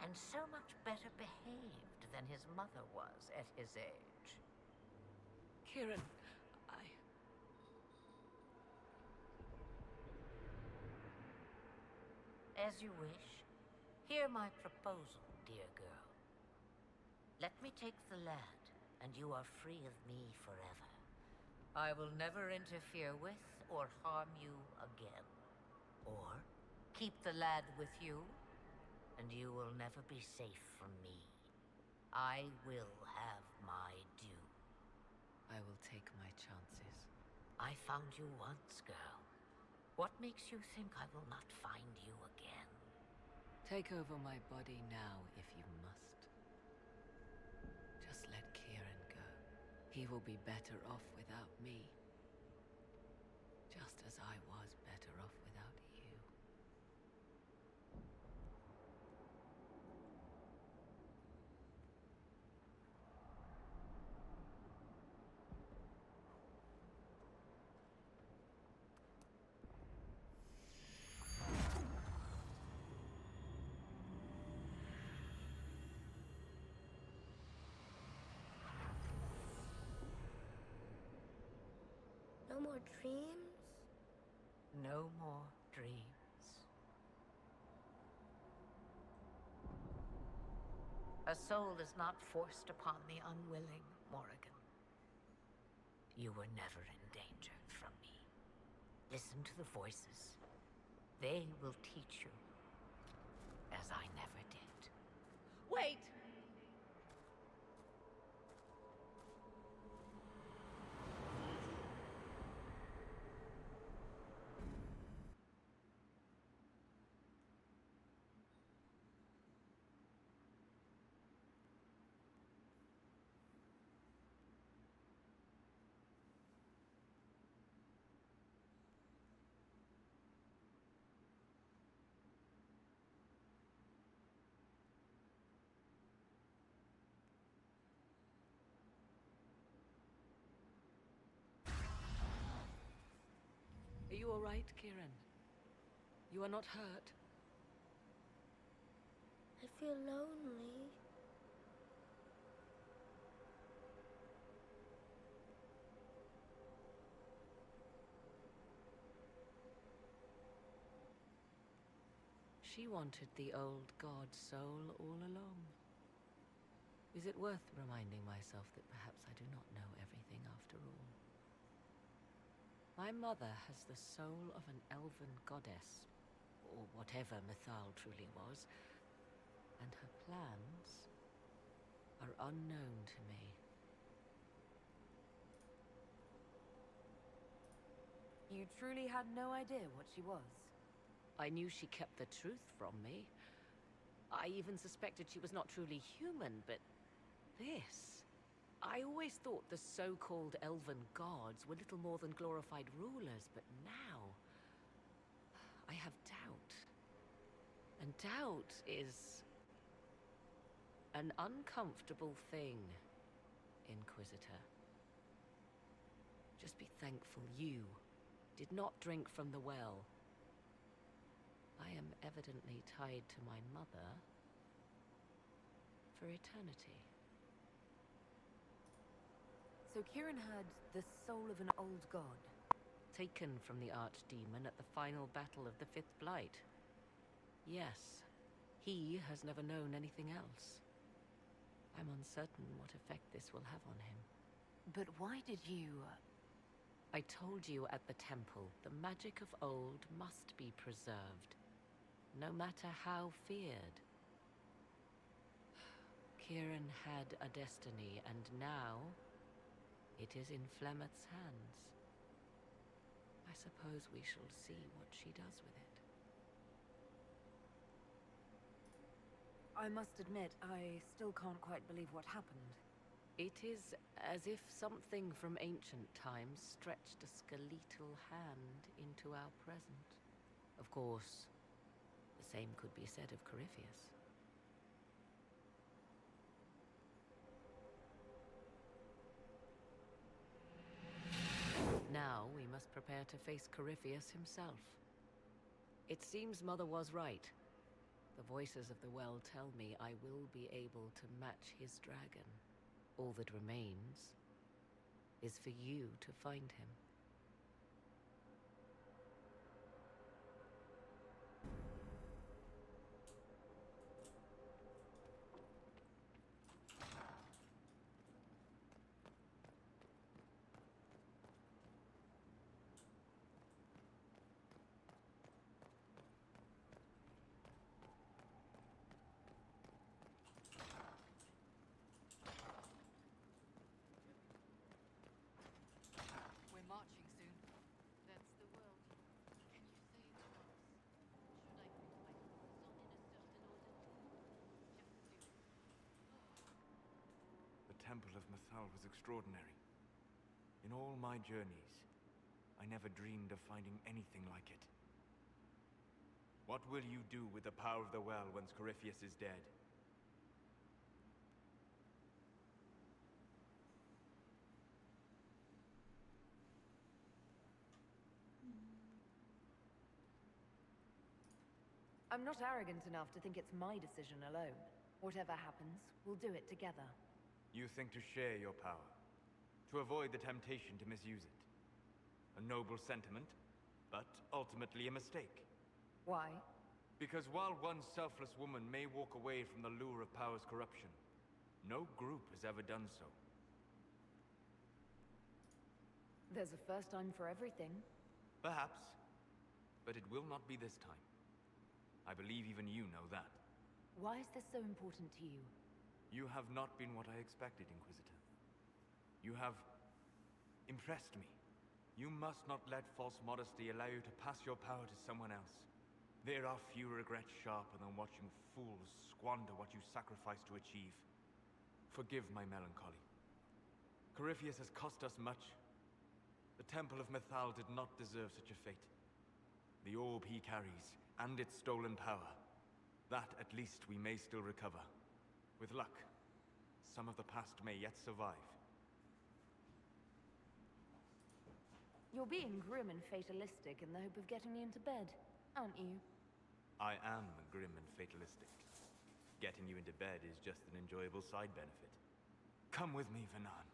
And so much better behaved than his mother was at his age. Kieran, As you wish. Hear my proposal, dear girl. Let me take the lad, and you are free of me forever. I will never interfere with or harm you again. Or keep the lad with you, and you will never be safe from me. I will have my due. I will take my chances. I found you once, girl. What makes you think I will not find you again? Take over my body now, if you must. Just let Kieran go. He will be better off without me. Just just as I was better off without you. No more dreams? No more dreams. A soul is not forced upon the unwilling, Morrigan. You were never in danger from me. Listen to the voices. They will teach you, as I never did. Wait! Are you all right, Kieran? You are not hurt? I feel lonely. She wanted the old god soul all along. Is it worth reminding myself that perhaps I do not know everything after all? My mother has the soul of an elven goddess, or whatever Mythal truly was, and her plans are unknown to me. You truly had no idea what she was? I knew she kept the truth from me. I even suspected she was not truly human, but this... I always thought the so-called elven gods were little more than glorified rulers, but now... I have doubt. And doubt is... an uncomfortable thing, Inquisitor. Just be thankful you did not drink from the well. I am evidently tied to my mother for eternity. So Kieran had the soul of an old god? Taken from the archdemon at the final battle of the Fifth Blight. Yes, he has never known anything else. I'm uncertain what effect this will have on him. But why did you... I told you at the temple, the magic of old must be preserved, no matter how feared. Kieran had a destiny, and now it is in Flemeth's hands. I suppose we shall see what she does with it. I must admit, I still can't quite believe what happened. It is as if something from ancient times stretched a skeletal hand into our present. Of course, the same could be said of Corypheus. Now we must prepare to face Corypheus himself. It seems Mother was right. The voices of the well tell me I will be able to match his dragon. All that remains is for you to find him. We're marching soon. That's the world. Can you say it to us? Should I put my clothes on in a certain order? Just do it. The Temple of Mythal was extraordinary. In all my journeys, I never dreamed of finding anything like it. What will you do with the power of the well once Corypheus is dead? I'm not arrogant enough to think it's my decision alone. Whatever happens, we'll do it together. You think to share your power, to avoid the temptation to misuse it. A noble sentiment, but ultimately a mistake. Why? Because while one selfless woman may walk away from the lure of power's corruption, no group has ever done so. There's a first time for everything. Perhaps, but it will not be this time. I believe even you know that. Why is this so important to you? You have not been what I expected, Inquisitor. You have impressed me. You must not let false modesty allow you to pass your power to someone else. There are few regrets sharper than watching fools squander what you sacrificed to achieve. Forgive my melancholy. Corypheus has cost us much. The Temple of Mythal did not deserve such a fate. The orb he carries, and its stolen power, that at least we may still recover. With luck, some of the past may yet survive. You're being grim and fatalistic in the hope of getting me into bed, aren't you? I am grim and fatalistic. Getting you into bed is just an enjoyable side benefit. Come with me, Vanan.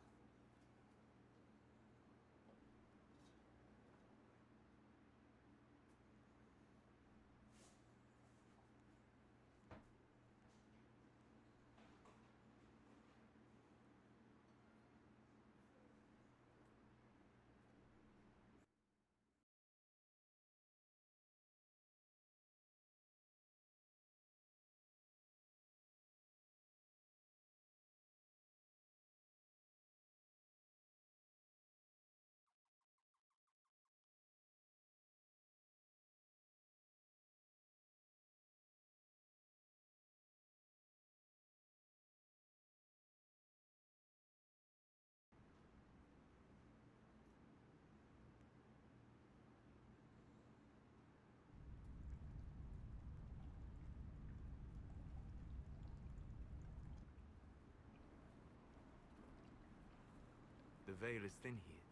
The veil is thin here.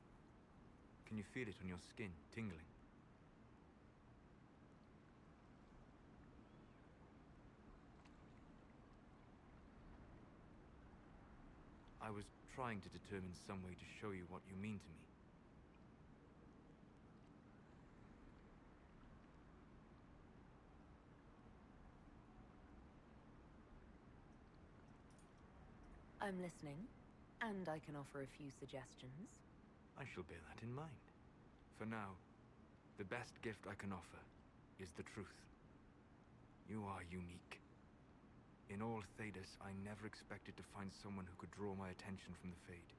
Can you feel it on your skin, tingling? I was trying to determine some way to show you what you mean to me. I'm listening, and I can offer a few suggestions. I shall bear that in mind. For now, the best gift I can offer is the truth. You are unique. In all Thedas, I never expected to find someone who could draw my attention from the Fade.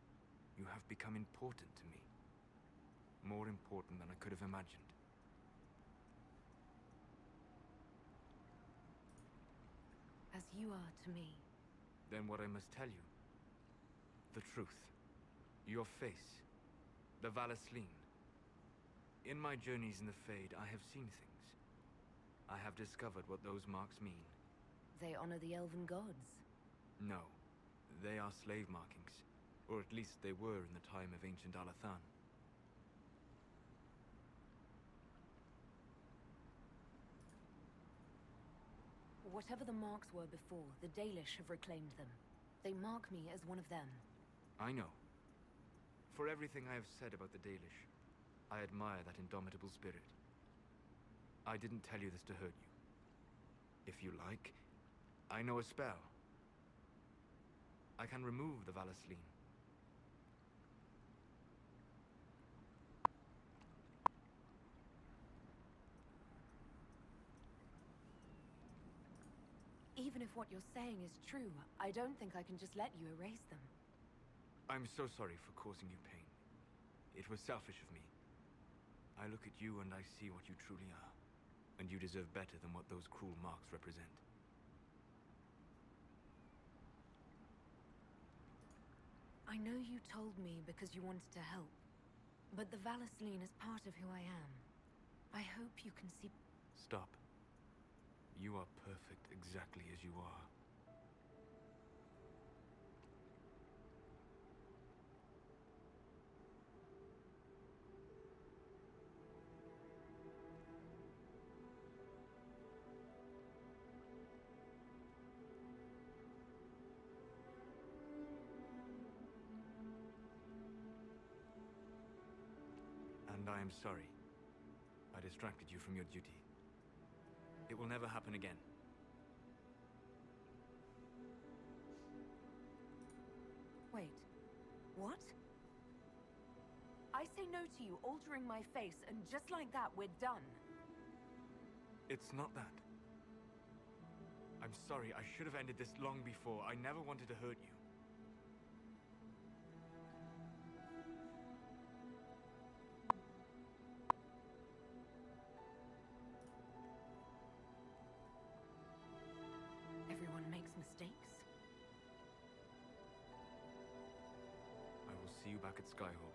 You have become important to me. More important than I could have imagined. As you are to me. Then what I must tell you. The truth. Your face. The Valasleen. In my journeys in the Fade, I have seen things. I have discovered what those marks mean. They honor the elven gods. No. They are slave markings. Or at least they were in the time of ancient Alathan. Whatever the marks were before, the Dalish have reclaimed them. They mark me as one of them. I know. For everything I have said about the Dalish, I admire that indomitable spirit. I didn't tell you this to hurt you. If you like, I know a spell. I can remove the Valasleen. Even if what you're saying is true, I don't think I can just let you erase them. I'm so sorry for causing you pain. It was selfish of me. I look at you and I see what you truly are. And you deserve better than what those cruel marks represent. I know you told me because you wanted to help. But the Valisleen is part of who I am. I hope you can see... Stop. You are perfect exactly as you are. And I am sorry. I distracted you from your duty. It will never happen again. Wait. What? I say no to you altering my face, and just like that, we're done. It's not that. I'm sorry, I should have ended this long before. I never wanted to hurt you. Everyone makes mistakes. I will see you back at Skyhold.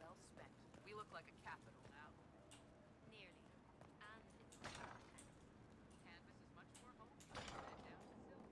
Well spent. We look like a capital now. Nearly. And it's the Canvas is much more homely than that down to silver.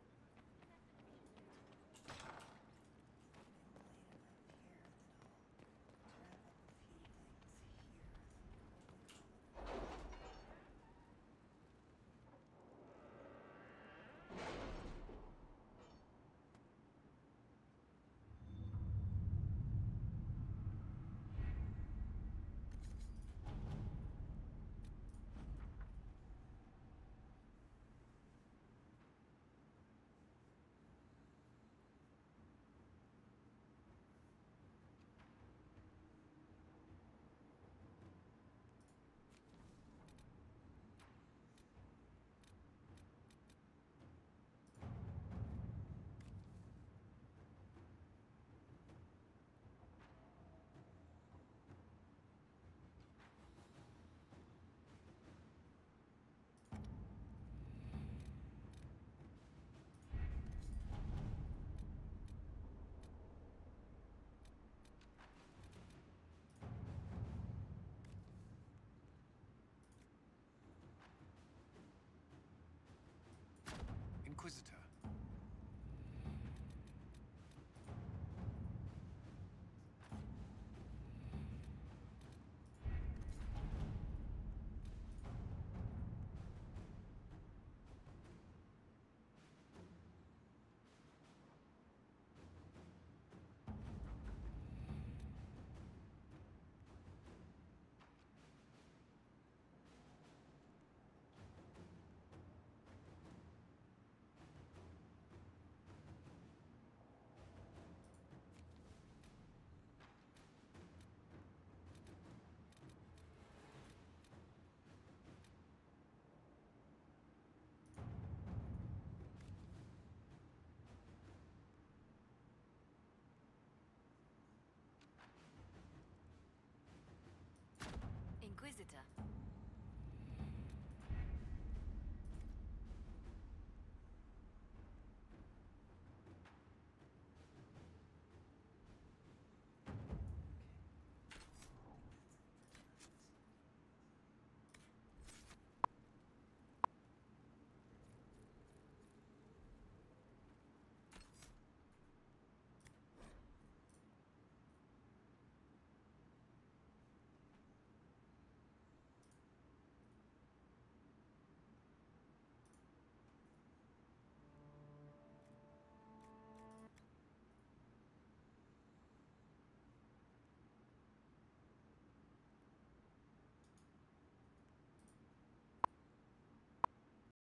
Inquisitor. Inquisitor.